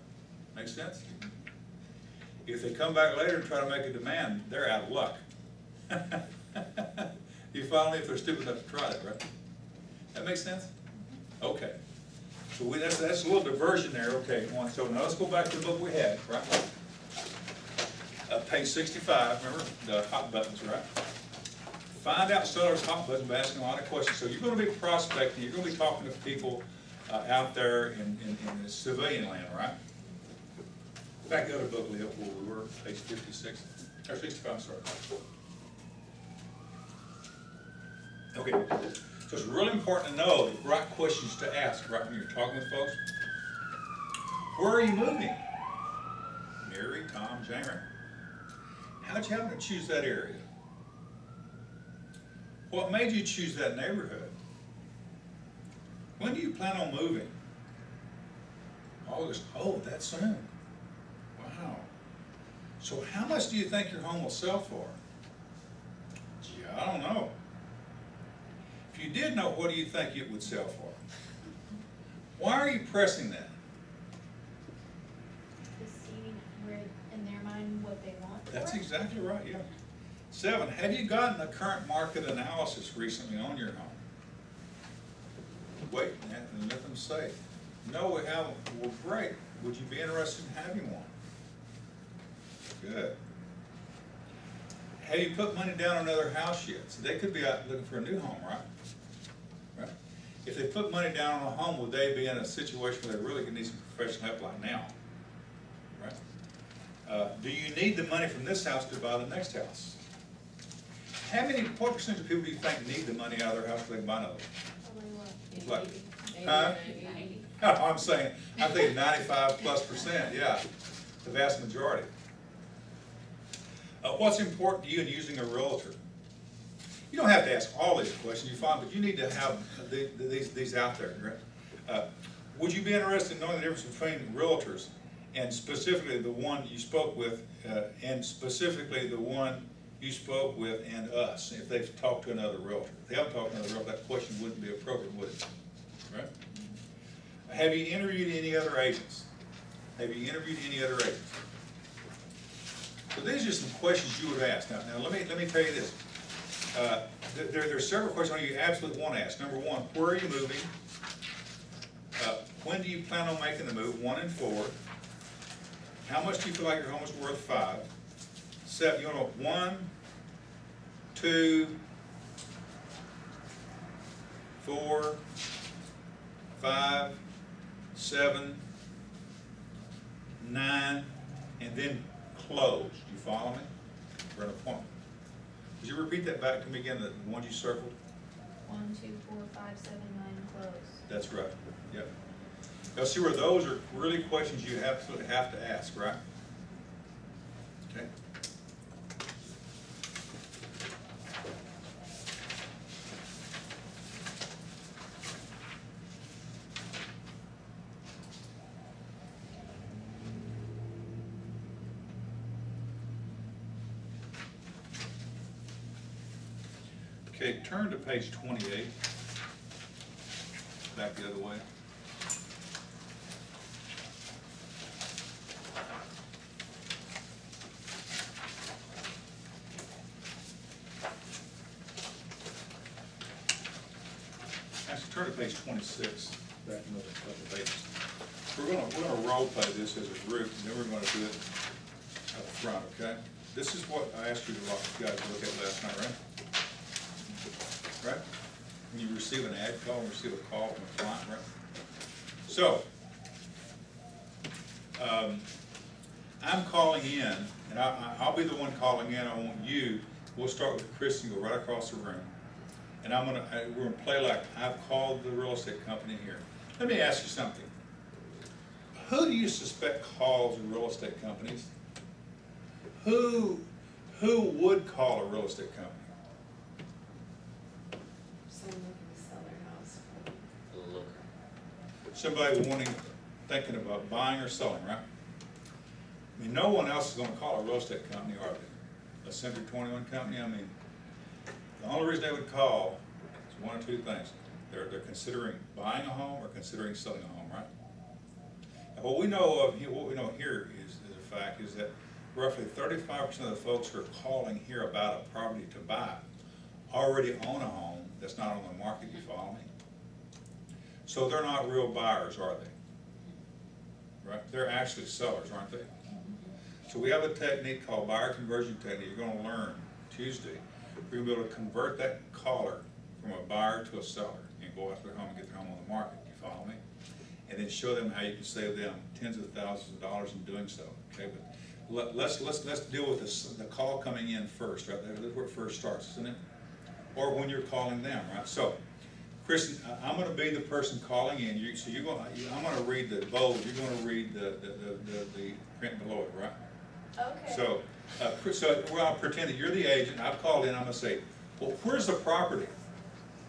Make sense? If they come back later and try to make a demand, they're out of luck. You follow me? If they're stupid enough to try that, right? That makes sense? Okay. So that's a little diversion there. Okay, so now let's go back to the book we had, right? Page 65, remember? The hot buttons, right? Find out seller's hot buttons by asking a lot of questions. So you're going to be prospecting, you're going to be talking to people out there in the civilian land, right? Back to the other book, Leo, where we were, page 56, or 65, sorry. Okay, so it's really important to know the right questions to ask right when you're talking with folks. Where are you moving? Mary, Tom, Jamer. How'd you happen to choose that area? What made you choose that neighborhood? When do you plan on moving? August. Oh, that soon. Wow. So how much do you think your home will sell for? Gee, I don't know. If you did know, what do you think it would sell for? Why are you pressing that? To see where, in their mind, what they want for That's it. exactly right, yeah. 7, have you gotten a current market analysis recently on your home? Wait, let them say. No, we haven't. Well, great. Would you be interested in having one? Good. Have you put money down on another house yet? So they could be out looking for a new home, right? Right? If they put money down on a home, would they be in a situation where they really need some professional help like now? Right? Do you need the money from this house to buy the next house? What percentage of people do you think need the money out of their house so they can buy another? Like, huh? I'm thinking 95+%, yeah, the vast majority. What's important to you in using a realtor? You don't have to ask all these questions, you're fine, but you need to have these out there. Right? Would you be interested in knowing the difference between realtors and specifically the one you spoke with, and us, if they've talked to another realtor? If they haven't talked to another realtor, that question wouldn't be appropriate, would it? Right? Have you interviewed any other agents? Have you interviewed any other agents? So these are some questions you would ask. Now let me tell you this. There are several questions you absolutely want to ask. Number 1, where are you moving? When do you plan on making the move? 1 and 4. How much do you feel like your home is worth? 5. 7. You want to know 1, 2, 4, 5, 7, 9, and then close. Do you follow me? For an appointment. Would you repeat that back to me again, the ones you circled? 1, 2, 4, 5, 7, 9, close. That's right. Yep. Now see where those are really questions you absolutely have to ask, right? Okay. Okay, turn to page 28. Back the other way. Actually, turn to page 26. Back another couple of pages. We're gonna role play this as a group, and then we're gonna do it up front. Okay. This is what I asked you guys to look at last night, right? Right? When you receive an ad call, and receive a call from a client, right? So, I'm calling in, and I'll be the one calling in. I want you. We'll start with Chris and go right across the room, and we're gonna play like I've called the real estate company here. Let me ask you something. Who do you suspect calls real estate companies? Who would call a real estate company? Someone looking to sell their house. Looker. Somebody thinking about buying or selling, right? I mean, no one else is going to call a real estate company, are they? A Century 21 company? I mean, the only reason they would call is one or two things. They're considering buying a home or considering selling a home, right? And what we know here is a fact is that roughly 35% of the folks who are calling here about a property to buy already own a home that's not on the market. You follow me? So they're not real buyers, are they? Right? They're actually sellers, aren't they? So we have a technique called buyer conversion technique. You're going to learn Tuesday. We're going to be able to convert that caller from a buyer to a seller and go after their home and get their home on the market. You follow me? And then show them how you can save them tens of thousands of dollars in doing so. Okay, but let's deal with this, the call coming in first, right? That's where it first starts, isn't it? Or when you're calling them, right? So, Kristen, I'm going to be the person calling in. I'm going to read the bold. You're going to read the print below it, right? Okay. So, Chris, I'll pretend that you're the agent. I've called in. I'm going to say, Well, where's the property?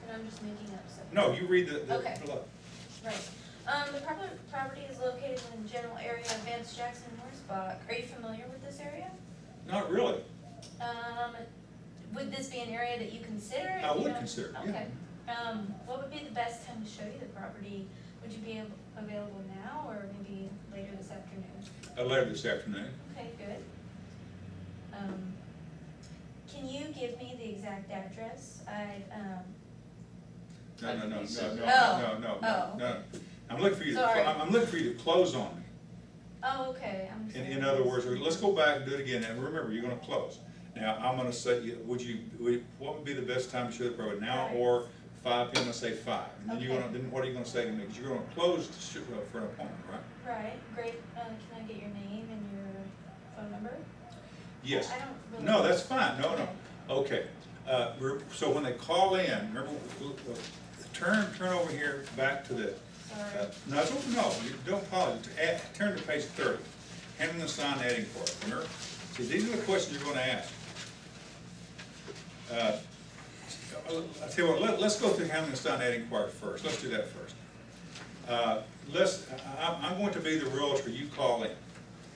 And I'm just making up stuff. No, you read the Okay. below. Right. The property is located in the general area of Vance Jackson Horsebach. Are you familiar with this area? Not really. Would this be an area that you consider? I would consider, yeah. Okay. What would be the best time to show you the property? Would you be available now or maybe later this afternoon? Later this afternoon. Okay, good. Can you give me the exact address? No. I'm looking for you. Sorry. I'm looking for you to close on me. Oh, okay, I'm sorry. In other words, let's go back and do it again. And remember, you're going to close. Now, I'm going to say, what would be the best time to show the property? Now Right. or 5 p.m. Let's say 5. And then Okay. then what are you going to say to me? Because you're going to close for an appointment, right? Right, great. Can I get your name and your phone number? Yes. I don't really. No, that's fine. No. Okay. So when they call in, remember, turn over here back to the. Sorry. No, you don't apologize. Turn to page 30. Handling the sign adding part. Remember? See, these are the questions you're going to ask. I tell you what. Let's go through handling the sign adding part first. Let's do that first. I'm going to be the realtor. You call in.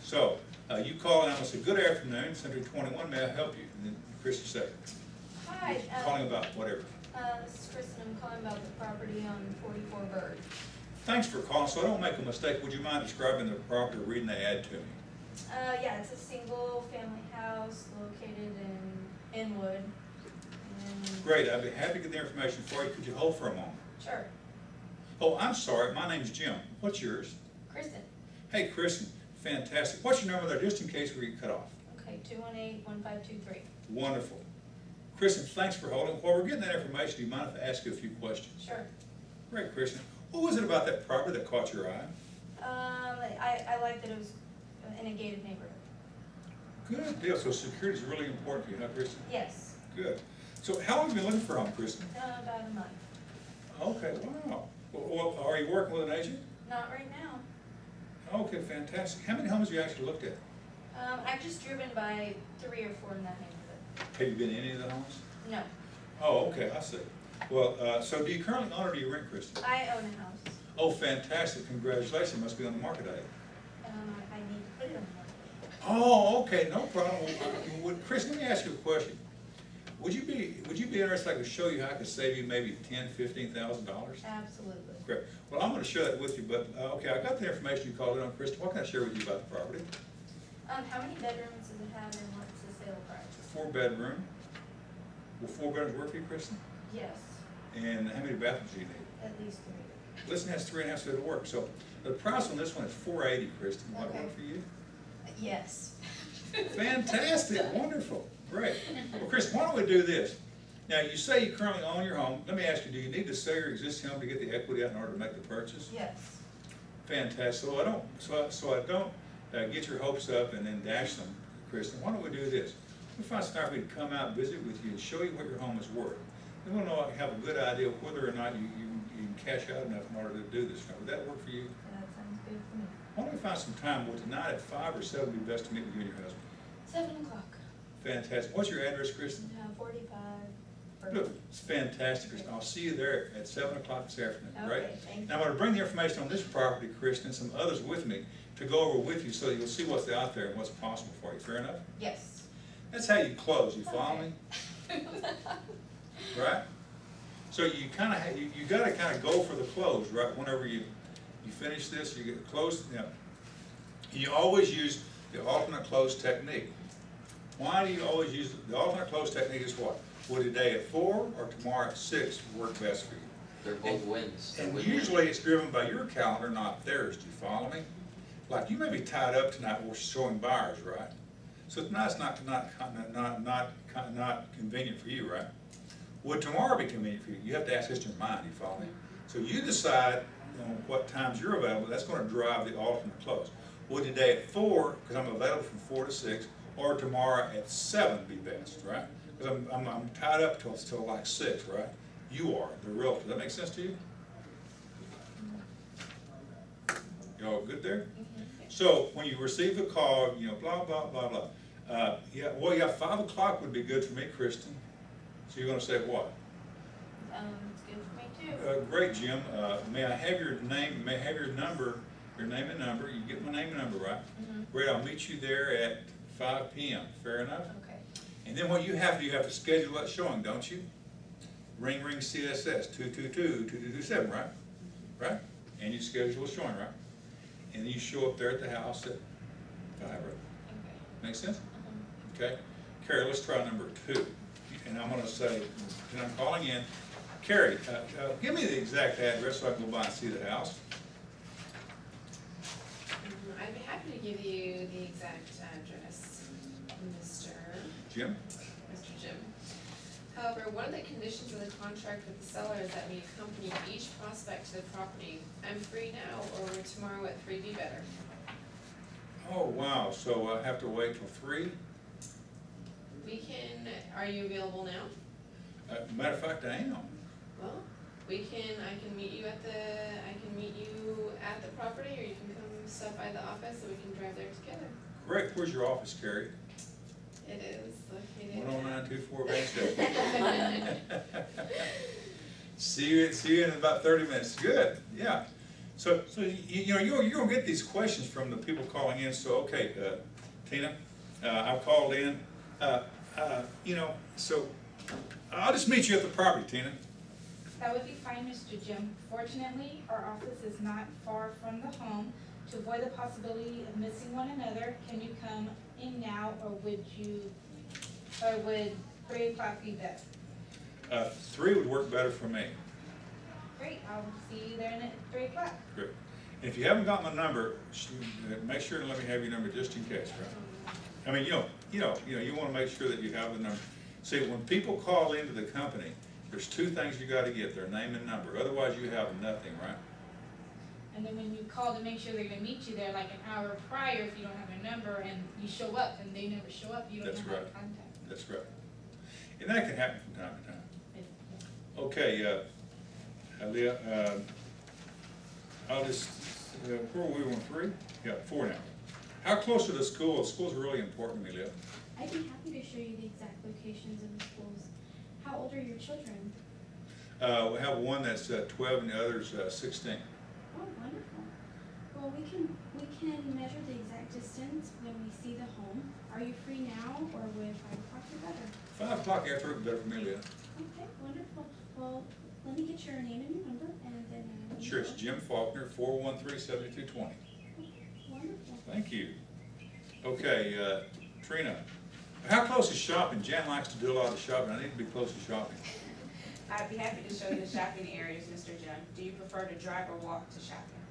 So you call in. I'm going to say, "Good afternoon, Century 21. May I help you?" And then Christy said, Hi. "Calling about whatever." This is Kristen. I'm calling about the property on 44 Bird. Thanks for calling. So I don't make a mistake, would you mind describing the property or reading the ad to me? Yeah, it's a single family house located in Inwood. And Great. I'd be happy to get the information for you. Could you hold for a moment? sure. Oh, I'm sorry. My name's Jim. What's yours? Kristen. Hey, Kristen. Fantastic. What's your number there, just in case we get cut off? Okay, 218-1523. Wonderful. Kristen, thanks for holding. While we're getting that information, do you mind if I ask you a few questions? Sure. Great, Kristen. What was it about that property that caught your eye? I like that it was in a gated neighborhood. Good deal. So security is really important to you, huh, Kristen? Yes. Good. So how long have you been looking for a home, Kristen? About a month. Okay, wow. Well, are you working with an agent? Not right now. Okay, fantastic. How many homes have you actually looked at? I've just driven by 3 or 4 in that neighborhood. Have you been in any of the homes? No. Oh, okay, I see. Well, so do you currently own or do you rent, Kristen? I own a house. Oh, fantastic. Congratulations. Must be on the market, eh? I need to put it on the market. Oh, okay, no problem. Kristen, let me ask you a question. Would you be interested if I could show you how I could save you maybe $10,000, $15,000? Absolutely. Great. Well, I'm going to share that with you, but okay, I got the information you called in on, Kristen. What can I share with you about the property? How many bedrooms does it have and what's the sale price? 4-bedroom. Will 4 bedrooms work for you, Kristen? Yes, And how many bathrooms do you need? at least 3. Listen has 3.5, so it'll work. So the price on this one is $480, Kristen. Will that Okay. work for you? Yes. Fantastic, wonderful, great. Well, Kristen, why don't we do this? Now, you say you currently own your home. Let me ask you, do you need to sell your existing home to get the equity out in order to make the purchase? Yes. Fantastic. So I don't get your hopes up and then dash them, Kristen. Why don't we do this? We find some time for you to come out and visit with you and show you what your home is worth. Then we'll know, have a good idea of whether or not you can cash out enough in order to do this. Would that work for you? That sounds good for me. Why don't we find some time? Will tonight at 5 or 7 be best to meet with you and your husband? 7 o'clock. Fantastic. What's your address, Kristen? 45. Look, it's fantastic, Kristen. I'll see you there at 7 o'clock this afternoon, right? Okay, thank you. Now, I'm going to bring the information on this property, Kristen, and some others with me to go over with you so you'll see what's out there and what's possible for you. Fair enough? Yes. That's how you close. You follow me? Right? So you kind of you got to kind of go for the close, right? Whenever you finish this, you get close. Now, you always use the alternate close technique. Why do you always use the alternate close technique? Is what? Would today at 4 or tomorrow at 6 work best for you? They're both wins. And Win-win. usually it's driven by your calendar, not theirs. Do you follow me? Like you may be tied up tonight with showing buyers, right? So tonight's not convenient for you, right? Would tomorrow be convenient for you? You have to ask this in your mind. You follow me? So you decide what times you're available. That's going to drive the alternate close. Would today at 4, because I'm available from 4 to 6, or tomorrow at 7 be best, right? Because I'm tied up till like 6, right? You are the realtor. Does that make sense to you? Y'all good there? So when you receive a call, blah blah blah blah. Yeah, 5 o'clock would be good for me, Kristen. So you're gonna say what? It's good for me too. Great, Jim. May I have your name, may I have your number, your name and number? You get my name and number, right? Great, I'll meet you there at 5 p.m. Fair enough? Okay. And then what you have to schedule that showing, don't you? Ring CSS 222-2227, right? Right? And you schedule a showing, right? And then you show up there at the house at 5, right? Okay. Make sense? Okay. Carrie, let's try number 2. And I'm gonna say, and I'm calling in, Carrie, give me the exact address so I can go by and see the house. I'd be happy to give you the exact address, Mr. Jim? Jim. However, one of the conditions of the contract with the seller is that we accompany each prospect to the property. I'm free now, or would tomorrow at 3 be better? Oh, wow, so I have to wait till 3? We can, are you available now? Matter of fact, I am. Well, I can meet you at the property, or you can come stop by the office and we can drive there together. Great, where's your office, Carrie? It is located. 10924 Van Street. See you in about 30 minutes. Good, yeah. So you're gonna get these questions from the people calling in. So okay, Tina, I've called in. So I'll just meet you at the property, Tina. That would be fine, Mr. Jim. Fortunately, our office is not far from the home. To avoid the possibility of missing one another, can you come in now, or would 3 o'clock be best? 3 would work better for me. Great, I'll see you there at 3 o'clock. Great. And if you haven't got my number, make sure to let me have your number just in case, right? I mean, you want to make sure that you have the number. See, when people call into the company, there's 2 things you got to get: their name and number. Otherwise, you have nothing, right? And then when you call to make sure they're gonna meet you there like an hour prior, if you don't have a number and you show up and they never show up, you don't know how to contact them. That's right. And that can happen from time to time. Okay, Aaliyah, I'll just, where were we on 3? Yeah, 4 now. How close to the school? The school's really important to me, Leah. I'd be happy to show you the exact locations of the schools. How old are your children? We have one that's 12 and the other's 16. Oh, wonderful. Well, we can measure the exact distance when we see the home. Are you free now, or would 5 o'clock be better? 5 o'clock after would be better for me, Leah. Okay, wonderful. Well, let me get your name and your number, and then. Sure, it's Jim Faulkner, 413-7220. Wonderful. Thank you. Okay, Trina, how close is shopping? Jan likes to do a lot of shopping. I need to be close to shopping. I'd be happy to show you the shopping areas, Mr. Jim. Do you prefer to drive or walk to shopping?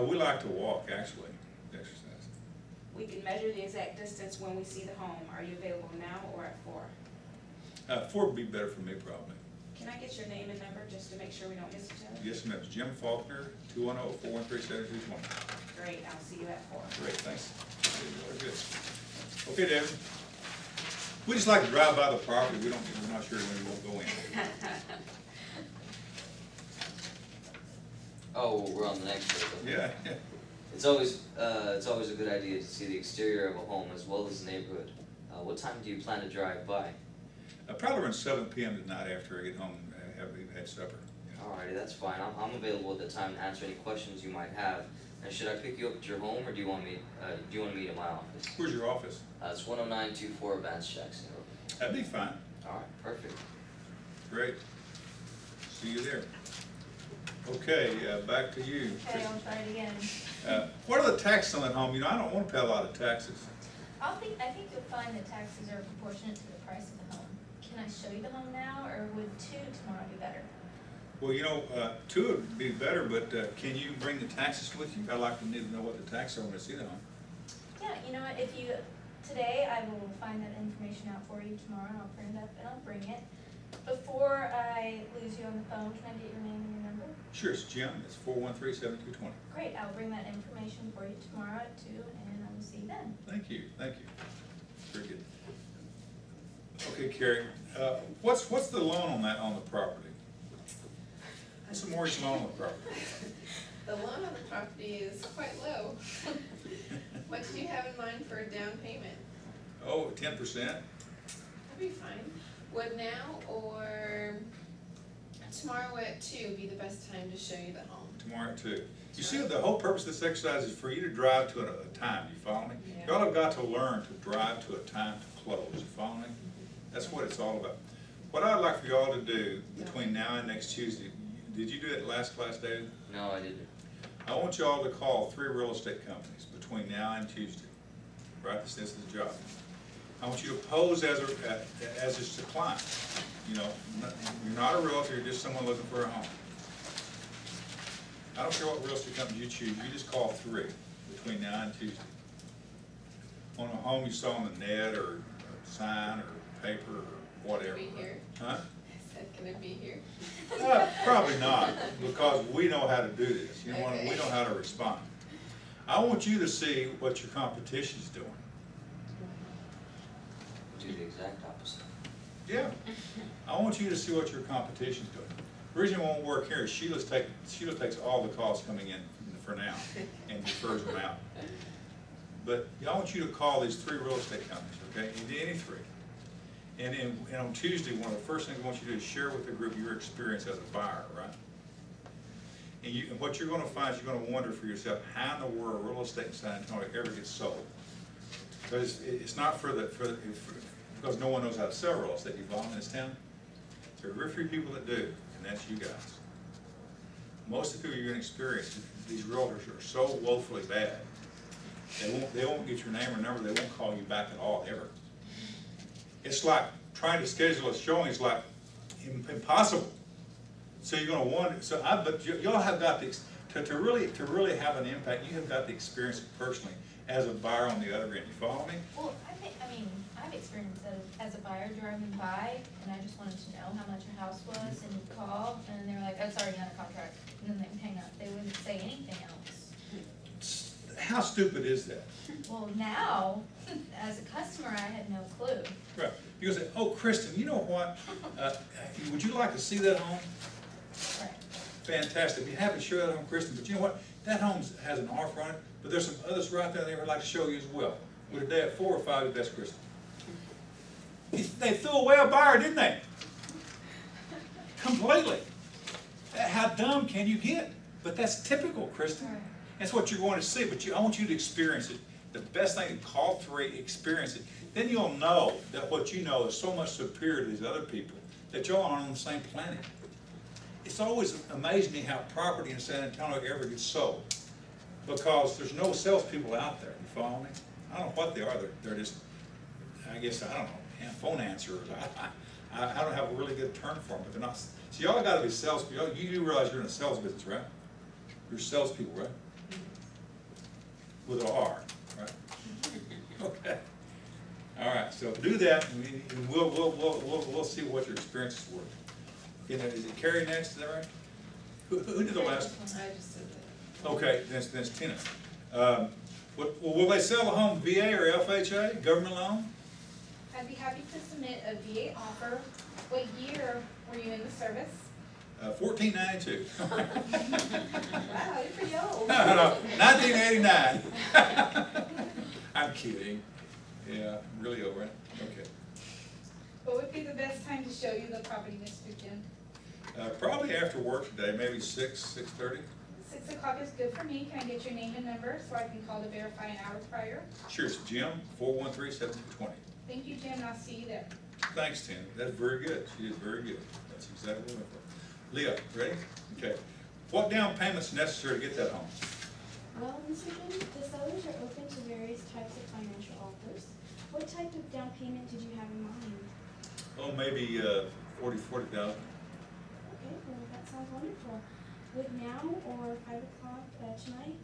We like to walk, actually, exercise. We can measure the exact distance when we see the home. Are you available now or at 4? 4 would be better for me, probably. Can I get your name and number just to make sure we don't miss each other? Yes, ma'am. It's Jim Faulkner, 210-413-7220. Great, I'll see you at 4. Great, thanks. Very good. Okay, David. We just like to drive by the property. We're not sure when we won't go in. Oh, we're on the next show. Yeah. It's always a good idea to see the exterior of a home as well as the neighborhood. What time do you plan to drive by? Probably around 7 p.m. tonight after I get home and have had supper. Alrighty, that's fine. I'm available at the time to answer any questions you might have. And should I pick you up at your home, or do you want me to meet in my office? Where's your office? It's 10924 Vance Jackson Road. That'd be fine. Alright, perfect. Great. See you there. Okay, back to you. Okay, I'll try it again. What are the taxes on that home? I don't want to pay a lot of taxes. I think you'll find that taxes are proportionate to the price of the home. Can I show you the home now, or would 2 tomorrow be better? Well, 2 would be better, but can you bring the taxes with you? I'd like to need to know what the taxes are when I see the home. Yeah, you know what, today I will find that information out for you tomorrow, and I'll print it up and I'll bring it. Before I lose you on the phone, can I get your name and your number? Sure, it's Jim. It's 413-7220. Great, I'll bring that information for you tomorrow at 2, and I will see you then. Thank you. Thank you. Very good. Okay, Carrie, what's the loan on the property? What's the mortgage loan on the property? The loan on the property is quite low. What did you have in mind for a down payment? Oh, 10%. That'd be fine. Would now or tomorrow at 2 be the best time to show you the home? Tomorrow at 2. You see, the whole purpose of this exercise is for you to drive to a time. You follow me? Yeah. Y'all have got to learn to drive to a time to close. You follow me? That's what it's all about. What I'd like for y'all to do between now and next Tuesday, did you do it last class, David? No, I didn't. I want y'all to call 3 real estate companies between now and Tuesday. Right? This is the job. I want you to pose as just a client. You know, you're not a realtor, you're just someone looking for a home. I don't care what real estate company you choose, you just call 3 between now and Tuesday. On a home you saw on the net or a sign or paper or whatever. Can it be here? Huh? I said, can it be here? Probably not, because we know how to do this. You know, Okay. we know how to respond. I want you to see what your competition's doing. Do the exact opposite. Yeah. I want you to see what your competition's doing. The reason it won't work here is Sheila takes all the calls coming in for now and defers them out. But I want you to call these 3 real estate companies, okay? Any 3. And on Tuesday, one of the first things I want you to do is share with the group your experience as a buyer, right? And what you're going to find is you're going to wonder for yourself, how in the world real estate in San Antonio ever gets sold? Because it's not because no one knows how to sell real estate. You follow in this town? There are very few people that do, and that's you guys. Most of the people you're going to experience, these realtors are so woefully bad, they won't get your name or number, they won't call you back at all, ever. It's like trying to schedule a showing is like impossible. So you're going to wonder. But y'all have got to really have an impact. You have got to experience it personally as a buyer on the other end. You follow me? Well, I've experienced that as a buyer driving by, and I just wanted to know how much a house was, and you call, and they were like, oh, it's already under contract, and then they would hang up. They wouldn't say anything else. How stupid is that? Well, now, as a customer, I had no clue. Right. You say, oh, Kristen, you know what? Would you like to see that home? Right. Fantastic. You haven't shown that home, Kristen, but you know what? That home has an offer on it, but there's some others right there they would like to show you as well. Would a day at 4 or 5 be best, Kristen? They threw away a buyer, didn't they? Completely. How dumb can you get? But that's typical, Kristen. Right. That's what you're going to see, but I want you to experience it. The best thing is call 3, experience it. Then you'll know that what you know is so much superior to these other people that y'all aren't on the same planet. It's always amazed me how property in San Antonio ever gets sold, because there's no salespeople out there. You follow me? I don't know what they are. They're just, I guess, I don't know, phone answerers. I don't have a really good term for them, but they're not. So y'all got to be salespeople. You do realize you're in a sales business, right? You're salespeople, right? With an R, right? Okay. All right. So do that, and we'll see what your experiences were. You know, is it Carrie next? Is that right? Who did the last one? I just did that. Okay, that's Tina. Will they sell a home VA or FHA, government loan? I'd be happy to submit a VA offer. What year were you in the service? 1492. Wow, you're pretty old. No, 1989. I'm kidding. Yeah, I'm really over it. Okay. What would be the best time to show you the property, Mr. Jim? Probably after work today, maybe 6:30. 6 o'clock is good for me. Can I get your name and number so I can call to verify an hour prior? Sure, it's Jim, 413-7220. Thank you, Jim, and I'll see you there. Thanks, Tina. That's very good. She did very good. That's exactly what I'm looking for. Leah, ready? Okay. What down payment's necessary to get that home? Well, Mr. Jim, the sellers are open to various types of financial offers. What type of down payment did you have in mind? Oh, maybe 40,000. Okay, well, that sounds wonderful. Would now or 5 o'clock tonight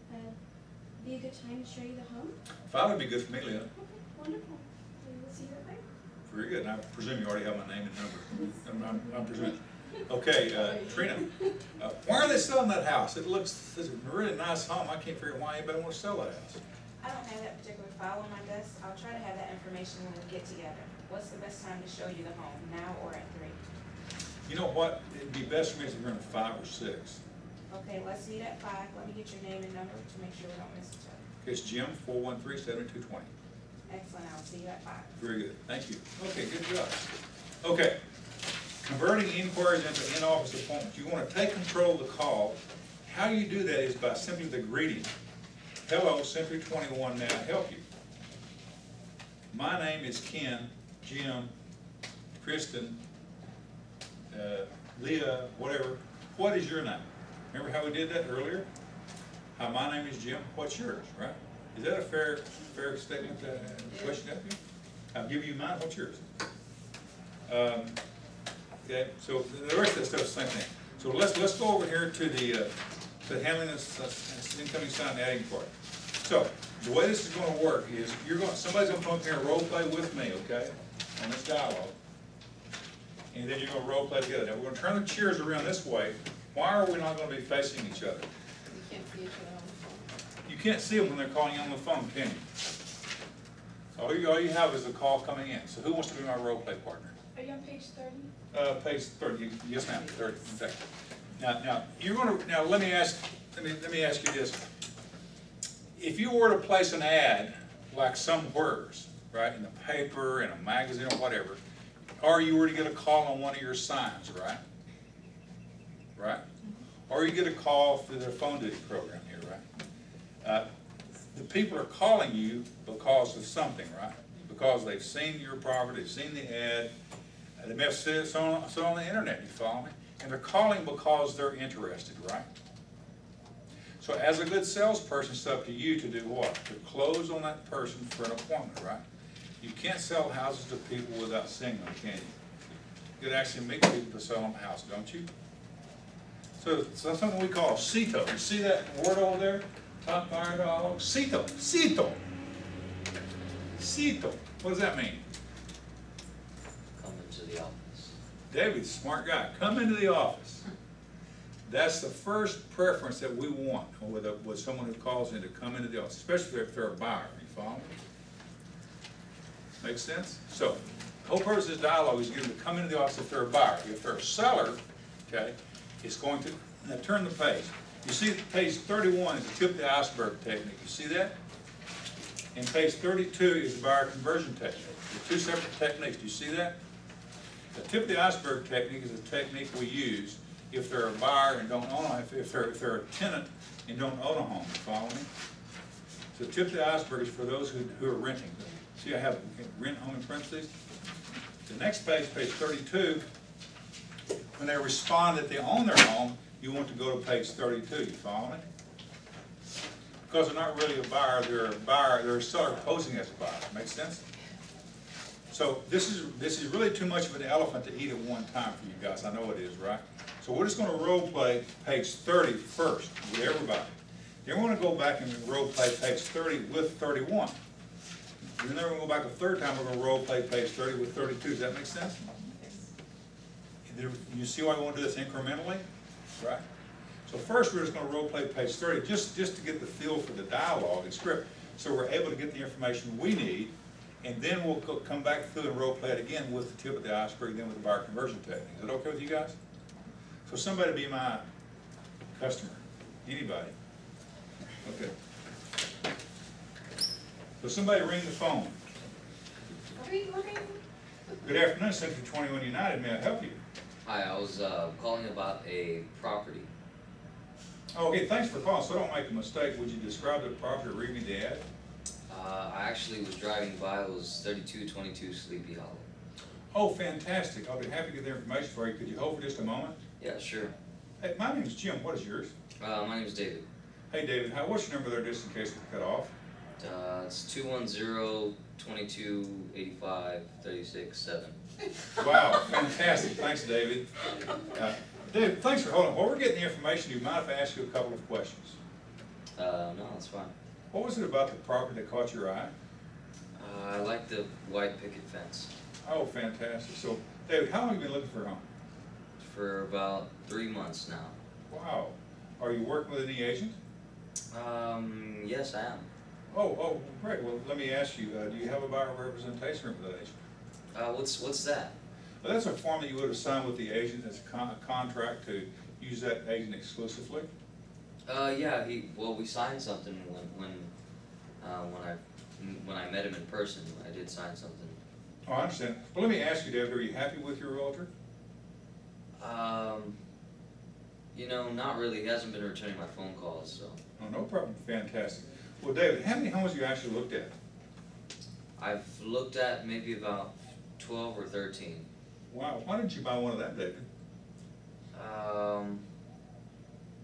be a good time to show you the home? 5 would be good for me, Leah. Okay, wonderful. We will see you at 5. Very good. And I presume you already have my name and number. I'm presuming. Okay, Trina, why are they selling that house? It's a really nice home. I can't figure out why anybody wants to sell that house. I don't have that particular file on my desk. I'll try to have that information when we get together. What's the best time to show you the home, now or at 3? You know what? It'd be best for me if we're in 5 or 6. Okay, let's meet at 5. Let me get your name and number to make sure we don't miss each other. It's Jim, 413-7220. Excellent, I'll see you at 5. Very good. Thank you. Okay, good job. Okay, converting inquiries into in-office appointments. You want to take control of the call. How you do that is by simply the greeting. Hello, Century 21, may I help you? My name is Ken, Jim, Kristen, Leah, whatever. What is your name? Remember how we did that earlier? Hi, my name is Jim. What's yours, right? Is that a fair statement, question of you? I'll give you mine. What's yours? Okay, so the rest of that stuff is the same thing. So let's go over here to the handling this incoming sign and adding part. So the way this is going to work is somebody's going to come up here and role play with me, okay, on this dialogue, and then you're going to role play together. Now we're going to turn the chairs around this way. Why are we not going to be facing each other? You can't see each other on the phone. You can't see them when they're calling you on the phone, can you? All you have is the call coming in. So who wants to be my role play partner? Are you on page 30? Page 30. Yes, ma'am. 30. In fact. Now you're going to. Now let me ask you this. If you were to place an ad like somewheres, right, in the paper, in a magazine, or whatever, or you were to get a call on one of your signs, right? Right? Or you get a call through their phone duty program here, right? The people are calling you because of something, right? Because they've seen your property, they've seen the ad, they may have seen it on the internet, you follow me? And they're calling because they're interested, right? So as a good salesperson, it's up to you to do what? To close on that person for an appointment, right? You can't sell houses to people without seeing them, can you? You can actually make people to sell them a house, don't you? So something we call CITO. You see that word over there? Top fire dog. CITO. CITO. CITO. What does that mean? Come into the office. David's a smart guy. Come into the office. That's the first preference that we want with someone who calls in to come into the office, especially if they're a buyer. You follow me? Make sense? So, the whole purpose of this dialogue is to get them to come into the office if they're a buyer. If they're a seller, okay, it's going to, now turn the page. You see page 31 is the tip of the iceberg technique. You see that? And page 32 is the buyer conversion technique. They're two separate techniques. Do you see that? The tip of the iceberg technique is a technique we use if they're a buyer and don't own a home, if they're a tenant and don't own a home. You follow me? So the tip of the iceberg is for those who are renting. See, I have rent home in parentheses. The next page, page 32, when they respond that they own their home, you want to go to page 32. You follow me? Because they're not really a buyer, they're a seller posing as a buyer. Make sense? So this is really too much of an elephant to eat at one time for you guys. I know it is, right? So we're just going to role play page 30 first with everybody. Then we're going to go back and role play page 30 with 31. And then we're going to go back a third time, we're going to role play page 30 with 32. Does that make sense? You see why we want to do this incrementally? Right? So first we're just going to role play page 30 just to get the feel for the dialogue and script, so we're able to get the information we need, and then we'll come back through and role play it again with the tip of the iceberg, then with the buyer conversion technique. Is that okay with you guys? So somebody be my customer. Anybody. Okay. So somebody ring the phone. Good afternoon, Century 21 United. May I help you? Hi, I was calling about a property. Oh, okay, thanks for calling. So don't make a mistake. Would you describe the property or read me the ad? I actually was driving by. It was 3222 Sleepy Hollow. Oh, fantastic. I'll be happy to get the information for you. Could you hold for just a moment? Yeah, sure. Hey, my name's Jim. What is yours? My name is David. Hey, David. What's your number there, just in case we cut off? It's 210-2285-36-7. Wow, fantastic. Thanks, David. David, thanks for holding. While we're getting the information, do you mind if I ask you a couple of questions? No, that's fine. What was it about the property that caught your eye? I like the white picket fence. Oh, fantastic. So, David, how long have you been looking for a home? For about 3 months now. Wow. Are you working with any agent? Yes, I am. Oh, great. Well, let me ask you, do you have a buyer representation with that agent? What's that? Well, that's a form that you would have signed with the agent as a contract to use that agent exclusively. Yeah, we signed something when I met him in person. I did sign something. Oh, I understand. Well, let me ask you, David, are you happy with your realtor? You know, not really. He hasn't been returning my phone calls, so. Oh, no problem. Fantastic. Well, David, how many homes have you actually looked at? I've looked at maybe about 12 or 13. Wow. Why didn't you buy one of that, David?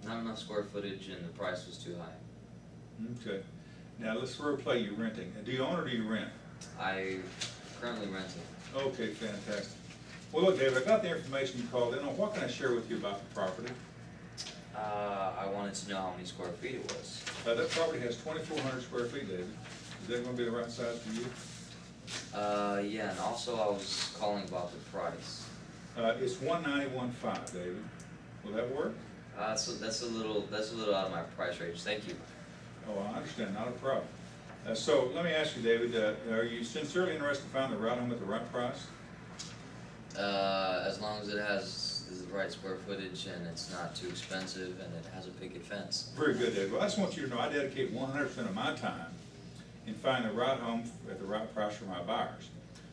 Not enough square footage and the price was too high. Okay. Now, let's role play you renting. Do you own or do you rent? I currently renting. Okay, fantastic. Well, look, David, I got the information you called in on. What can I share with you about the property? I wanted to know how many square feet it was. That property has 2,400 square feet, David. Is that going to be the right size for you? Yeah, and also I was calling about the price. It's 191.5, David. Will that work? So that's a little out of my price range. Thank you. Oh, I understand. Not a problem. So let me ask you, David, are you sincerely interested in finding the right home at the right price? As long as it has the right square footage and it's not too expensive and it has a picket fence. Very good, David. Well, I just want you to know I dedicate 100% of my time in finding the right home at the right price for my buyers.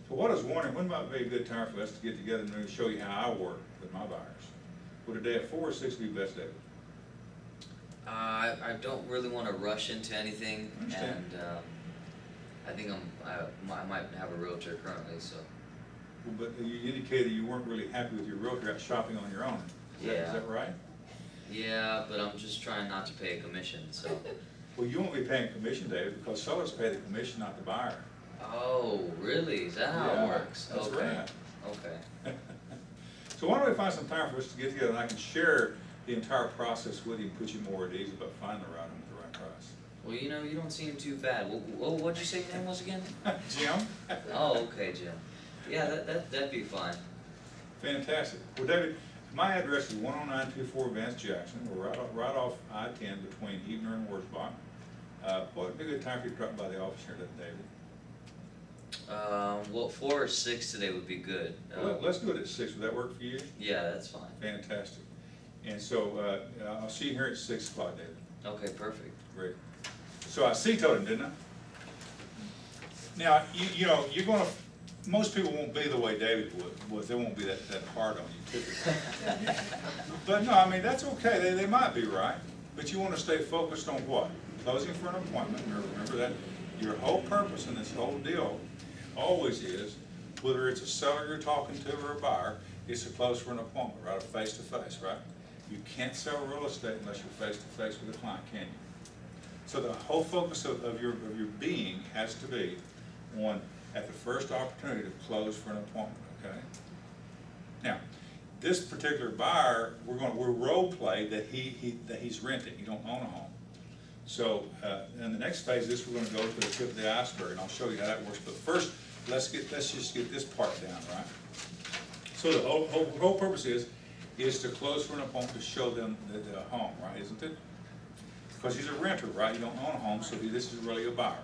So what I was wondering, when might be a good time for us to get together and show you how I work with my buyers? Would a day at 4 or 6 be best, David? I don't really want to rush into anything, and I think I might have a realtor currently, so. Well, but you indicated you weren't really happy with your realtor out shopping on your own. Is that right? Yeah, but I'm just trying not to pay a commission, so. Well, you won't be paying commission, David, because sellers pay the commission, not the buyer. Oh, really? Is that how it works? That's okay. right. Okay. So why don't we find some time for us to get together and I can share the entire process with you and put you more at ease about finding the right home at the right price. Well, you know, you don't seem too bad. What'd you say your name was again? Jim? Oh, okay, Jim. Yeah, that'd be fine. Fantastic. Well, David, my address is 10924 Vance Jackson. We're right off I-10 between Evener and Wurzbach. What would be a good time for you to drop by the office here, David? Well, 4 or 6 today would be good. Well, let's do it at 6. Would that work for you? Yeah, that's fine. Fantastic. And so I'll see you here at 6 o'clock, David. Okay, perfect. Great. So I told him, didn't I? Now, you know, you're going to, most people won't be the way David was. They won't be that hard on you typically. But no, I mean, that's okay. They might be right. But you want to stay focused on what? Closing for an appointment. Remember that your whole purpose in this whole deal always is, whether it's a seller you're talking to or a buyer, is to close for an appointment, right? A face-to-face, right? You can't sell real estate unless you're face-to-face with a client, can you? So the whole focus of your being has to be on, at the first opportunity, to close for an appointment, okay? Now, this particular buyer, we'll role play that he's renting. He don't own a home. So in the next phase of this, we're going to go to the tip of the iceberg, and I'll show you how that works. But first, let's just get this part down, right? So the whole purpose is to close for an appointment to show them the home, right? Isn't it? Because he's a renter, right? You don't own a home, so this is really a buyer.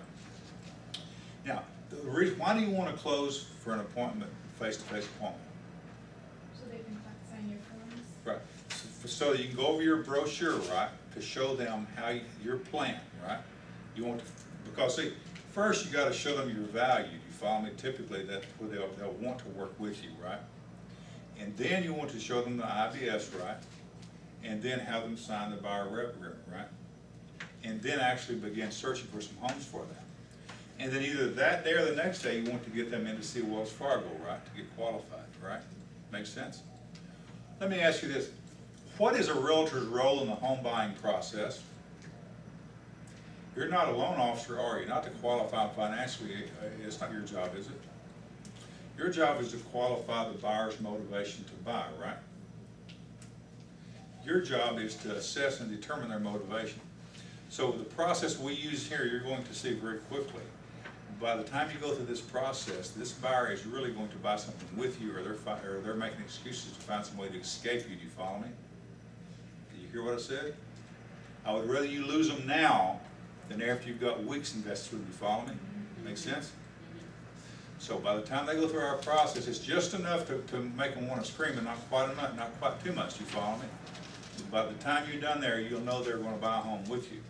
Now, the reason, why do you want to close for an appointment, face-to-face appointment? So they can sign your forms? Right. So you can go over your brochure, right, to show them how your plan, right? You want to, because see, first you got to show them your value. You follow me? Typically, that's where they'll want to work with you, right? And then you want to show them the IBS, right? And then have them sign the buyer rep agreement, right? And then actually begin searching for some homes for them. And then either that day or the next day, you want to get them in to see Wells Fargo, right, to get qualified, right? Makes sense? Let me ask you this. What is a realtor's role in the home buying process? You're not a loan officer, are you? Not to qualify financially, it's not your job, is it? Your job is to qualify the buyer's motivation to buy, right? Your job is to assess and determine their motivation. So the process we use here, you're going to see very quickly. By the time you go through this process, this buyer is really going to buy something with you, or they're making excuses to find some way to escape you. Do you follow me? Did you hear what I said? I would rather you lose them now than after you've got weeks invested with them. You follow me? Make sense? So by the time they go through our process, it's just enough to make them want to scream, and not quite enough, not quite too much. You follow me? By the time you're done there, you'll know they're going to buy a home with you.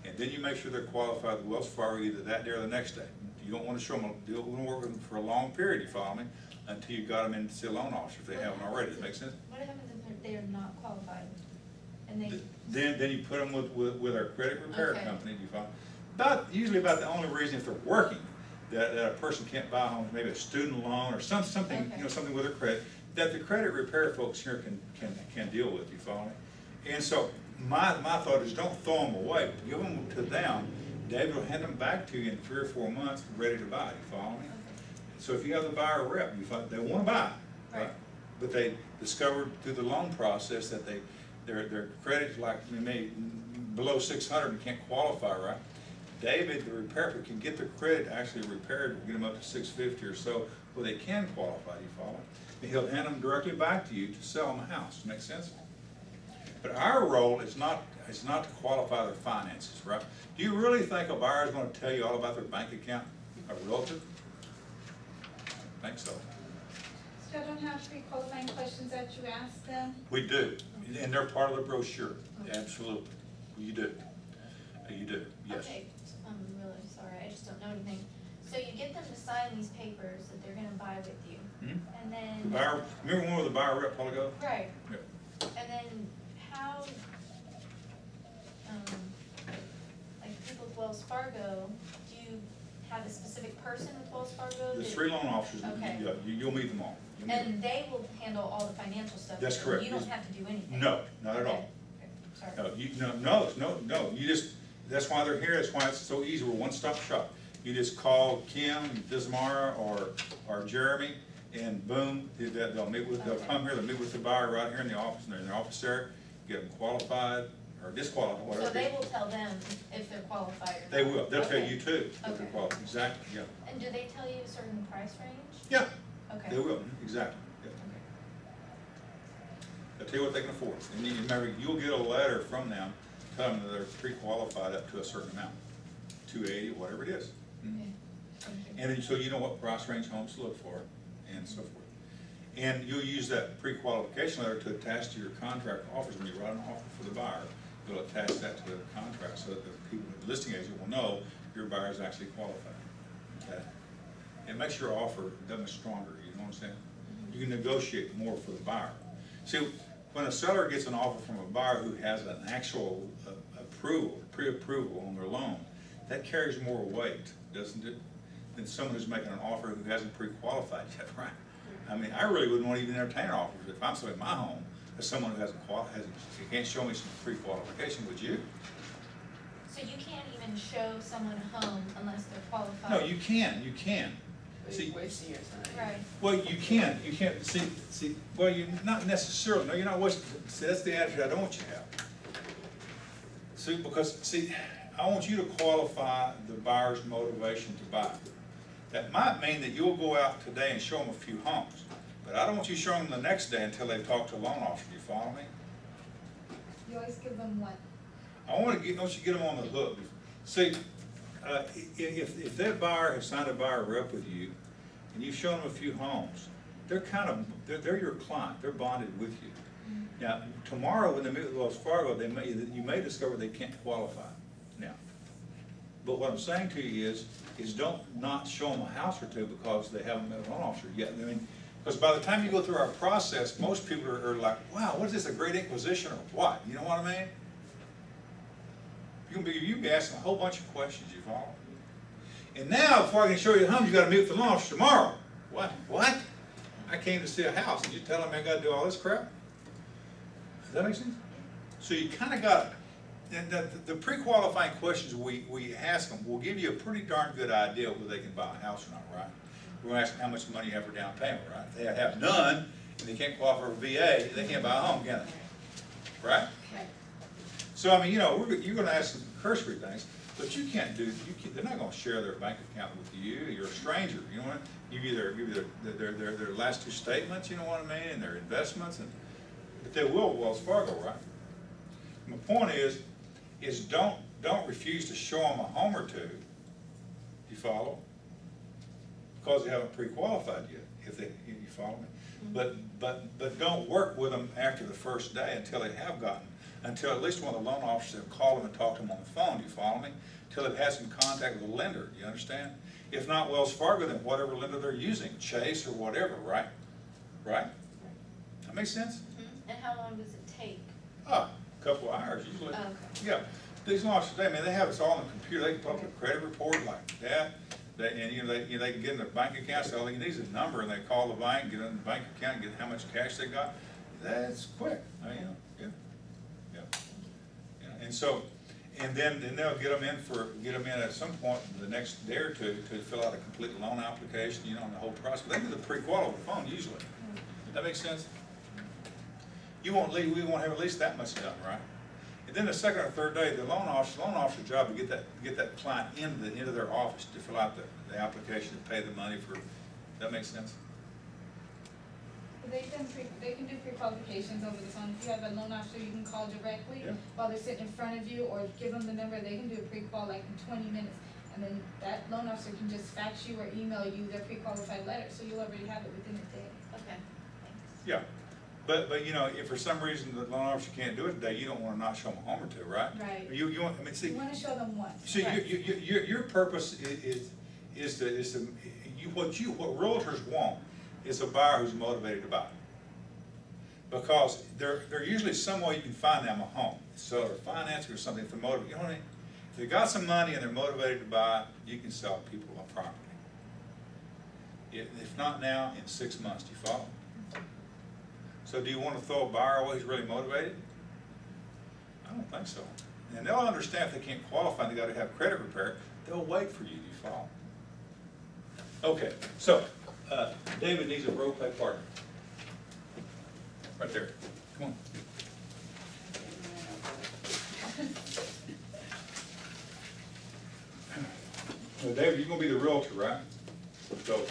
And then you make sure they're qualified with Wells Fargo either that day or the next day. You don't want to show them, you want to work with them for a long period, you follow me? Until you got them in to see a loan officer if they haven't already. Does that make sense? What happens if they are not qualified? And they, Then you put them with our credit repair Okay. company, you follow? Usually about the only reason if they're working, that a person can't buy a home, maybe a student loan or something, Okay. you know, something with their credit, that the credit repair folks here can deal with, you follow me? And so my thought is don't throw them away, give them to them. David will hand them back to you in 3 or 4 months, ready to buy, you follow me? So if you have the buyer rep, you find they want to buy, right? But they discovered through the loan process that their credit's like maybe below 600 and can't qualify, right? David, the repair, can get their credit actually repaired, get them up to 650 or so, where they can qualify, you follow? And he'll hand them directly back to you to sell them a house. Make sense? But our role is not to qualify their finances, right? Do you really think a buyer is going to tell you all about their bank account, a realtor? I think so. Still don't have pre-qualifying questions that you ask them? We do, and they're part of the brochure. Absolutely, you do. You do. Yes. okay, I'm really sorry, I just don't know anything. So you get them to sign these papers that they're gonna buy with you, Hmm? and The then. buyer. Remember one with the buyer rep a while ago? Right. Yep. And then how, like people with Wells Fargo, do you have a specific person with Wells Fargo? There's that- 3 loan officers. Okay. You'll meet them all. You'll meet them. And they will handle all the financial stuff? That's so correct. You don't have to do anything? No, not at all. Okay. Okay, sorry. No. You just, that's why they're here. That's why it's so easy. We're a one-stop shop. You just call Kim, Dismara, or Jeremy, and boom, they'll meet with, they'll Okay. come here, they'll meet with the buyer right here in the office, and they're in the office there, get them qualified or disqualified, whatever. So they will tell them if they're qualified or not? They will. They'll tell Okay. you too if they're Okay. qualified. Exactly. Yeah. And do they tell you a certain price range? Yeah. Okay. They will. Exactly. Yeah. Okay. They'll tell you what they can afford, and you remember you'll get a letter from them telling them that they're pre-qualified up to a certain amount, 280, whatever it is. Mhm. Okay. Thank you. And then, so you know what price range homes to look for, and so forth. And you'll use that pre-qualification letter to attach to your contract offers. When you write an offer for the buyer, you'll attach that to the contract so that the people, the listing agent will know your buyer is actually qualified. Okay? It makes your offer that much stronger, you know what I'm saying? You can negotiate more for the buyer. See, when a seller gets an offer from a buyer who has an actual approval, pre-approval on their loan, that carries more weight, doesn't it, than someone who's making an offer who hasn't pre-qualified yet, right? I mean, I really wouldn't want to even entertain offers if I'm selling my home as someone who you can't show me some pre-qualification, would you? So you can't even show someone a home unless they're qualified? No, you can. See, You're wasting your time. Right. well, you can't, see, well, you're not necessarily, no, you're not wasting, see, that's the attitude I don't want you to have. See, because, see, I want you to qualify the buyer's motivation to buy. That might mean that you'll go out today and show them a few homes, but I don't want you showing them the next day until they've talked to a loan officer, you follow me? You always give them what? I want to get, don't you get them on the hook. See, if that buyer has signed a buyer rep with you, and you've shown them a few homes, they're your client, they're bonded with you. Now, tomorrow when they meet with Wells Fargo, you may discover they can't qualify now. But what I'm saying to you is don't not show them a house or two because they haven't met a loan officer yet. I mean, because by the time you go through our process, most people are like, wow, what is this, a great inquisition or what? You know what I mean? You'll be asking a whole bunch of questions, you follow? And now, before I can show you the homes, you got to meet with the loan officer tomorrow. What? I came to see a house, and you telling me I got to do all this crap? Does that make sense? So you kind of got, and the pre-qualifying questions we ask them will give you a pretty darn good idea whether they can buy a house or not, right? We're going to ask them how much money you have for down payment, right? If they have none, and they can't qualify for VA, they can't buy a home, can they? Right? Right. So, I mean, you know, you're going to ask some cursory things, but you can't do, they're not going to share their bank account with you. You're a stranger, you know what? Give you their last 2 statements, you know what I mean, and their investments, but they will with Wells Fargo, right? My point is don't refuse to show them a home or two, you follow? Because they haven't pre-qualified yet, if you follow me. But don't work with them after the first day until they have until at least one of the loan officers have called them and talked to them on the phone, you follow me? Until they've had some contact with the lender, you understand? If not Wells Fargo, then whatever lender they're using, Chase or whatever, right? Right? That makes sense? And how long does it take? A couple of hours usually. Okay. Yeah, these loan officers, I mean, they have this all on the computer. They can pull up a credit report like that. And they can get in the bank account, so all they need is a number, and they call the bank, get in the bank account, get how much cash they got. That's quick. I mean, yeah. And so, and then they'll get them in at some point the next day or two to fill out a complete loan application, you know, and the whole process. They do the pre-qual over the phone usually. That makes sense? We won't have at least that much done, right? And then the second or third day, the loan officer's job to get that client into their office to fill out the application and pay the money for. That makes sense? They can do pre-qualifications over the phone. If you have a loan officer, you can call directly while they're sitting in front of you, or give them the number. They can do a pre-qual like in 20 minutes, and then that loan officer can just fax you or email you their pre-qualified letter, so you'll already have it within a day. Okay, thanks. Yeah. But you know, if for some reason the loan officer can't do it today, you don't want to not show them a home or two, right? Right. You want, I mean, see. You want to show them once. See, Right. your purpose is to what realtors want is a buyer who's motivated to buy. Because there usually some way you can find them a home, seller financing or something to motivate. You know what I mean? If they got some money and they're motivated to buy, you can sell people a property. If not now, in 6 months, do you follow? So do you want to throw a buyer away who's really motivated? I don't think so. And they'll understand if they can't qualify and they got to have credit repair, they'll wait for you. Do you follow? Okay, so David needs a role play partner. Right there. Come on. So David, you're going to be the realtor, right? So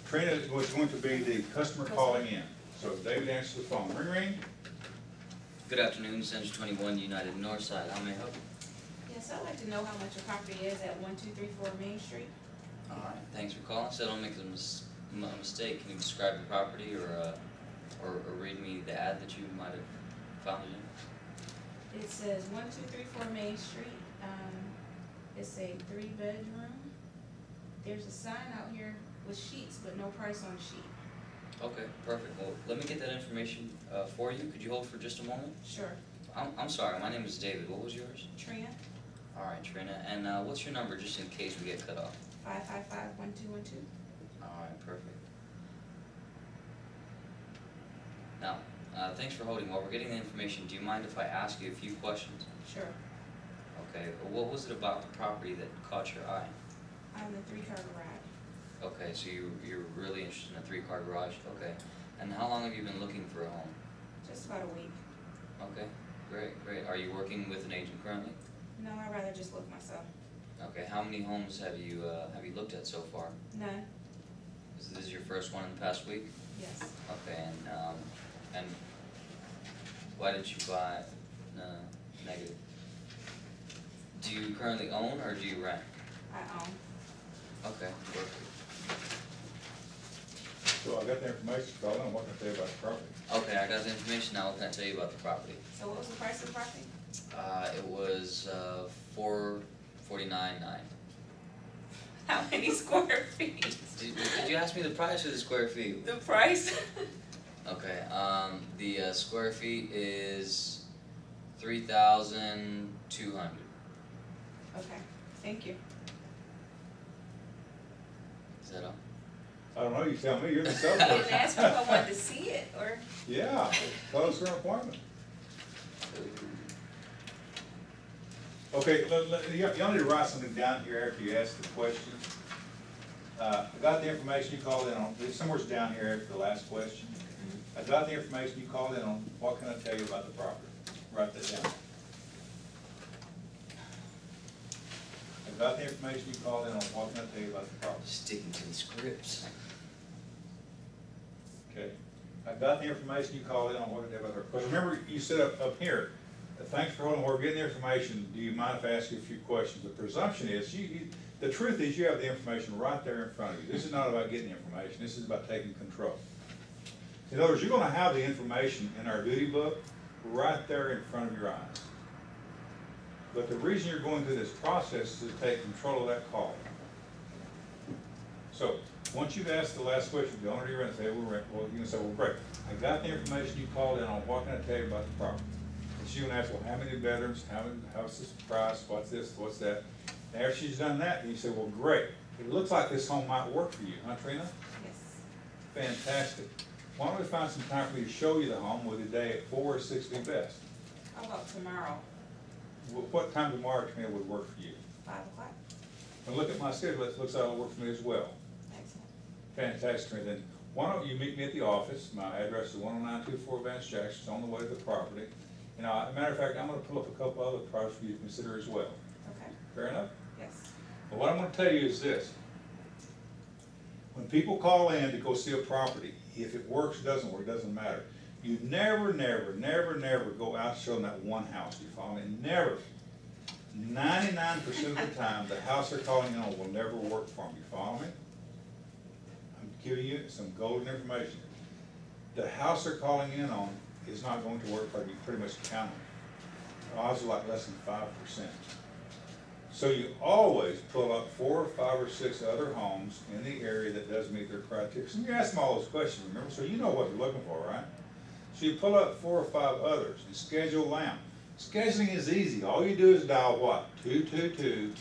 Trina was going to be the customer calling in. So David answers the phone. Ring, ring. Good afternoon, Century 21 United-Northside. How may I help you? Yes, I'd like to know how much your property is at 1234 Main Street. All right, thanks for calling. So I don't make a mistake. Can you describe the property or read me the ad that you might have found it in? It says 1234 Main Street. It's a 3-bedroom. There's a sign out here with sheets, but no price on sheet. Okay, perfect. Well, let me get that information for you. Could you hold for just a moment? Sure. I'm sorry, my name is David. What was yours? Trina, All right, Trina. And what's your number just in case we get cut off? 555-1212. All right, perfect. Now, thanks for holding. While we're getting the information, do you mind if I ask you a few questions? Sure. Okay, what was it about the property that caught your eye? I'm the 3-car garage. Okay, so you're really interested in a 3-car garage? Okay. And how long have you been looking for a home? Just about a week. Okay, great. Are you working with an agent currently? No, I'd rather just look myself. Okay, how many homes have you looked at so far? None. Is this your first one in the past week? Yes. Okay, and why did you buy? Negative. Do you currently own or do you rent? I own. Okay, perfect. So I got the information, so I don't know what to tell you about the property. Okay, I got the information. Now what can I tell you about the property? So what was the price of the property? It was $449.9. How many square feet? Did you ask me the price or the square feet? The price? Okay, the square feet is 3,200. Okay, thank you. Is that all? I don't know, you tell me, you're the I salesperson. didn't ask you if I wanted to see it, or? Yeah, close for an appointment. Okay, y'all need to write something down here after you ask the question. I got the information you called in on, somewhere's down here after the last question. I got the information you called in on, what can I tell you about the property? Write that down. I got the information you called in on, what can I tell you about the property? Sticking to the scripts. Okay. I got the information you called in on, what can I tell you about the property? Because remember, you said up here, thanks for holding, we're getting the information, do you mind if I ask you a few questions? The presumption is, the truth is you have the information right there in front of you. This is not about getting the information, this is about taking control. In other words, you're going to have the information in our duty book right there in front of your eyes. But the reason you're going through this process is to take control of that call. So, once you've asked the last question, the owner of your rent, say, well, you can say, well, great, I got the information you called in on, what can I tell you about the property? And she's gonna ask, well, how many bedrooms, how's this price, what's this, what's that? And after she's done that, you say, well, great, it looks like this home might work for you, huh, Trina? Yes. Fantastic. Why don't we find some time for me to show you the home with a day at 4 or 6 be best? How about tomorrow, What time tomorrow, Trina, would work for you? 5 o'clock? And look at my schedule, it looks like it'll work for me as well. Excellent. Fantastic, Trina. Then why don't you meet me at the office? My address is 10924 Vance Jackson, it's on the way to the property. And as a matter of fact, I'm gonna pull up a couple other projects for you to consider as well. Okay. Fair enough? Yes. But what I'm gonna tell you is this. When people call in to go see a property, if it works, doesn't work, doesn't matter. You never go out and show them that one house, you follow me? Never. 99% of the time, the house they're calling in on will never work for them, you follow me? I'm giving you some golden information. The house they're calling in on is not going to work for you, pretty much count on. Odds are like less than 5%. So you always pull up 4 or 5 or 6 other homes in the area that does meet their criteria. So you ask them all those questions, remember, so you know what you're looking for, right? So you pull up 4 or 5 others and schedule them. Scheduling is easy. All you do is dial what? 222,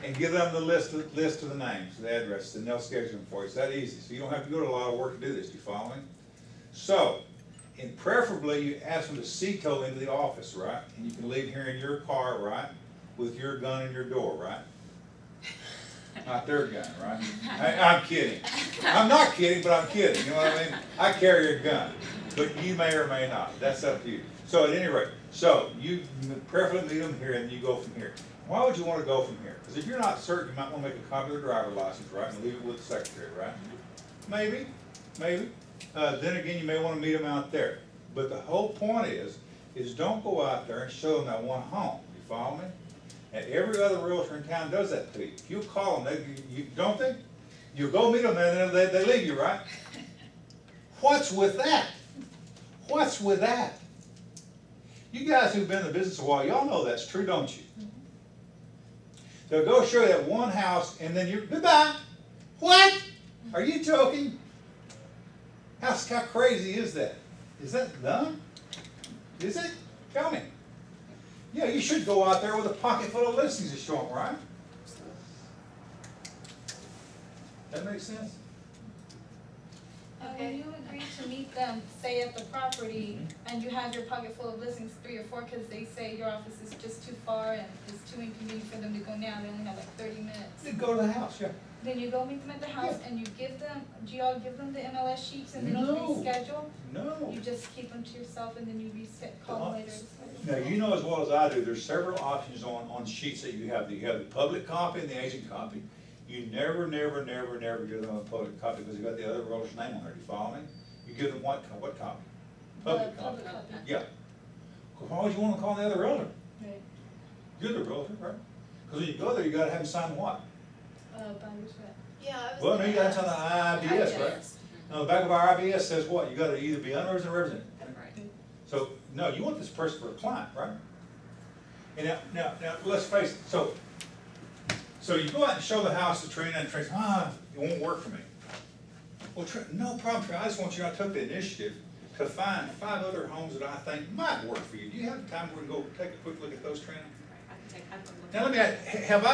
and give them the list of the names, the addresses, and they'll schedule them for you. It's that easy. So you don't have to go to a lot of work to do this. Do you follow me? So, and preferably you ask them to CTO into the office, right? And you can leave here in your car, right? With your gun in your door, right? Not their gun, right? I'm kidding. I'm not kidding, but I'm kidding. You know what I mean? I carry a gun, but you may or may not. That's up to you. So at any rate, so you preferably meet them here and you go from here. Why would you want to go from here? Because if you're not certain, you might want to make a copy of the driver's license, right, and leave it with the secretary, right? Maybe. Then again, you may want to meet them out there. But the whole point is don't go out there and show them that one home. You follow me? And every other realtor in town does that to you. If you call them, don't they? You go meet them and then they leave you, right? What's with that? What's with that? You guys who've been in the business a while, y'all know that's true, don't you? They'll go show you that one house and then you're, goodbye. What? Are you joking? How crazy is that? Is that dumb? Is it? Tell me. Yeah, you should go out there with a pocket full of listings to show them, right? That makes sense? When you agree to meet them, say at the property, and you have your pocket full of listings, 3 or 4, because they say your office is just too far and it's too inconvenient for them to go now, they only have like 30 minutes. You go to the house, yeah. Then you go meet them at the house and you give them, do you all give them the MLS sheets and then you No. reschedule? No. You just keep them to yourself and then you call them later to schedule? Now, you know as well as I do, there's several options on sheets that you have. You have the public copy and the agent copy. You never give them a public copy because you got the other realtor's name on there. Do you follow me? You give them what copy? Public copy. Yeah. Why would you want to call the other realtor? Right. You're the realtor, right? Because when you go there, you got to have them sign what? Buyer's rep. Yeah, I was. Well, no, you got to gonna sign the IBS, right? Now, the back of our IBS says what? You got to either be unresident or resident. Right. So, no, you want this person for a client, right? And now, let's face it. So you go out and show the house to Trina, and Trina's, it won't work for me. Well, no problem, Trina. I just want you to took the initiative to find 5 other homes that I think might work for you. Do you have the time to go take a quick look at those, Trina? Now let me ask, have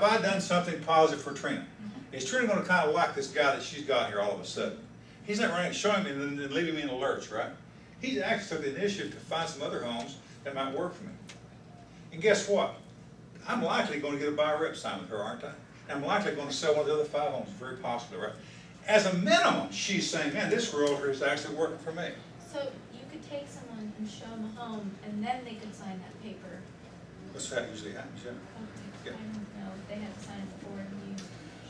I done something positive for Trina? Is Trina going to kind of like this guy that she's got here all of a sudden? He's not running, showing me and then leaving me in a lurch, right? He actually took the initiative to find some other homes that might work for me. And guess what? I'm likely going to get a buyer rep sign with her, aren't I? And I'm likely going to sell one of the other 5 homes, very possibly, right? As a minimum, she's saying, man, this realtor is actually working for me. So you could take someone and show them a home, and then they could sign that paper. That's how it usually happens, yeah. Okay, Yeah. I don't know, if they have to sign it before you.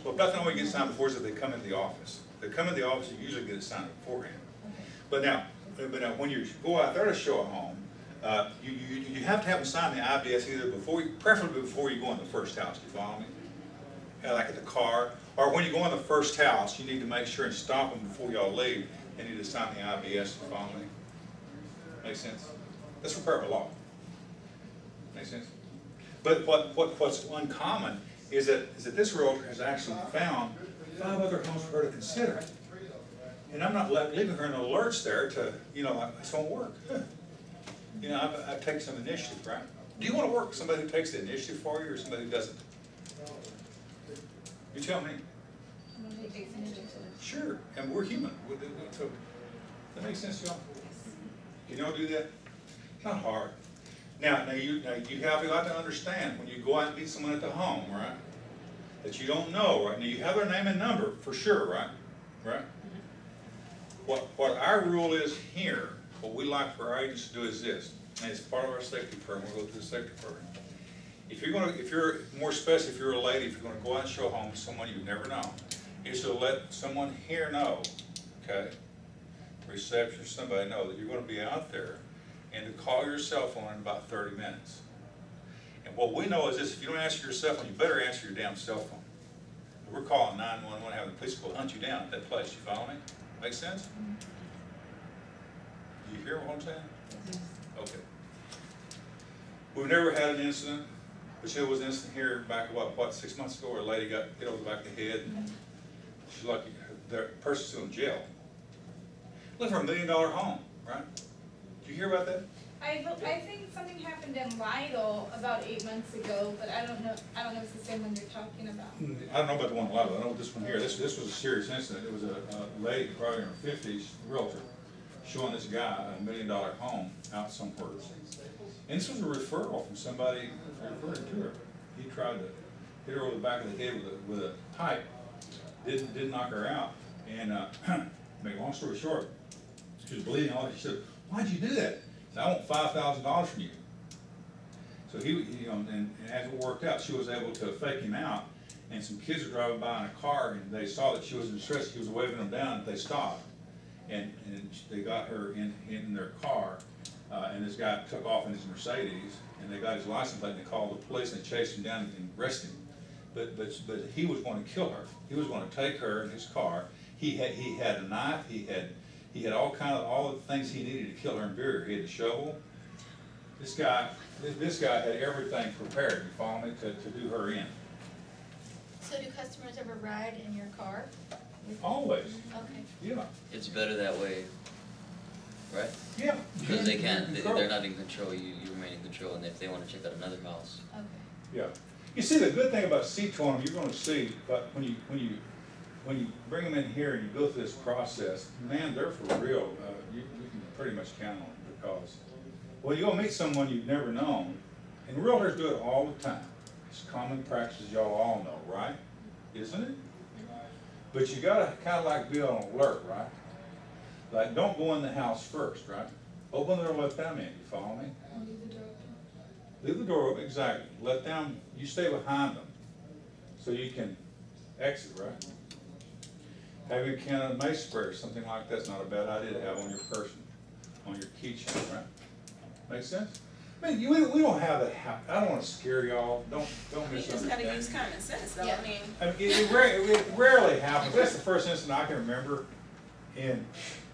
Well, about the only way you get signed before is if they come into the office. If they come into the office, you usually get it signed beforehand. Okay. But now when you go out there to show a home, you have to have them sign the IBS either preferably before you go in the first house. Do you follow me? Like at the car, or when you go in the first house, you need to make sure and stop them before y'all leave. They need to sign the IBS. You follow me? Makes sense? That's required by law. Makes sense? But what's uncommon is that this realtor has actually found 5 other homes for her to consider. And I'm not leaving her in the lurch there to, you know, this won't work. You know, I take some initiative, right? Do you want to work with somebody who takes the initiative for you or somebody who doesn't? You tell me. Sure, and we're human. So, that makes sense to y'all? Can y'all do that? Not hard. Now you have got to understand when you go out and meet someone at the home, right? That you don't know, right? Now you have their name and number for sure, right? Right? What our rule is here, what we like for our agents to do is this, and it's part of our safety program. We'll go through the safety program. If you're more especially if you're a lady, if you're going to go out and show a home to someone you've never known, is to let someone here know, okay, receptionist, somebody know that you're going to be out there, and to call your cell phone in about 30 minutes. And what we know is this: if you don't answer your cell phone, you better answer your damn cell phone. We're calling 911, having the police go hunt you down at that place. You follow me? Make sense? Do you hear what I'm saying? Okay. We've never had an incident, but there was an incident here back, what, 6 months ago, where a lady got hit over the back of the head. She's lucky, the person's still in jail. Living for $1 million home, right? Did you hear about that? I think something happened in Lytle about 8 months ago, but I don't know if it's the same one you're talking about. I don't know about the one in Lytle. I know this one here. This was a serious incident. It was a lady, probably in her 50s, realtor, showing this guy a $1 million home out somewhere. And this was a referral from somebody referring to her. He tried to hit her over the back of the head with a pipe. Didn't knock her out. And make a long story short, she was bleeding all. She said, "Why'd you do that?" He said, "I want $5,000 from you." So he, you know, and as it worked out, she was able to fake him out. And some kids were driving by in a car, and they saw that she was in distress. He was waving them down, and they stopped. And they got her in their car, and this guy took off in his Mercedes, and they got his license plate, and they called the police, and they chased him down and arrested him. But he was going to kill her. He was going to take her in his car. He had a knife. He had all the things he needed to kill her and bury her. He had a shovel. This guy had everything prepared. You follow me, to do her in. So do customers ever ride in your car? Always. Okay. Yeah. It's better that way, right? Yeah. Because they're not in control, you remain in control, and if they want to check out another house. Okay. Yeah. You see, the good thing about C-towing, you're going to see, but when you bring them in here and you go through this process, man, they're for real. You can pretty much count on them, because when you go meet someone you've never known, and realtors do it all the time. It's common practice, y'all all know, right? Isn't it? But you got to kind of like be on alert, right? Like, don't go in the house first, right? Open the door, let them in. You follow me? Leave the door open. Leave the door open, exactly. Let them, you stay behind them so you can exit, right? Having a can of mace spray or something like that's not a bad idea to have on your person, on your keychain, right? Make sense? I mean, we don't have that. I don't want to scare y'all. Don't You just misunderstand. gotta use common sense, though. Yeah. I mean, It rarely happens. That's the first incident I can remember. And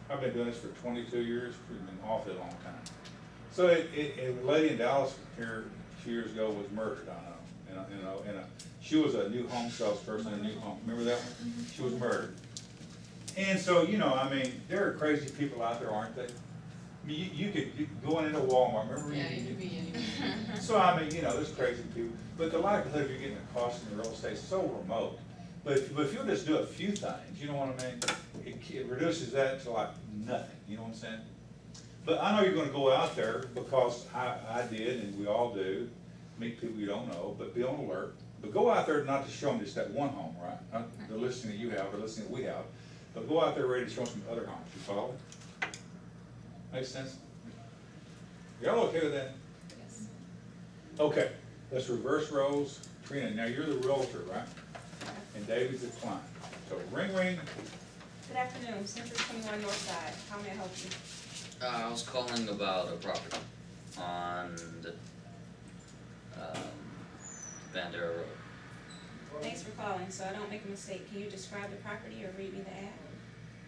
I've been doing this for 22 years. It's been an awfully long time. So a lady in Dallas here a few years ago was murdered. I know. And she was a new home salesperson in a new home. Remember that one? She was murdered. And so, you know, I mean, there are crazy people out there, aren't they? I mean, you could going into Walmart. Remember? Yeah, you could be anywhere. So I mean, you know, there's crazy people, but the likelihood of you getting a cost in the real estate is so remote. But if you'll just do a few things, you know what I mean? It reduces that to like nothing. You know what I'm saying? But I know you're going to go out there, because I did, and we all do, meet people you don't know, but be on alert. But go out there not to show them just that one home, right? Not the listing that you have or the listing that we have, but go out there ready to show them some other homes. You follow? Makes sense? Y'all okay with that? Yes. Okay, let's reverse roles. Trina, now you're the realtor, right? And David's the client. So ring, ring. good afternoon, Century 21 Northside. How may I help you? I was calling about a property on the Bandera Road. Thanks for calling. So I don't make a mistake, can you describe the property or read me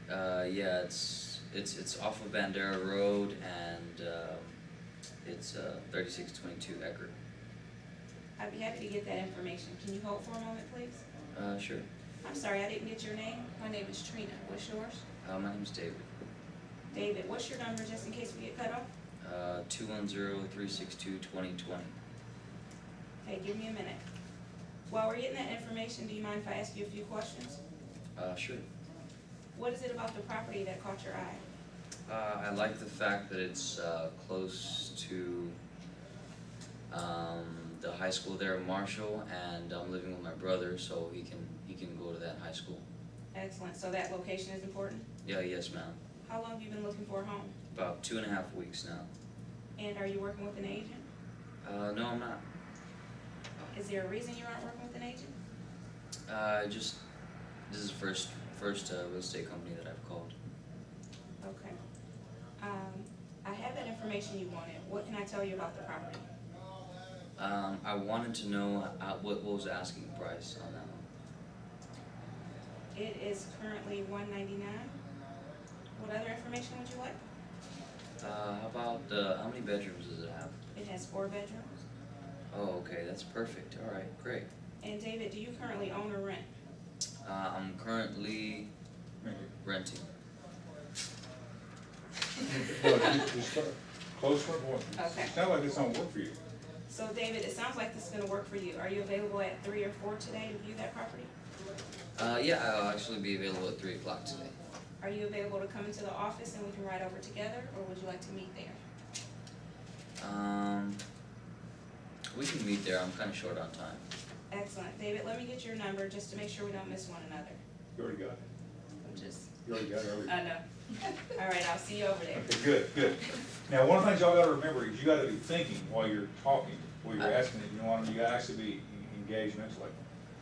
the ad? Yeah, it's off of Bandera Road, and it's 3622 acre. I'd be happy to get that information. Can you hold for a moment, please? Sure. I'm sorry, I didn't get your name. My name is Trina. What's yours? My name's David. David, what's your number just in case we get cut off? 210-362-2020. Hey, give me a minute. While we're getting that information, do you mind if I ask you a few questions? Sure. What is it about the property that caught your eye? I like the fact that it's close to the high school there in Marshall, and I'm living with my brother, so he can go to that high school. Excellent. So that location is important? Yeah, yes, ma'am. How long have you been looking for a home? About 2.5 weeks now. And are you working with an agent? No, I'm not. Is there a reason you aren't working with an agent? This is the first real estate company that I've called. Okay. I have that information you wanted. What can I tell you about the property? I wanted to know what was the asking price on that one. It is currently $199. What other information would you like? How about how many bedrooms does it have? It has 4 bedrooms. Oh, okay, that's perfect. All right, great. And David, do you currently own or rent? I'm currently renting. Close for boy. Okay. Sounds like this don't work for you. So David, it sounds like this is gonna work for you. Are you available at 3 or 4 today to view that property? Yeah, I'll actually be available at 3 o'clock today. Are you available to come into the office and we can ride over together, or would you like to meet there? We can meet there. I'm kind of short on time. Excellent. David, let me get your number just to make sure we don't miss one another. You already got it. I'm just, You already got it. Already. I know. All right, I'll see you over there. Okay, good, good. Now, one of the things y'all gotta remember is you gotta be thinking while you're talking, while you're asking it, you know what I mean? You gotta actually be engaged mentally.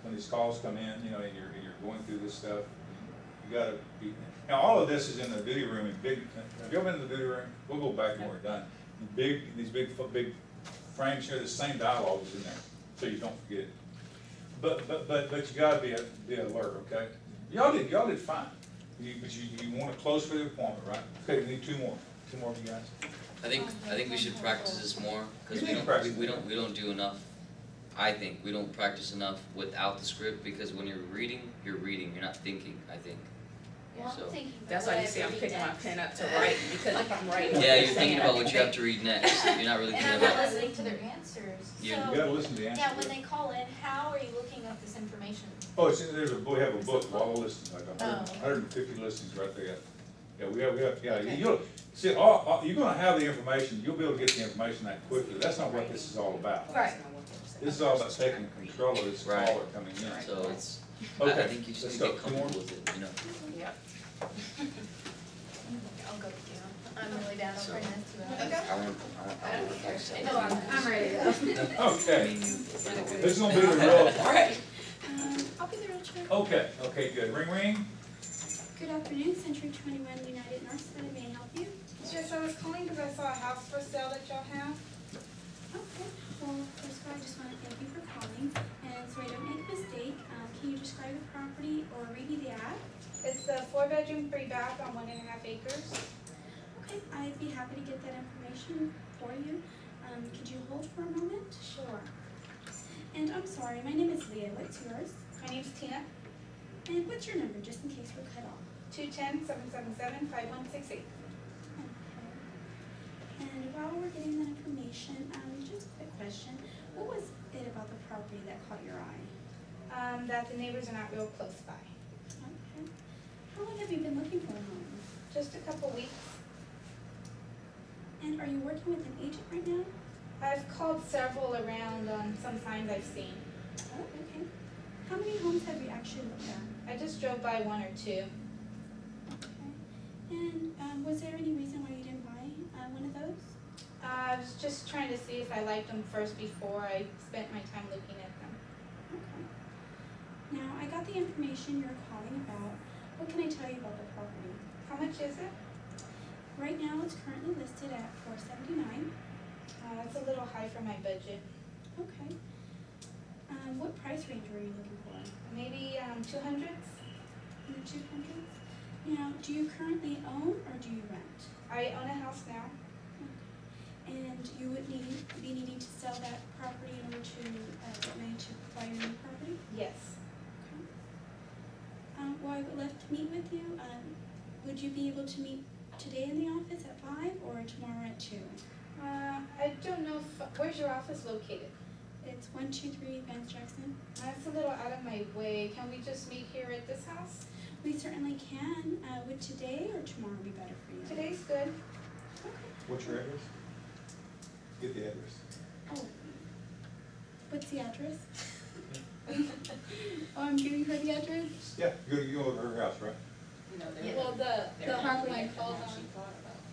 When these calls come in, you know, and you're going through this stuff, you gotta be, now, all of this is in the duty room, and big, have you ever been in the duty room? We'll go back when we're done. These big frames here, the same dialogue is in there, so you don't forget it. But you gotta be alert, okay? Y'all did fine. You want to close for the appointment, right? Okay, we need two more of you guys. I think we should practice this more because You we need to practice don't do enough. I think we don't practice enough without the script because when you're reading, you're not thinking. I think. Well, So- I'm thinking about That's what why I you see I'm read picking my next. pen up to write, because if I'm writing. Yeah, you're thinking about what you have to read next. You're not really And thinking I'm not about. listening to their answers. You You So, gotta listen to the answer. yeah, when they call in, how are you looking up this information? Oh, we have a book of all the listings, like Oh. 150 listings right there. Yeah, we have, yeah, you'll, see, you're gonna have the information, you'll be able to get the information that quickly. That's not what this is all about. Right. This is all about taking control of this Right. caller coming in. So it's. Okay, I think you just let's need to go. get Two more? comfortable with it. You know. Yep. I'll go with you. I'm really down So- for this too. I want to. No, I'm ready to go. Okay, this is gonna be the real, Right. I'll be the realtor. okay, good. Ring, ring. Good afternoon, Century 21 United-Northside, may I help you? Yes, I was calling because I saw a house for sale that y'all have. Okay, well, first of all, I just want to thank you for calling, and so I don't make a mistake, can you describe the property or read me the ad? It's a 4-bedroom, 3-bath on 1.5 acres. Okay, I'd be happy to get that information for you. Could you hold for a moment? Sure. And I'm sorry, my name is Leah, what's yours? My name's Tina, And what's your number, just in case we're cut off? 210-777-5168. Okay. And while we're getting that information, just a quick question. What was it about the property that caught your eye? That the neighbors are not real close by. Okay. How long have you been looking for a home? Just a couple weeks. And are you working with an agent right now? I've called several around on some signs I've seen. Oh, okay. How many homes have you actually looked at? I just drove by 1 or 2. Okay. And was there any reason why you didn't buy one of those? I was just trying to see if I liked them first before I spent my time looking at them. Okay. Now, I got the information you're calling about. What can I tell you about the property? How much is it? Right now, it's currently listed at $479. It's a little high for my budget. Okay. What price range were you looking for? Maybe 200s? In the 200s? Now, do you currently own or do you rent? I own a house now. And you would be needing to sell that property in order to get money to buy your new property? Yes. left to meet with you. Would you be able to meet today in the office at 5 or tomorrow at 2? I don't know where's your office located? It's 123 Vance Jackson. That's a little out of my way. Can we just meet here at this house? We certainly can. Would today or tomorrow be better for you? Today's good. What's your address? Get the address. Oh, what's the address? Oh, I'm giving her the address? Yeah, you go to her house, right? Well, the home I called on.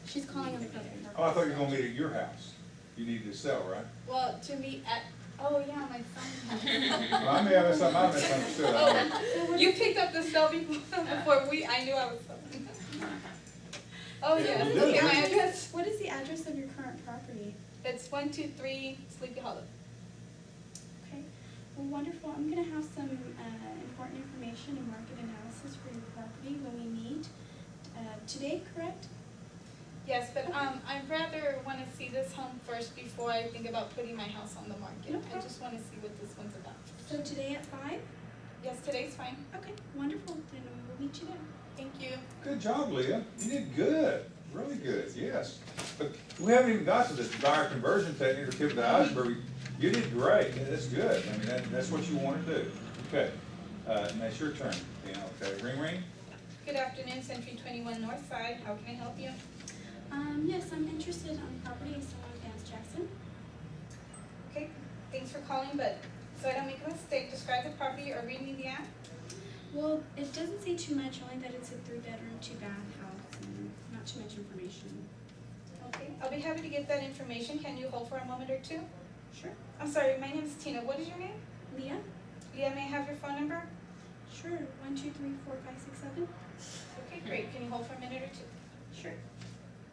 She's calling on the phone. Oh, I thought you were gonna meet at your house. You need to sell, right? Well, to meet at, oh yeah, my phone. Well, I may have misunderstood. Oh, you picked up the cell before I knew I was selling. Oh yeah, Yeah, okay, my address, What is the address of your current property? it's 123 Sleepy Hollow. Okay, well, wonderful. I'm gonna have some important information and market analysis for your property when we meet today, correct? Yes, but I'd rather want to see this home first before I think about putting my house on the market. No I problem. just want to see what this one's about. So today at 5? Yes, today's fine. Okay, wonderful. Then we'll meet you there. Thank you. Good job, Leah. You did good. Really good, yes. But we haven't even got to the buyer conversion technique or tip of the iceberg. You did great. Yeah, that's good. I mean, that's what you want to do. Okay. And that's your turn. Okay. Ring, ring. Good afternoon, Century 21 Northside. How can I help you? Yes, I'm interested on property of someone Vance Jackson. Okay, thanks for calling, but so I don't make a mistake, describe the property or read me the ad. Well, it doesn't say too much, only that it's a 3-bedroom, 2-bath house, and not too much information. Okay, I'll be happy to get that information. Can you hold for a moment or two? Sure. I'm sorry, my name is Tina. What is your name? Leah? Leah, may I have your phone number? Sure. 1, 2, 3, 4, 5, 6, 7. Okay, great. Can you hold for a minute or two? Sure.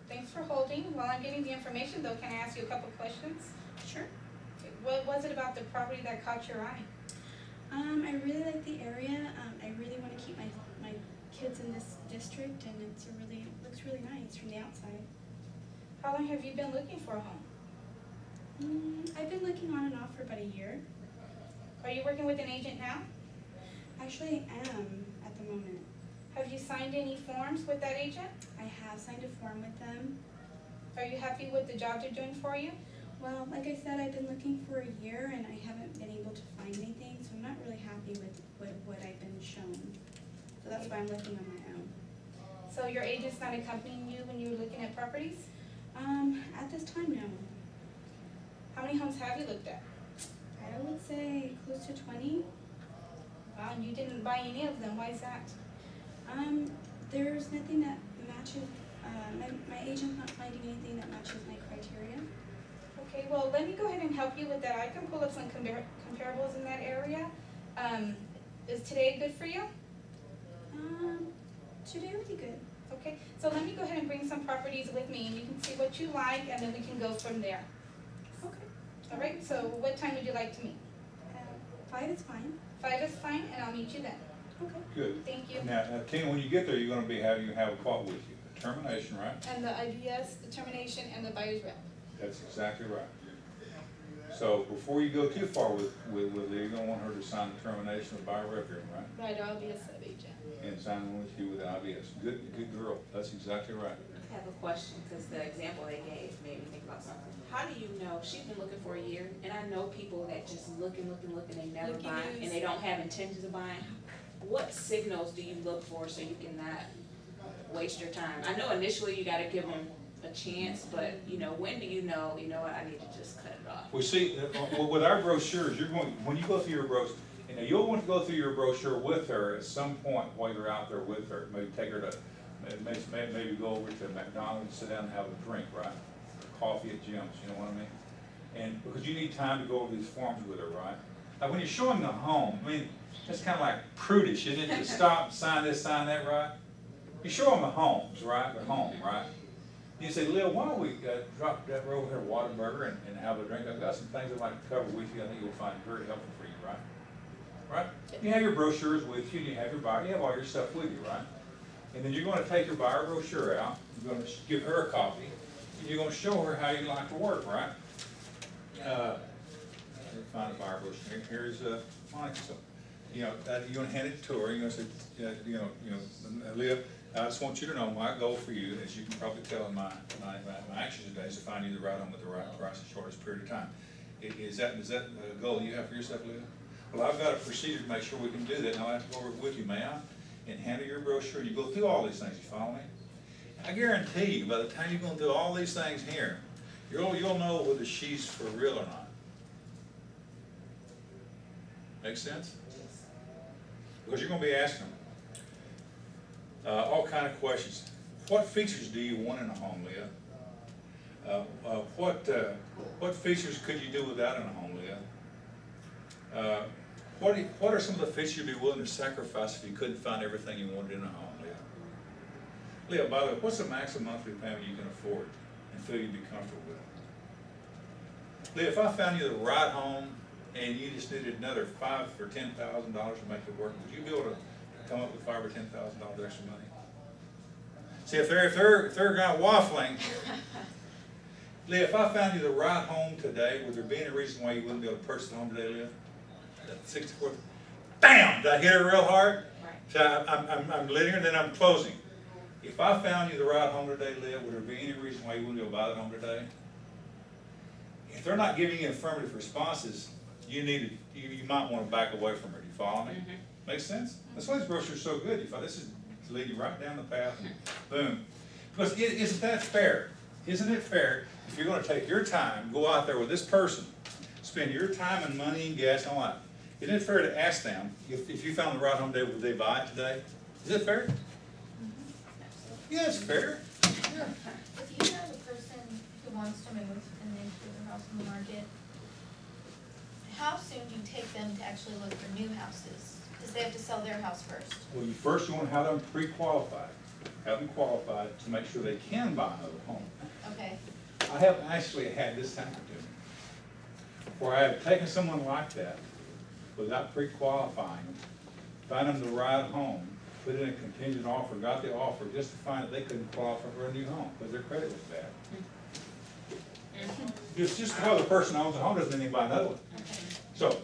Thanks for holding. While I'm getting the information though, can I ask you a couple questions? Sure. Okay, what was it about the property that caught your eye? I really like the area. I really want to keep my kids in this district, and looks really nice from the outside. How long have you been looking for a home? I've been looking on and off for about a year. Are you working with an agent now? Actually, I am at the moment. Have you signed any forms with that agent? I have signed a form with them. Are you happy with the job they're doing for you? Well, like I said, I've been looking for a year, and I haven't been able to find anything, so I'm not really happy with what I've been shown. So that's why I'm looking on my own. So your agent's not accompanying you when you were looking at properties? At this time, no. How many homes have you looked at? I would say close to 20. Wow, and you didn't buy any of them. Why is that? There's nothing that matches, my agent's not finding anything that matches my criteria. Okay, well, let me go ahead and help you with that. I can pull up some comparables in that area. Is today good for you? Today would be good. Okay, so let me go ahead and bring some properties with me, and you can see what you like, and then we can go from there. Okay. All right, so what time would you like to meet? 5 is fine. 5 is fine, and I'll meet you then. Okay. Good. Thank you. Now, Tina, when you get there, you're going to have a quote with you. A termination, right? And the IBS, the termination, and the buyer's rep. That's exactly right. So before you go too far with Leah, you're going to want her to sign the termination of buyer rep agreement, right? Right, or I'll be a sub-agent. And sign one with you with IBS. Good girl. That's exactly right. I have a question, because the example they gave made me think about something. How do you know, she's been looking for a year, and I know people that just look and they never Look and buy, use. and they don't have intentions of buying. What signals do you look for so you cannot waste your time? I know initially you gotta give them a chance, but when do you know what, I need to just cut it off? Well, see, with our brochures, when you go through your brochure, you'll want to go through your brochure with her at some point while you're out there with her. Maybe take her to, maybe go over to McDonald's, sit down and have a drink, right? Coffee at Jim's, you know what I mean? And because you need time to go over these forms with her, right? Like when you're showing the home, I mean, it's kind of like prudish, isn't it? To stop, sign this, sign that, right? You show them the homes, right? The home, right? You say, Lil, why don't we drop that over here, Whataburger, and have a drink? I've got some things I'd like to cover with you. I think you'll find very helpful for you, right? Right? You have your brochures with you, and you have your buyer, you have all your stuff with you, right? And then you're going to take your buyer brochure out. You're going to give her a copy, and you're going to show her how you like to work, right? Find a buyer brochure. Here's Monica. you know, you're gonna hand it to her, you're gonna say, Leah, I just want you to know my goal for you, as you can probably tell in my actions today, is to find you the right home at the right price in the shortest period of time. Is that a goal you have for yourself, Leah? Well, I've got a procedure to make sure we can do that, and I'll have to go over it with you, ma'am, and handle your brochure, and you go through all these things, you follow me? I guarantee you, by the time you're going through all these things here, you'll know whether she's for real or not. Make sense? Because you're going to be asking them all kind of questions. What features do you want in a home, Leah? What features could you do without in a home, Leah? What are some of the features you'd be willing to sacrifice if you couldn't find everything you wanted in a home, Leah? Leah, by the way, what's the maximum monthly payment you can afford and feel you'd be comfortable with? Leah, if I found you the right home and you just needed another $5,000 or $10,000 to make it work, would you be able to come up with $5,000 or $10,000 extra money? See, if they're kind of waffling, Leah, if I found you the right home today, would there be any reason why you wouldn't be able to purchase the home today, Leah? That 64th, bam! Did I hit it real hard? Right. So I'm linear, and then I'm closing. If I found you the right home today, Leah, would there be any reason why you wouldn't go buy that home today? If they're not giving you affirmative responses, you might want to back away from her. Do you follow me? Mm-hmm. Makes sense? That's why this brochure is so good. You find this is to lead you right down the path, and boom. Because isn't that fair? Isn't it fair if you're going to take your time, go out there with this person, spend your time and money and gas and all that? Isn't it fair to ask them if you found the right home today, would they buy it today? Is it fair? Yeah, it's fair. Yeah. If you have a person who wants to move and they put their house on the market, how soon do you take them to actually look for new houses? Because they have to sell their house first. Well, first you want to have them pre-qualified. Have them qualified to make sure they can buy another home. Okay. I have actually had this happen to me, where I have taken someone like that without pre-qualifying them, find them the right home, put in a contingent offer, got the offer, just to find that they couldn't qualify for a new home because their credit was bad. It's just because the person owns a home doesn't mean they buy another one. Okay. So,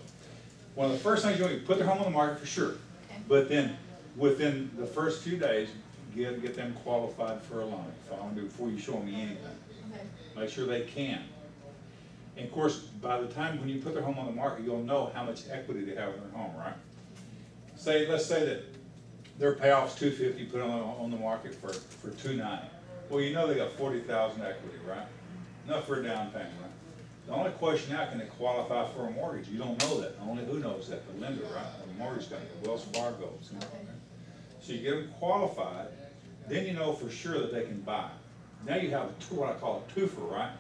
one of the first things you want to put their home on the market for sure, Okay. but then within the first few days, get them qualified for a loan. Follow me before you show them anything. Okay. Make sure they can. And of course, by the time when you put their home on the market, you'll know how much equity they have in their home, right? Let's say that their payoff's $250, put on the market for $290. Well, you know they got $40,000 equity, right? Enough for a down payment, right? The only question now, can they qualify for a mortgage? You don't know that. Only who knows that? The lender, right? The mortgage company, Wells Fargo. So you get them qualified, then you know for sure that they can buy. Now you have what I call a twofer, right?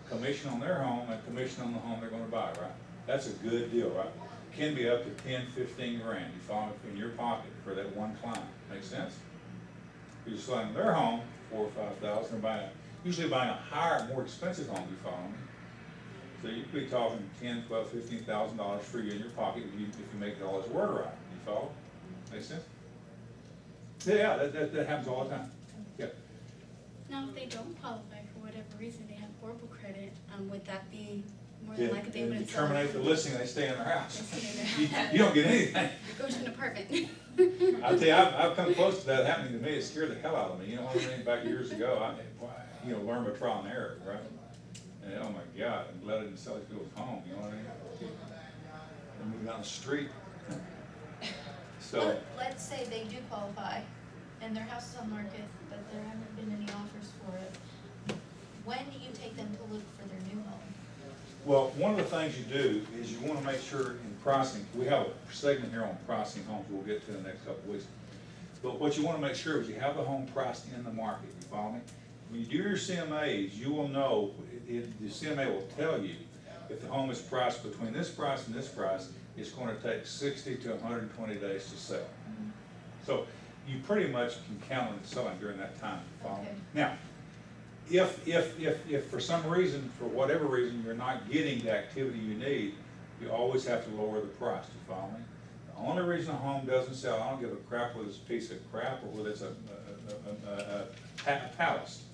Commission on their home and commission on the home they're going to buy, right? That's a good deal, right? Can be up to 10, 15 grand. You follow me, in your pocket for that one client. Make sense? You're selling their home, 4,000 or 5,000. They're usually buying a higher, more expensive home. You follow me? So you could be talking $10,000, $12,000, $15,000 for you in your pocket if you make it all its word right. You follow? Make sense? Yeah, that happens all the time. Yeah. Now, if they don't qualify for whatever reason, they have horrible credit, would that be more than likely they Then you wouldn't sell? terminate the listing and they stay in their house. They stay in their house. You don't get anything. Go to an apartment. I'll tell you, I've come close to that happening to me. It scared the hell out of me. You know what I mean? Back years ago, I learned by trial and error, right? And oh my God, I'm glad I didn't sell these people's home. You know what I mean? I moved down the street. So. Let's say they do qualify and their house is on the market, but there haven't been any offers for it. When do you take them to look for their new home? Well, one of the things you do is you want to make sure in pricing, we have a segment here on pricing homes we'll get to in the next couple of weeks. But what you want to make sure is you have the home priced in the market. You follow me? When you do your CMAs, you will know, the CMA will tell you if the home is priced between this price and this price, it's going to take 60 to 120 days to sell. So you pretty much can count on it selling during that time. Follow me? Okay. Now, if for some reason, for whatever reason, you're not getting the activity you need, you always have to lower the price. Do you follow me? The only reason a home doesn't sell, I don't give a crap whether it's a piece of crap or whether it's a palace,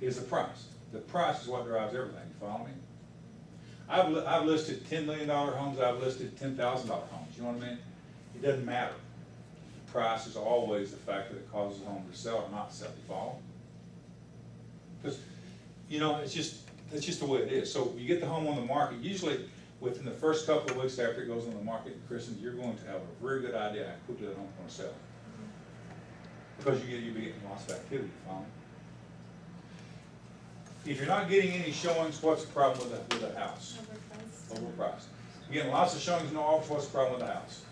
is the price. The price is what drives everything. You follow me? I've listed $10 million homes. I've listed $10,000 homes. You know what I mean? it doesn't matter. The price is always the factor that causes a home to sell or not sell, you follow? Because, you know, that's just the way it is. So you get the home on the market, usually within the first couple of weeks after it goes on the market, Kristen, you're going to have a very good idea how quickly that home's gonna sell. Because you'll be getting lots of activity, you follow? If you're not getting any showings, what's the problem with the house? Overpriced. You're getting lots of showings, no offers, what's the problem with the house?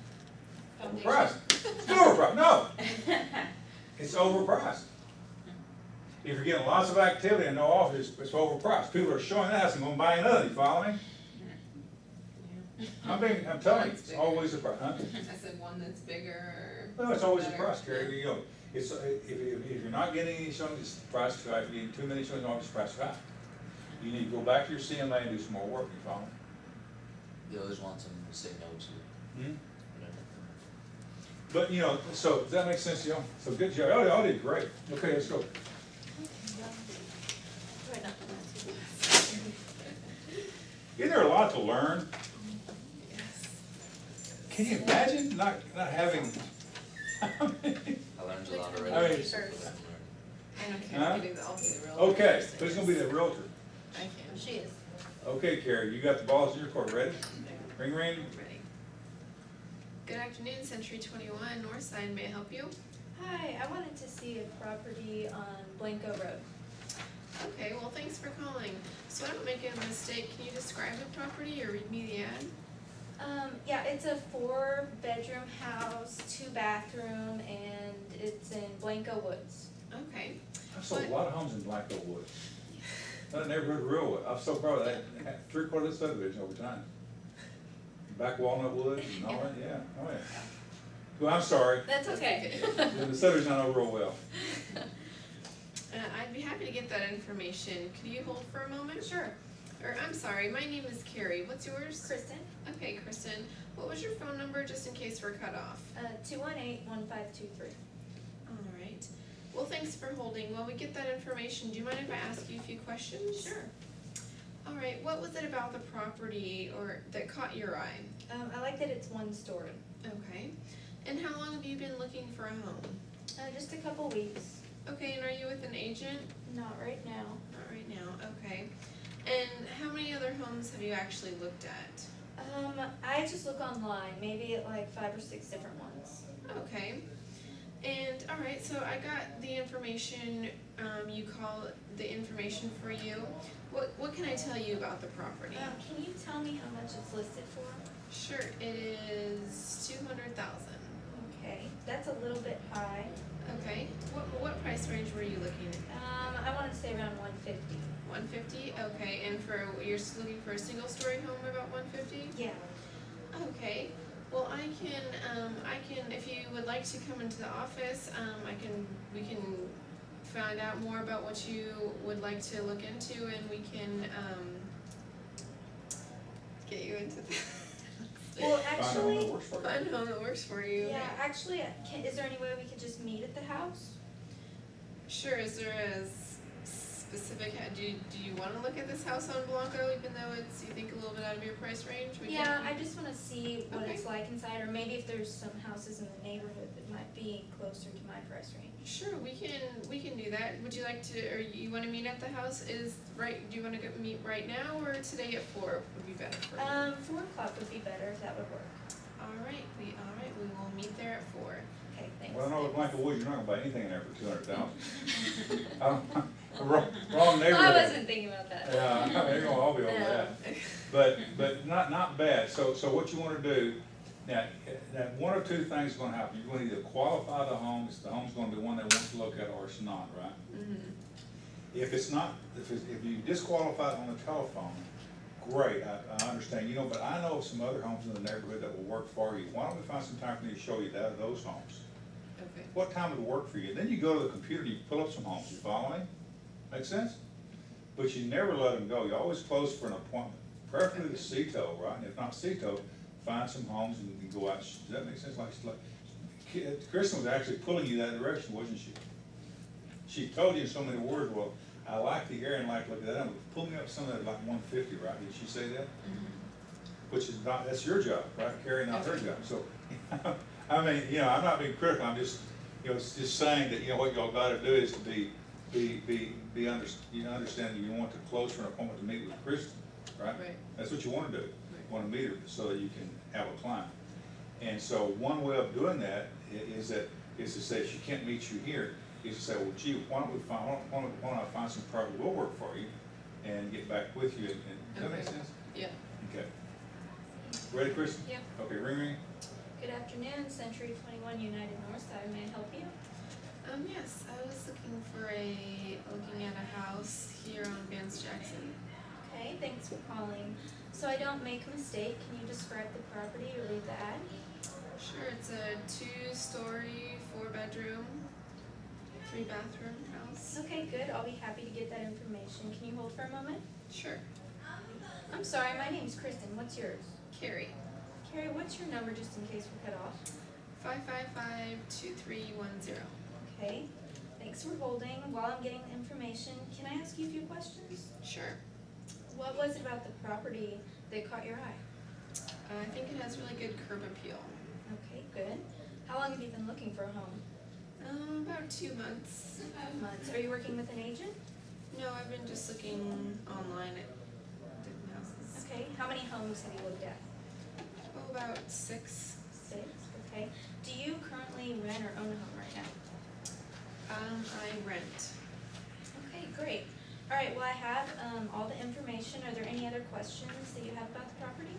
Overpriced. It's still overpriced. No. It's overpriced. If you're getting lots of activity and no offers, it's overpriced. People are showing that house and gonna buy another, you follow me? I'm telling you, it's always a price, huh? I said one that's bigger or. Well, it's always a better. price, Carrie, you know, it's, if you're not getting any showings, it's priced too high. If you're getting too many showings, it's priced too high. You need to go back to your CMA and do some more work, you follow me? The others want them to say no to. Hmm? But, you know, so, does that make sense to you? So good job, y'all did great. Okay, let's go. Isn't there a lot to learn? Yes. Can you imagine not having? I learned a lot already. I mean, I know Huh? I'll be the real. Okay, who's gonna be the realtor? I can. She is. Okay, Carrie, you got the balls in your court, ready? Ring, ring. Ready. Good afternoon, Century 21, Northside, may I help you? Hi, I wanted to see a property on Blanco Road. Okay, well, thanks for calling. So I don't make a mistake, can you describe the property or read me the ad? Yeah, it's a 4-bedroom house, 2-bathroom, and it's in Blanco Woods. Okay. I've sold a lot of homes in Blackville Woods. That neighborhood real well. I'm so proud of that. 3/4 of the subdivision over time. Back Walnut Woods and all that, yeah, oh yeah. Well, I'm sorry, That's okay. the subdivision I know real well. I'd be happy to get that information. Could you hold for a moment? Sure. Or, I'm sorry, my name is Carrie. What's yours? Kristen, Okay, Kristen. What was your phone number, just in case we're cut off? 218-1523. All right. Well, thanks for holding. While we get that information, do you mind if I ask you a few questions? Sure. All right. What was it about the property or that caught your eye? I like that it's 1-story. Okay. And how long have you been looking for a home? Just a couple weeks. Okay, and are you with an agent? Not right now. Not right now, okay. And how many other homes have you actually looked at? I just look online, maybe at like 5 or 6 different ones. Okay. And, all right, so I got the information, you call the information for you. What can I tell you about the property? Can you tell me how much it's listed for? Sure, it is 200,000. Okay, that's a little bit high. Okay, what price range were you looking at? I want to say around 150. 150, okay, and you're looking for a single-story home about 150? Yeah. Okay, well, I can, if you would like to come into the office, we can find out more about what you would like to look into, and we can, get you into the Well, actually, fun home that works for you. yeah, actually, is there any way we could just meet at the house? Sure, is there a specific, do you wanna look at this house on Blanco, even though it's, you think, a little bit out of your price range? We Yeah, can- I just wanna see what Okay. it's like inside, or maybe if there's some houses in the neighborhood that might be closer to my price range. Sure, we can do that. Would you like to, or you wanna meet at the house, do you wanna go meet right now, or today at 4 would be better for you? 4 o'clock would be better if that would work. Alright, we will meet there at 4. Okay, thanks. Well, I know with Blanco Woods, you're not gonna buy anything in there for 200,000. Wrong neighborhood. I wasn't thinking about that. Yeah, they're gonna all be over that. But not bad. So what you wanna do, now one or two things is gonna happen. You're gonna either qualify the home, the home's gonna be one they want to look at, or it's not, right? Mm-hmm. If it's not, if you disqualify it on the telephone, great, I understand, but I know of some other homes in the neighborhood that will work for you. Why don't we find some time for me to show you those homes? Okay. What time would work for you? Then you go to the computer and you pull up some homes, you follow me? Make sense? But you never let them go, you always close for an appointment, preferably the CETO, right? And if not CETO, find some homes and you go out. Does that make sense? Like Kristen was actually pulling you that direction, wasn't she? She told you in so many words, well, I like the area and like look at that, pull me up some of that like 150, right? Did she say that? Mm-hmm. Which is not, that's your job, right? Carrie, not her job. So I mean, you know, I'm not being critical, I'm just, you know, just saying that, you know, what y'all gotta do is to you understand that you want to close for an appointment to meet with Kristen, right? Right. That's what you wanna do, you wanna meet her so that you can have a client. And so one way of doing that is to say, if she can't meet you here, is to say, well, gee, why don't I find some private will work for you and get back with you, and does that make sense? Yeah. Okay. Ready, Kristen? Yep. Okay, ring. Good afternoon, Century 21 United-Northside, may I help you? Yes, I was looking at a house here on Vance Jackson. Okay, thanks for calling. So I don't make a mistake, can you describe the property or read the ad? Sure, it's a 2-story, 4-bedroom, 3-bathroom house. Okay, good, I'll be happy to get that information. Can you hold for a moment? Sure. I'm sorry, my name's Kristen, what's yours? Carrie. Carrie, what's your number just in case we're cut off? 555-2310. Okay, thanks for holding. While I'm getting the information, can I ask you a few questions? Sure. What was it about the property that caught your eye? I think it has really good curb appeal. Okay, good. How long have you been looking for a home? About 2 months. 5 months. Are you working with an agent? No, I've been just looking online at different houses. Okay, how many homes have you looked at? Oh, about 6. 6, okay. Do you currently rent or own a home right now? I rent. Okay, great. All right, well, I have all the information. Are there any other questions that you have about the property?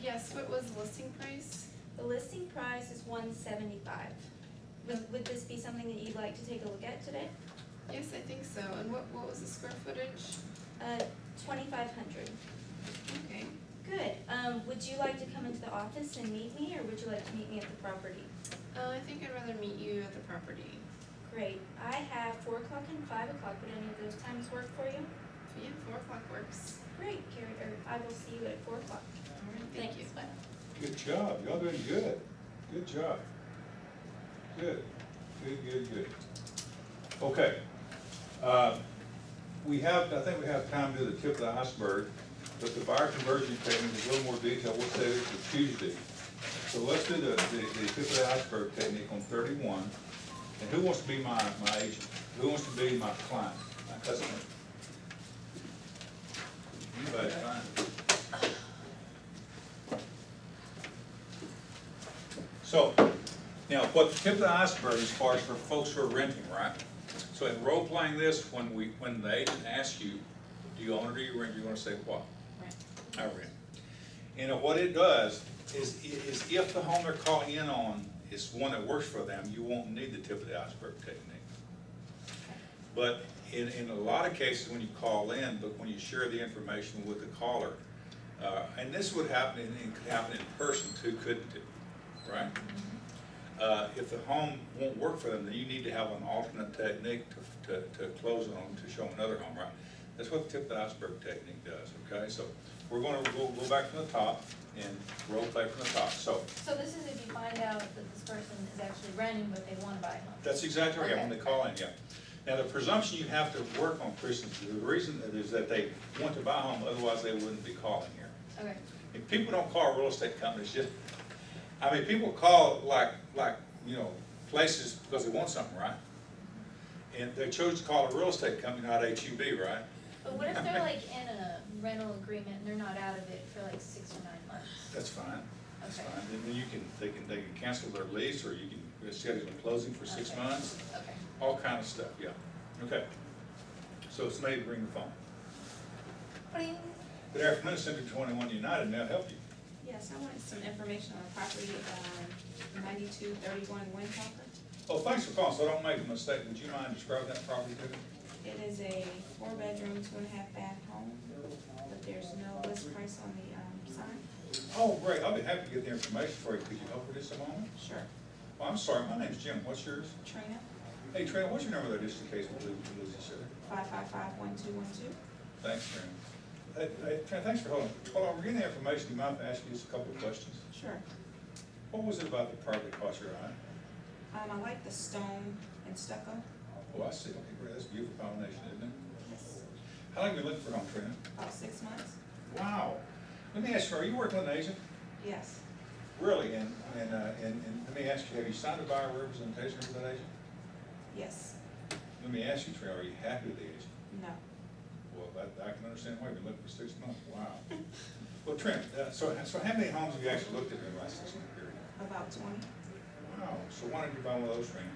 Yes, what was the listing price? The listing price is $175. Would this be something that you'd like to take a look at today? Yes, I think so. And what was the square footage? 2,500. Okay. Good. Would you like to come into the office and meet me, or would you like to meet me at the property? I think I'd rather meet you at the property. Great. I have 4 o'clock and 5 o'clock. Would any of those times work for you? Yeah, 4 o'clock works. Great, Carrie. I will see you at 4 o'clock. All right, thank you. Bye. Good job, y'all doing good. Good job. Good. Okay. I think we have time to do the tip of the iceberg, but the buyer conversion technique is a little more detailed. We'll save it for Tuesday. So let's do the tip of the iceberg technique on 31. And who wants to be my agent? Who wants to be my client, my customer? Anybody's fine. So, now what the tip of the iceberg as far as for folks who are renting, right? So in role playing this, when the agent asks you, do you own or do you rent, you're going to say what? Rent. I rent. And what it does is if the home they're calling in on is one that works for them, you won't need the tip of the iceberg technique. But in a lot of cases when you call in, but when you share the information with the caller, and this would happen, and could happen in person too, couldn't it? Right? If the home won't work for them, then you need to have an alternate technique to close on them, to show them another home, right? That's what the tip of the iceberg technique does, okay? So we're going to go back from the top and role play from the top. So this is if you find out that this person is actually renting, but they want to buy a home. that's exactly right, Okay. when they call in, yeah. Now, the presumption you have to work on, Kristen, the reason is that they want to buy a home, otherwise they wouldn't be calling here. Okay. If people don't call real estate companies, just, I mean, people call like you know, places because they want something, right? And they chose to call a real estate company, not HUB, right? But what if they're like in a rental agreement and they're not out of it for like 6 or 9 months? That's fine. That's Okay. fine. Then they can cancel their lease, or you can schedule a closing for 6 Okay. months. Okay. All kind of stuff, yeah. Okay. So it's made to bring the phone. Bling. Good afternoon, Century 21 United, may I help you? Yes, I wanted some information on the property, 9231 Windtalker. Oh, thanks for calling, so I don't make a mistake. Would you mind describing that property to me? It is a 4-bedroom, 2.5-bath home, but there's no list price on the sign. Oh, great, I'll be happy to get the information for you. Could you help with this a moment? Sure. Well, I'm sorry, my name's Jim. What's yours? Trina, Hey, Trina, what's your number there, just in case we lose each other? 555-1212. Thanks, Trina. Hey, Trina, thanks for holding. Hold on, we're getting the information. Do you mind if I ask you just a couple of questions? Sure. What was it about the property that caught your eye? I like the stone and stucco. Oh, I see. Okay, great. That's a beautiful combination, isn't it? Yes. How long have you been looking for a home, Trina? About 6 months. Wow. Let me ask you, are you working with an agent? Yes. Really, and let me ask you, have you signed a buyer representation with that agent? Yes. Let me ask you, Trina, are you happy with the agent? No. Well, I can understand why you've been looking for 6 months, wow. Well, Trina, so how many homes have you actually looked at in the last 6 month period? About 20. Wow, so why did you buy one of those, Trina?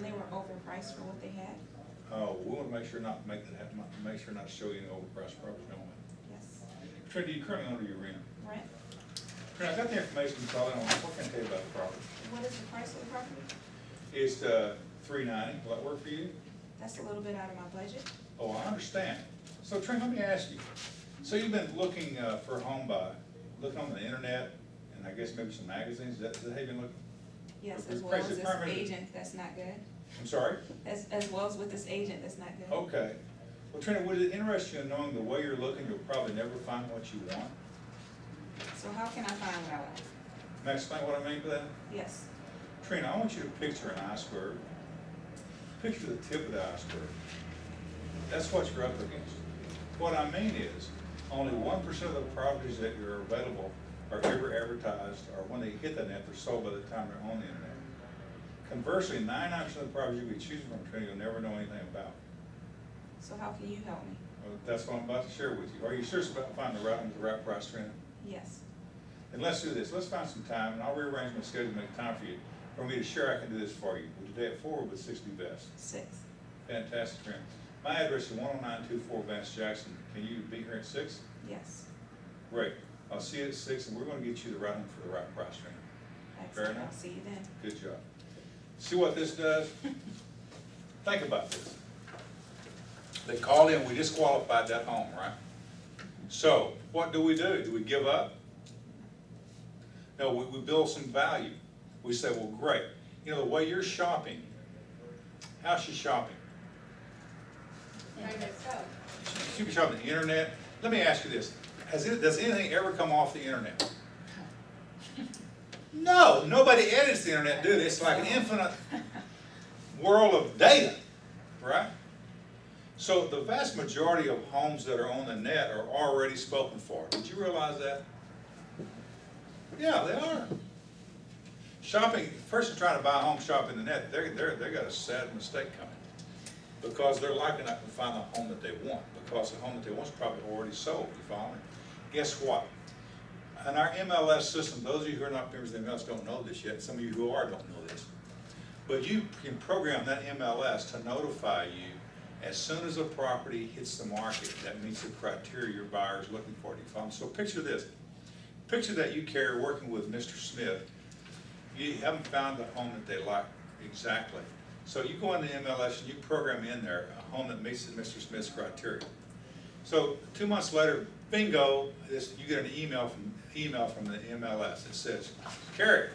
They were overpriced for what they had. Oh, we want to make sure not to make that happen, make sure not to show you any overpriced properties, don't we? Yes. Trina, do you currently own or you rent? Rent. Trina, I got the information you called in on, what can I tell you about the property? What is the price of the property? It's $390, will that work for you? That's a little bit out of my budget. Oh, I understand. So Trina, let me ask you, so you've been looking for a home buy, looking on the internet, and I guess maybe some magazines, is that how you've been looking? Yes, Or as well as price this determined- agent that's not good. I'm sorry? As well as with this agent that's not good. Okay. Well, Trina, would it interest you in knowing the way you're looking, you'll probably never find what you want? So how can I find what I want? Can I explain what I mean by that? Yes. Trina, I want you to picture an iceberg. Picture the tip of the iceberg. That's what you're up against. What I mean is, only 1% of the properties that are available are ever advertised, or when they hit the net, they're sold by the time they're on the internet. Conversely, 99% of the properties you'll be choosing from, Trina, you'll never know anything about. So how can you help me? Well, that's what I'm about to share with you. Are you serious about finding the right one at the right price, Trina? Yes. And let's do this. Let's find some time, and I'll rearrange my schedule to make time for you. For me to share, I can do this for you. Would today at 4 or would 6 be best? 6. Fantastic, Trina. My address is 10924 Vance Jackson. Can you be here at 6? Yes. Great. I'll see you at 6, and we're going to get you the right one for the right price, Trina. Fair Excellent. enough? I'll see you then. Good job. See what this does? Think about this. They called in, we disqualified that home, right? So, what do? Do we give up? No, we build some value. We say, well, great. You know, the way you're shopping, how's she shopping? She be shopping the internet. Let me ask you this. Does anything ever come off the internet? No, nobody edits the internet, do they? It's like an infinite world of data, right? So the vast majority of homes that are on the net are already spoken for. Did you realize that? Yeah, they are. Shopping, the person trying to buy a home shopping the net, they got a sad mistake coming. Because they're likely not to find the home that they want, because the home that they want is probably already sold, you follow me? Guess what? In our MLS system, those of you who are not members of the MLS don't know this yet, some of you who are don't know this, but you can program that MLS to notify you as soon as a property hits the market that meets the criteria your buyer is looking for, do you follow me? So picture this. Picture that you carry working with Mr. Smith. You haven't found the home that they like exactly. So you go into MLS and you program in there a home that meets Mr. Smith's criteria. So 2 months later, bingo, you get an email from the MLS that says, Carrie,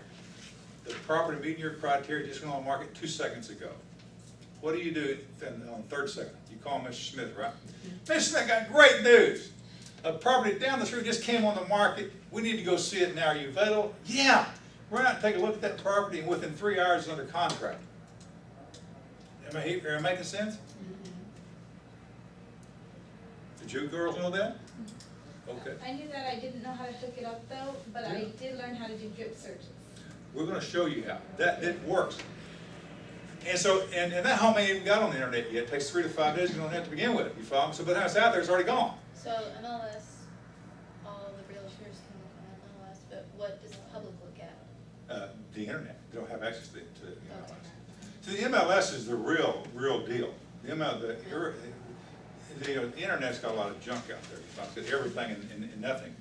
the property meeting your criteria just went on the market 2 seconds ago. What do you do on the 3rd second? You call Mr. Smith, right? Mr. Smith, got great news. A property down the street just came on the market. We need to go see it now. Are you available? Yeah. Run out and take a look at that property, and within 3 hours it's under contract. Am I making sense? Did you girls know that? Okay. I knew that. I didn't know how to hook it up though, but I did learn how to do drip searches. We're going to show you how. It works. And so, and that home ain't even got on the internet yet. It takes 3 to 5 days to get on the internet to begin with. You follow me? So by the time it's out there, it's already gone. So MLS, all the realtors can look on MLS, but what does the public look at? The internet. They don't have access to the MLS. Okay. So the MLS is the real deal. The internet's got a lot of junk out there. It's got everything and nothing.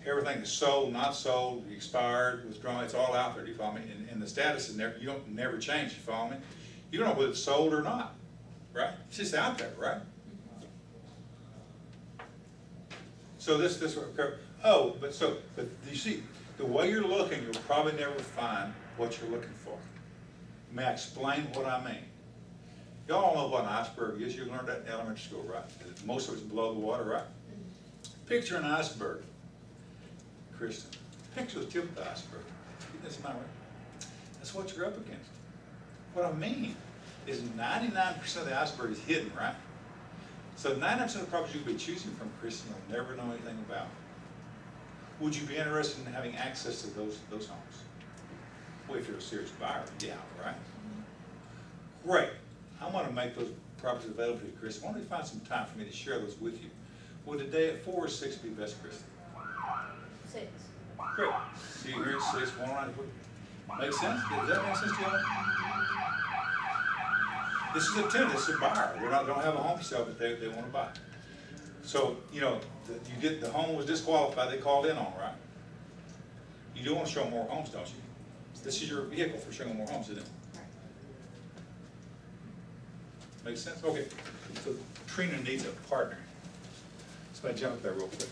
Everything is sold, not sold, expired, withdrawn. It's all out there. Do you follow me? And the status is never. You don't never change. You follow me? You don't know whether it's sold or not, right? It's just out there, right? So this but you see, the way you're looking, you'll probably never find what you're looking for. May I explain what I mean? Y'all know what an iceberg is. You learned that in elementary school, right? Most of it's below the water, right? Picture an iceberg, Kristen. Picture the tip of the iceberg. That's not right. That's what you're up against. What I mean is 99% of the iceberg is hidden, right? So 99% of the properties you'll be choosing from, Kristen, you'll never know anything about. Would you be interested in having access to those homes? Well, if you're a serious buyer, yeah, right? Great. I want to make those properties available to you, Chris. Why don't you find some time for me to share those with you? Would today at 4 or 6 be best, Chris? 6. Great. See you here at 6. One line. Make sense? Does that make sense to y'all? This is a tenant. This is a buyer. They don't have a home to sell, but they want to buy. So, you know, you get the home was disqualified. They called in on, right? You do want to show more homes, don't you? This is your vehicle for showing more homes, isn't it? Make sense? Okay. So Trina needs a partner. Somebody jump up there real quick.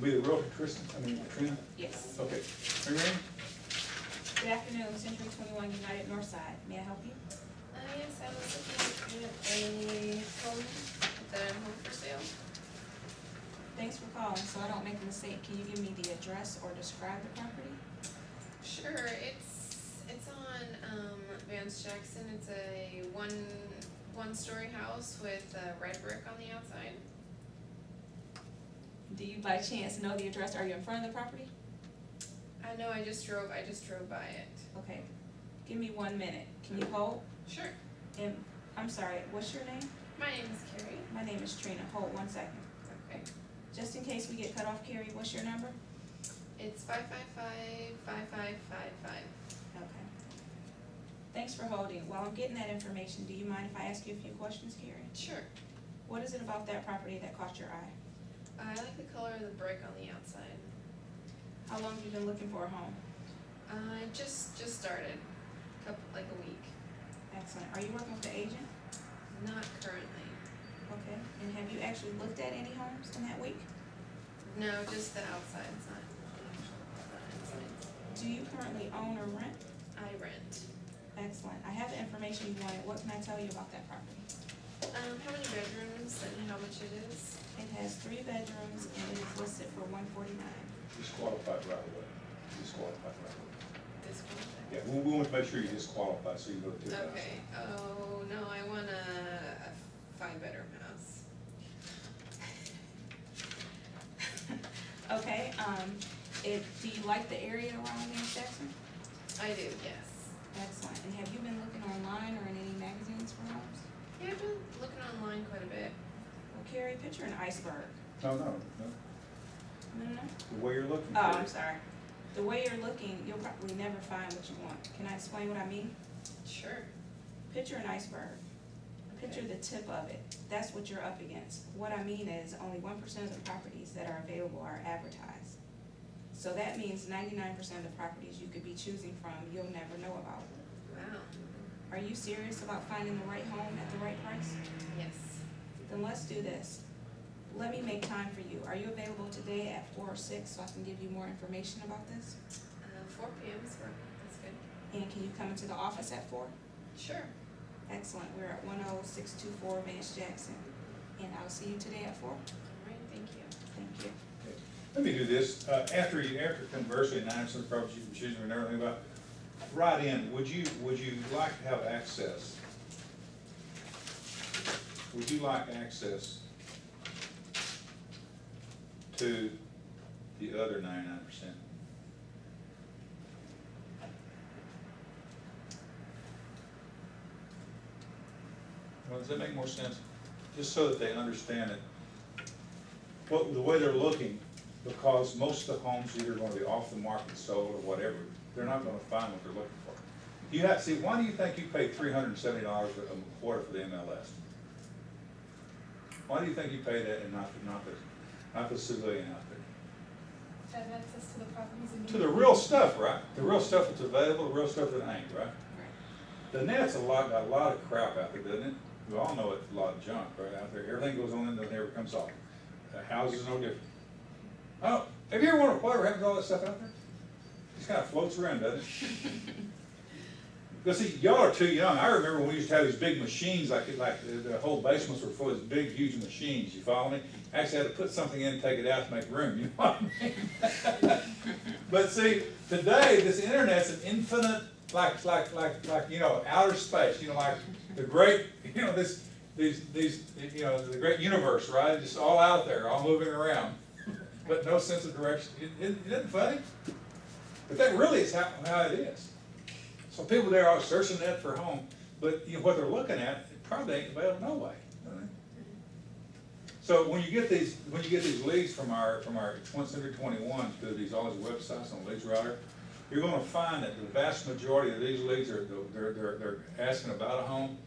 Be the realtor, Tristan? Trina? Yes. Okay. Are you ready? Good afternoon, Century 21 United-Northside. May I help you? Yes, I was looking at a home, the home for sale. Thanks for calling. So I don't make a mistake, can you give me the address or describe the property? Sure, it's on Vance Jackson. It's a one-story house with red brick on the outside. Do you by chance know the address? Are you in front of the property? I know. I just drove by it. Okay. Give me 1 minute. Can you hold? Sure. And I'm sorry, what's your name? My name is Carrie. My name is Trina. Hold 1 second. Okay. Just in case we get cut off, Carrie, what's your number? It's 555-5555. Okay. Thanks for holding. While I'm getting that information, do you mind if I ask you a few questions, Carrie? Sure. What is it about that property that caught your eye? I like the color of the brick on the outside. How long have you been looking for a home? I just started, like a week. Excellent. Are you working with an agent? Not currently. Okay. And have you actually looked at any homes in that week? No, just the outside. It's not the actual inside. Do you currently own or rent? I rent. Excellent. I have the information you wanted. What can I tell you about that property? How many bedrooms and how much it is? It has 3 bedrooms and it is listed for $149. Disqualified right away. Disqualified right away. This one? Yeah, we want to make sure you disqualify so you go to 2,000. Okay. Oh, no, I want a 5-bedroom house. Okay, do you like the area around Vance Jackson? I do, yes. Excellent. And have you been looking online or in any magazines for homes? Yeah, I've been looking online quite a bit. Well, Carrie, picture an iceberg. No. No. The way you're looking. Oh, for I'm it. sorry. The way you're looking, you'll probably never find what you want. Can I explain what I mean? Sure. Picture an iceberg. Picture the tip of it. That's what you're up against. What I mean is only 1% of the properties that are available are advertised. So that means 99% of the properties you could be choosing from, you'll never know about. Wow. Are you serious about finding the right home at the right price? Yes. Then let's do this. Let me make time for you. Are you available today at 4 or 6 so I can give you more information about this? 4 p.m. is work. That's good. And can you come into the office at 4? Sure. Excellent. We're at 10624 Vance Jackson. And I'll see you today at 4. All right, thank you. Thank you. Okay. Let me do this. After conversing 9% of the properties you can choose and everything about, right in, would you like to have access? Would you like access to the other 99%? Well, does that make more sense? Just so that they understand it. The way they're looking, because most of the homes either going to be off the market, sold, or whatever, they're not going to find what they're looking for. You have see. Why do you think you pay $370 a quarter for the MLS? Why do you think you pay that and not the civilian out there? Have access to the properties and. To the real stuff, right? The real stuff that's available, the real stuff that ain't, right? The net's got a lot of crap out there, doesn't it? We all know it's a lot of junk right out there. Everything goes on and it never comes off. The houses are no different. Oh, have you ever wondered whatever happens to all that stuff out there? It just kind of floats around, doesn't it? Because see, y'all are too young. I remember when we used to have these big machines, like the whole basements were full of these big, huge machines. You follow me? Actually, I had to put something in and take it out to make room. You know what I mean? But see, today this internet's an infinite, like outer space. Like the great, this you know, the great universe, right? Just all out there, all moving around, but no sense of direction. Isn't it funny? But that really is how it is. So people there are searching that for a home, but you know, what they're looking at, it probably ain't available no way. So when you get these leads from our 21 through all these websites on Leads Router, you're going to find that the vast majority of these leads they're asking about a home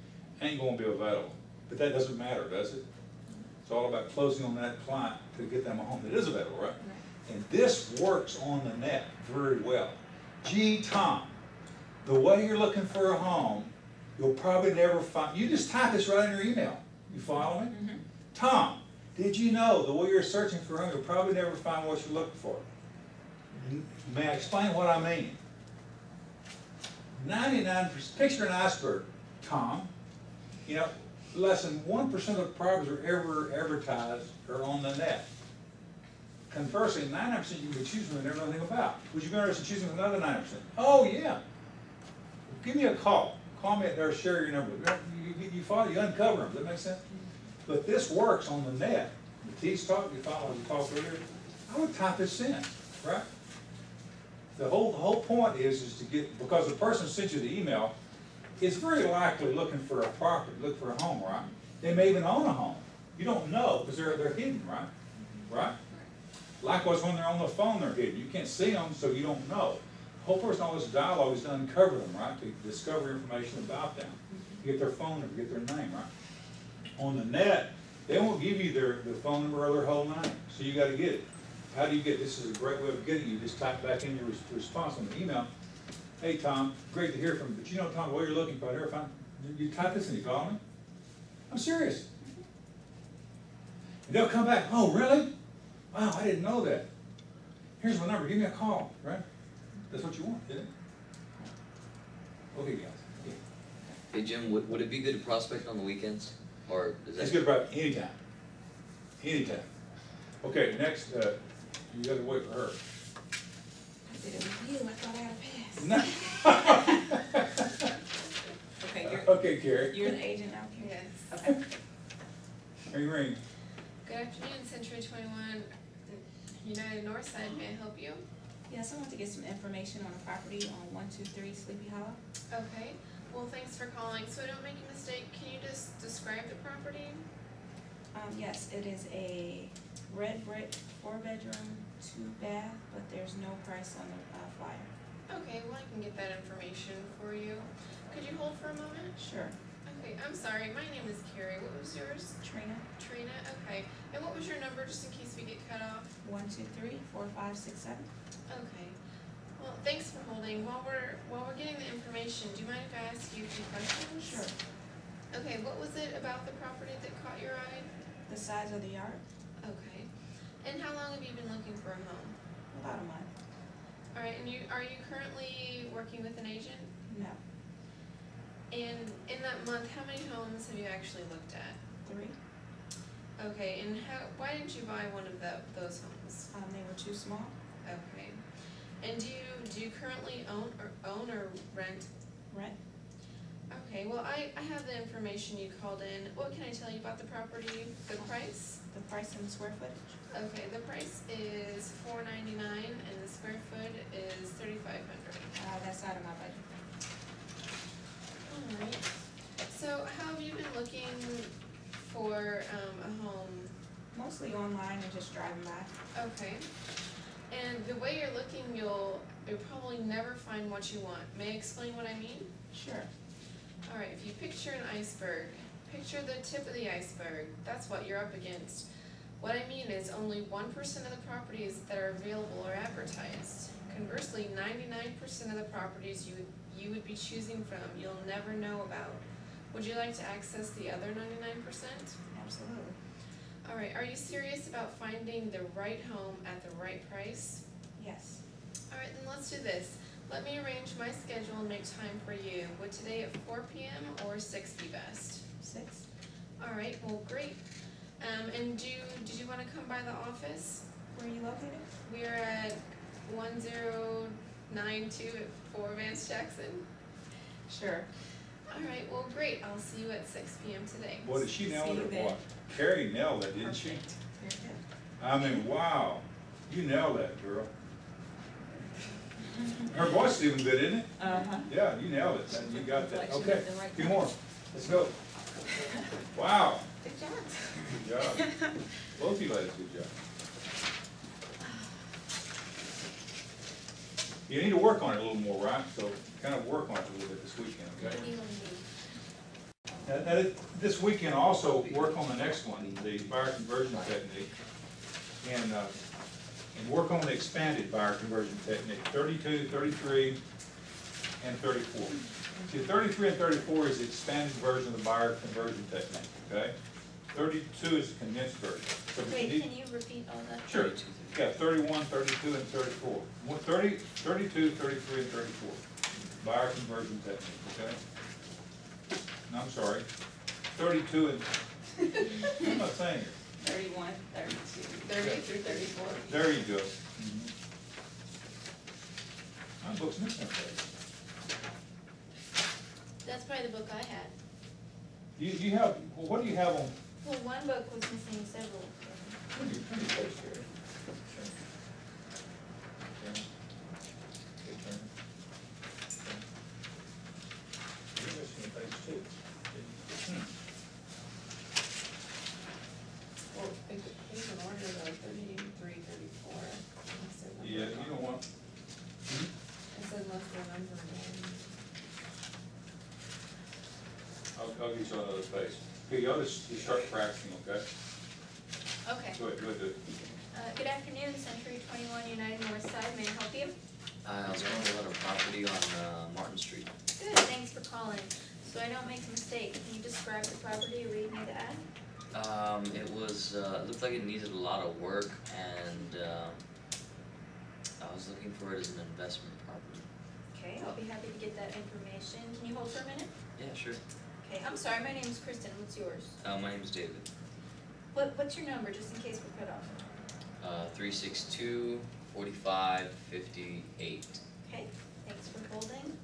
ain't going to be available. But that doesn't matter, does it? It's all about closing on that client to get them a home that is available, right? And this works on the net very well. Gee, Tom, the way you're looking for a home, you'll probably never find. You just type this right in your email. You follow me? Mm-hmm. Tom, did you know the way you're searching for a home, you'll probably never find what you're looking for? May I explain what I mean? 99%, picture an iceberg, Tom. You know, less than 1% of the properties are ever advertised or on the net. Conversely, 99% you can be choosing and never know anything about. Would you be interested in choosing another 9%? Oh yeah. Give me a call. Call me or share your number. You follow, you uncover them. Does that make sense? But this works on the net. The T's talk, you follow, you talk earlier. I would type this in, right? The whole point is to get, because the person sent you the email is very likely looking for a property, looking for a home, right? They may even own a home. You don't know because they're hidden, right? Right? Likewise, when they're on the phone, they're hidden. You can't see them, so you don't know. The whole person, all this dialogue is to uncover them, right? To discover information about them. To get their phone number, get their name, right? On the net, they won't give you their phone number or their whole name, so you got to get it. How do you get it? This is a great way of getting it. You just type back in your response on the email. Hey, Tom, great to hear from you. But you know, Tom, what you're looking for here, you type this and you call me. I'm serious. And they'll come back. Oh, really? Wow, I didn't know that. Here's my number. Give me a call, right? That's what you want, isn't it? Okay, guys. Yeah. Hey, Jim, would it be good to prospect on the weekends? Or is that... It's good about anytime. Anytime. Okay, next, you got to wait for her. I did it with you. I thought I had a pass. No. Okay, Okay, Carrie. you're an agent now, Carrie? Yes. Okay. Ring. Good afternoon, Century 21, United-Northside, may I help you? Yes, I want to get some information on a property on 123 Sleepy Hollow. Okay, well, thanks for calling. So I don't make a mistake, can you just describe the property? Yes, it is a red brick, 4-bedroom, 2-bath, but there's no price on the flyer. Okay, well, I can get that information for you. Could you hold for a moment? Sure. Okay, I'm sorry, my name is Carrie. What was yours? Trina. Trina, okay. And what was your number, just in case we get cut off? 123-4567. Okay. Well, thanks for holding. While we're getting the information, do you mind if I ask you a few questions? Sure. Okay, what was it about the property that caught your eye? The size of the yard? Okay. And how long have you been looking for a home? About a month. All right, and are you currently working with an agent? No. And in that month, how many homes have you actually looked at? 3. Okay, and why didn't you buy one of those homes? They were too small. Okay. And do you currently own or rent? Rent. Okay, well, I have the information you called in. What can I tell you about the property? The price? The price and the square footage? Okay, the price is $499 and the square foot is 3,500. That's out of my budget. Alright, so how have you been looking for a home? Mostly online and just driving by. Okay, and the way you're looking, you'll probably never find what you want. May I explain what I mean? Sure. Alright, if you picture an iceberg, picture the tip of the iceberg. That's what you're up against. What I mean is only 1% of the properties that are available are advertised. Conversely, 99% of the properties you would be choosing from, you'll never know about. Would you like to access the other 99%? Absolutely. Alright, are you serious about finding the right home at the right price? Yes. Alright, then let's do this. Let me arrange my schedule and make time for you. Would today at 4 p.m. or 6 be best? 6. Alright, well, great. And did you want to come by the office? Where are you located? We're at 1092 at 4 Vance Jackson. Sure. Alright, well, great, I'll see you at 6 p.m. today. Boy, did she nail See it you or then. what? Carrie nailed it, didn't she? Perfect. Very good. I mean, wow, you nailed that, girl. Her voice is even good, isn't it? Uh-huh. Yeah, you nailed it, you got that. Inflection Okay, at the right a few time. more, let's go. Wow, Good job. good job. Both of you ladies, good job. You need to work on it a little more, right? So kind of work on it a little bit this weekend, okay? What do you want to do? Now, this weekend also work on the next one, the buyer conversion technique, and work on the expanded buyer conversion technique, 32, 33, and 34. See, 33 and 34 is the expanded version of the buyer conversion technique, okay? 32 is the condensed version. So we Wait, need- can you repeat all that? Sure. Yeah, 31, 32, and 34. 32, 33, and 34. Buyer conversion technique, okay? No, I'm sorry. 32 and, what am I saying here? 31, 32. 30 through 34. There you go. My book's missing a page. That's probably the book I had. You have, well, what do you have on, Well, one book was missing several. let me page here. Okay. Okay, turn. Okay. You're missing a page too. Well, there's an order though, 33, 34. Unless they're numbered Yeah, you wrong. don't want, It says unless they're numbered wrong. I'll get you on another page. Okay, y'all just start practicing, okay? Okay. Go ahead, do it. Good afternoon, Century 21 United-Northside, may I help you? I was calling about a property on Martin Street. Good, thanks for calling. So I don't make a mistake, can you describe the property or read me the ad? It was, it looked like it needed a lot of work, and I was looking for it as an investment property. Okay, I'll be happy to get that information. Can you hold for a minute? Yeah, sure. Okay, I'm sorry, my name's Kristen, what's yours? My name's David. What's your number, just in case we're cut off? 362-4558. Okay, thanks for holding.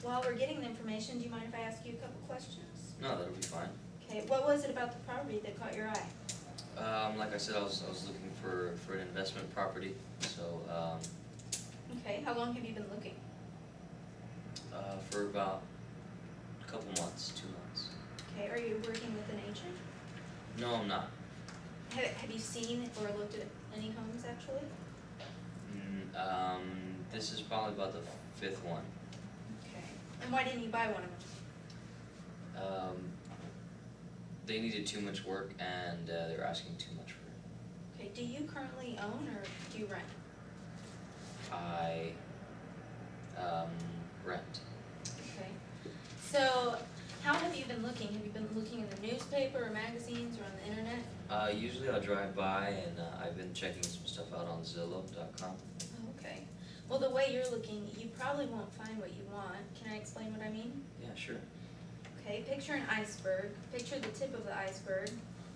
While we're getting the information, do you mind if I ask you a couple questions? No, that'll be fine. Okay, what was it about the property that caught your eye? Like I said, I was looking for an investment property, so, Okay, how long have you been looking? for about a couple months, 2 months. Okay, are you working with an agent? No, I'm not. Have you seen or looked at any homes actually? This is probably about the 5th one. Okay, and why didn't you buy one of them? They needed too much work, and they were asking too much for it. Okay, do you currently own or do you rent? I rent. Okay, so how have you been looking? Have you been looking in the newspaper or magazines or on the internet? Usually I'll drive by, and I've been checking some stuff out on Zillow.com. Oh, okay. Well, the way you're looking, you probably won't find what you want. Can I explain what I mean? Yeah, sure. Okay, picture an iceberg. Picture the tip of the iceberg.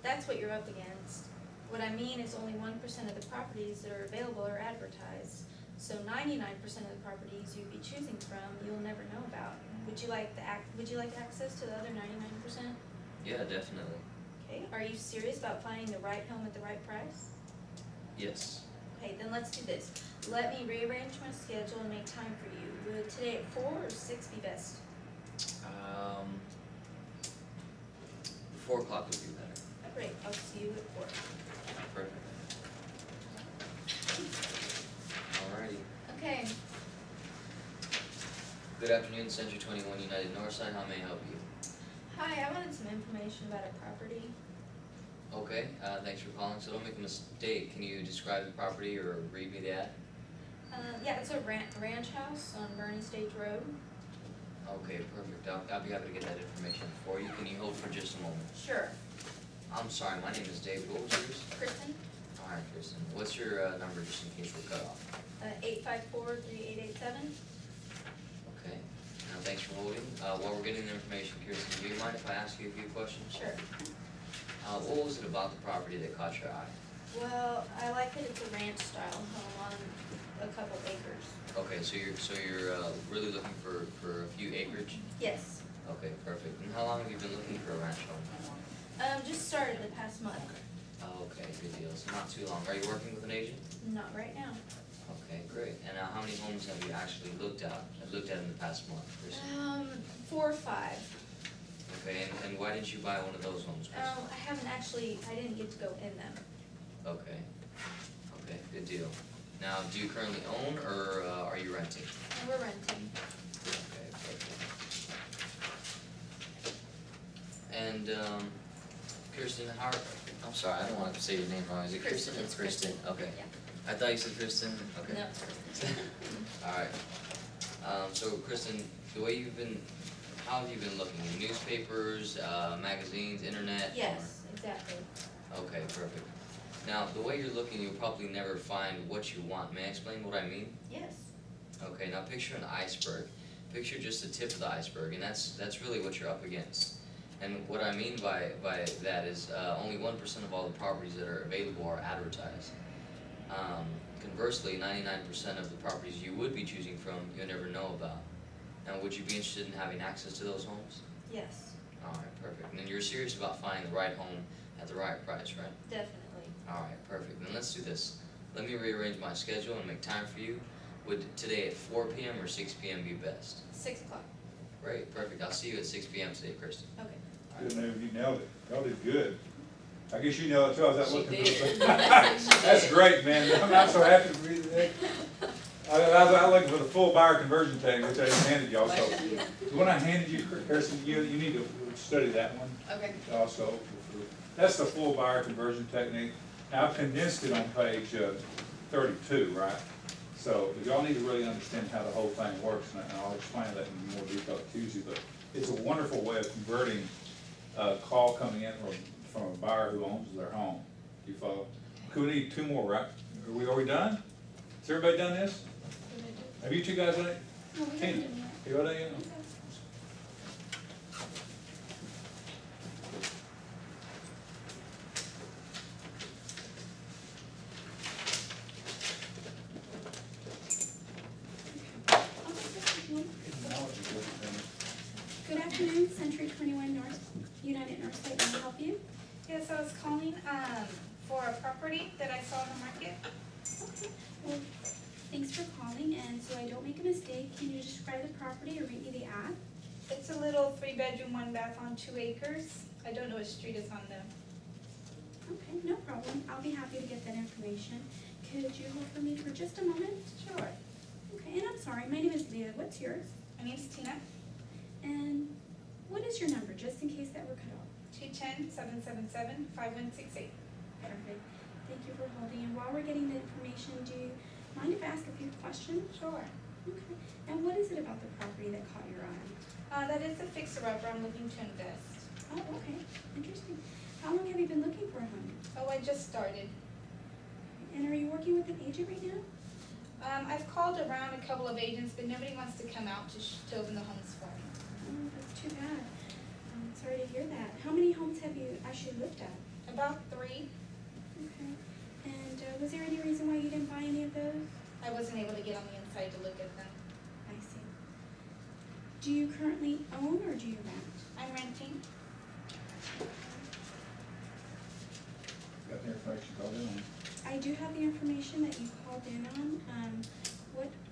That's what you're up against. What I mean is only 1% of the properties that are available are advertised. So 99% of the properties you'd be choosing from, you'll never know about. Would you like access to the other 99%? Yeah, definitely. Okay, are you serious about finding the right home at the right price? Yes. Okay, then let's do this. Let me rearrange my schedule and make time for you. Would today at 4 or 6 be best? 4 o'clock would be better. Great, I'll see you at 4. Perfect. Alrighty. Okay, Good afternoon, Century 21 United-Northside. How may I help you? hi, I wanted some information about a property. Okay, thanks for calling. So don't make a mistake. Can you describe the property or read me the ad? Yeah, it's a ranch house on Bernie Stage Road. Okay, perfect. I'll be happy to get that information for you. Can you hold for just a moment? Sure. I'm sorry, my name is David. What was yours? Kristen, Alright, Kristen. What's your number just in case we're cut off? 854-3887. Okay. Now, thanks for holding. While we're getting the information, Kirsten, do you mind if I ask you a few questions? Sure. What was it about the property that caught your eye? Well, I like that it's a ranch style home on a couple acres. Okay, so you're really looking for a few acreage? Yes. Okay, perfect. And how long have you been looking for a ranch home? Just started the past month. Oh, okay, good deal. So not too long. Are you working with an agent? Not right now. Okay, great. And how many homes have you actually looked at in the past month, Kristen? 4 or 5. Okay, and why didn't you buy one of those homes, Kristen? I didn't get to go in them. Okay, okay, good deal. Now, do you currently own, or are you renting? And we're renting. Okay, perfect. And, Kirsten, I'm sorry, I don't want to say your name wrong. Is it Kristen or It's Kristen? Kristen. Okay. Yeah. I thought you said Kristen, okay. No, it's Kristen. Alright. So Kristen, how have you been looking? In newspapers, magazines, internet? Yes, exactly. Okay, perfect. Now, the way you're looking, you'll probably never find what you want. May I explain what I mean? Yes. Okay, now picture an iceberg. Picture just the tip of the iceberg, and that's really what you're up against. And what I mean by that is only 1% of all the properties that are available are advertised. Conversely, 99% of the properties you would be choosing from, you'll never know about. Now, would you be interested in having access to those homes? Yes, Alright, perfect. And then you're serious about finding the right home at the right price, right? definitely. Alright, perfect. Then let's do this. Let me rearrange my schedule and make time for you. Would today at 4 p.m. or 6 p.m. be best? 6 o'clock. Great, perfect. I'll see you at 6 p.m. today, Kristen. Okay. Good, man, you nailed it. Y'all did good. I guess you nailed it too. I was out She looking did. for That's great, man. I'm so happy to be there. I was out looking for the full buyer conversion technique, which I just handed y'all. So the one I handed you, Kirsten, you need to study that one Okay. also. That's the full buyer conversion technique. Now, I've condensed it on page 32, right? So y'all need to really understand how the whole thing works, and I'll explain that in more detail Tuesday. But it's a wonderful way of converting a call coming in from a buyer who owns their home. Do you follow? Okay, we need 2 more, right? Are we done? Has everybody done this? Have you 2 guys done it? No, we Tina, haven't done you got that yet? Good afternoon, Century 21 North, United-Northside, may I help you? Yes, I was calling, for a property that I saw in the market. Okay, well, thanks for calling, and so I don't make a mistake, can you describe the property or read me the ad? It's a little 3-bedroom, 1 bath on 2 acres. I don't know what street it's on though. Okay, no problem, I'll be happy to get that information. Could you hold for me for just a moment? Sure. Okay, and I'm sorry, my name is Leah, what's yours? My name's Tina. And what is your number, just in case that were cut off? 210-777-5168. Perfect, thank you for holding, and while we're getting the information, do you mind if I ask a few questions? Sure. Okay, and what is it about the property that caught your eye? That is a fixer-upper I'm looking to invest. Oh, okay, interesting. How long have you been looking for a home? Oh, I just started. And are you working with an agent right now? I've called around a couple of agents, but nobody wants to come out to open the homes for me. Oh, that's too bad. I'm sorry to hear that. How many homes have you actually looked at? About 3. Okay. And was there any reason why you didn't buy any of those? I wasn't able to get on the inside to look at them. I see. Do you currently own or do you rent? I'm renting. Got the information called in on. I do have the information that you called in on.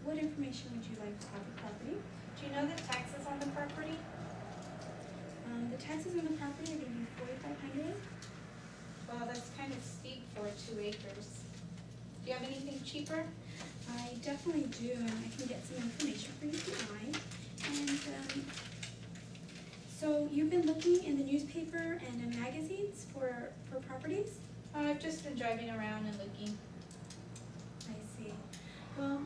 What information would you like about the property? Do you know the taxes on the property? The taxes on the property are going to be $4,500. Well, that's kind of steep for 2 acres. Do you have anything cheaper? I definitely do, and I can get some information for you tonight. And so you've been looking in the newspaper and in magazines for properties? I've just been driving around and looking. I see. Well,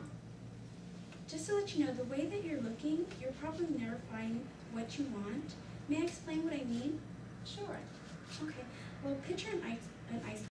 just to let you know, the way that you're looking, you're probably never find what you want. May I explain what I mean? Sure. Okay. Well, picture an ice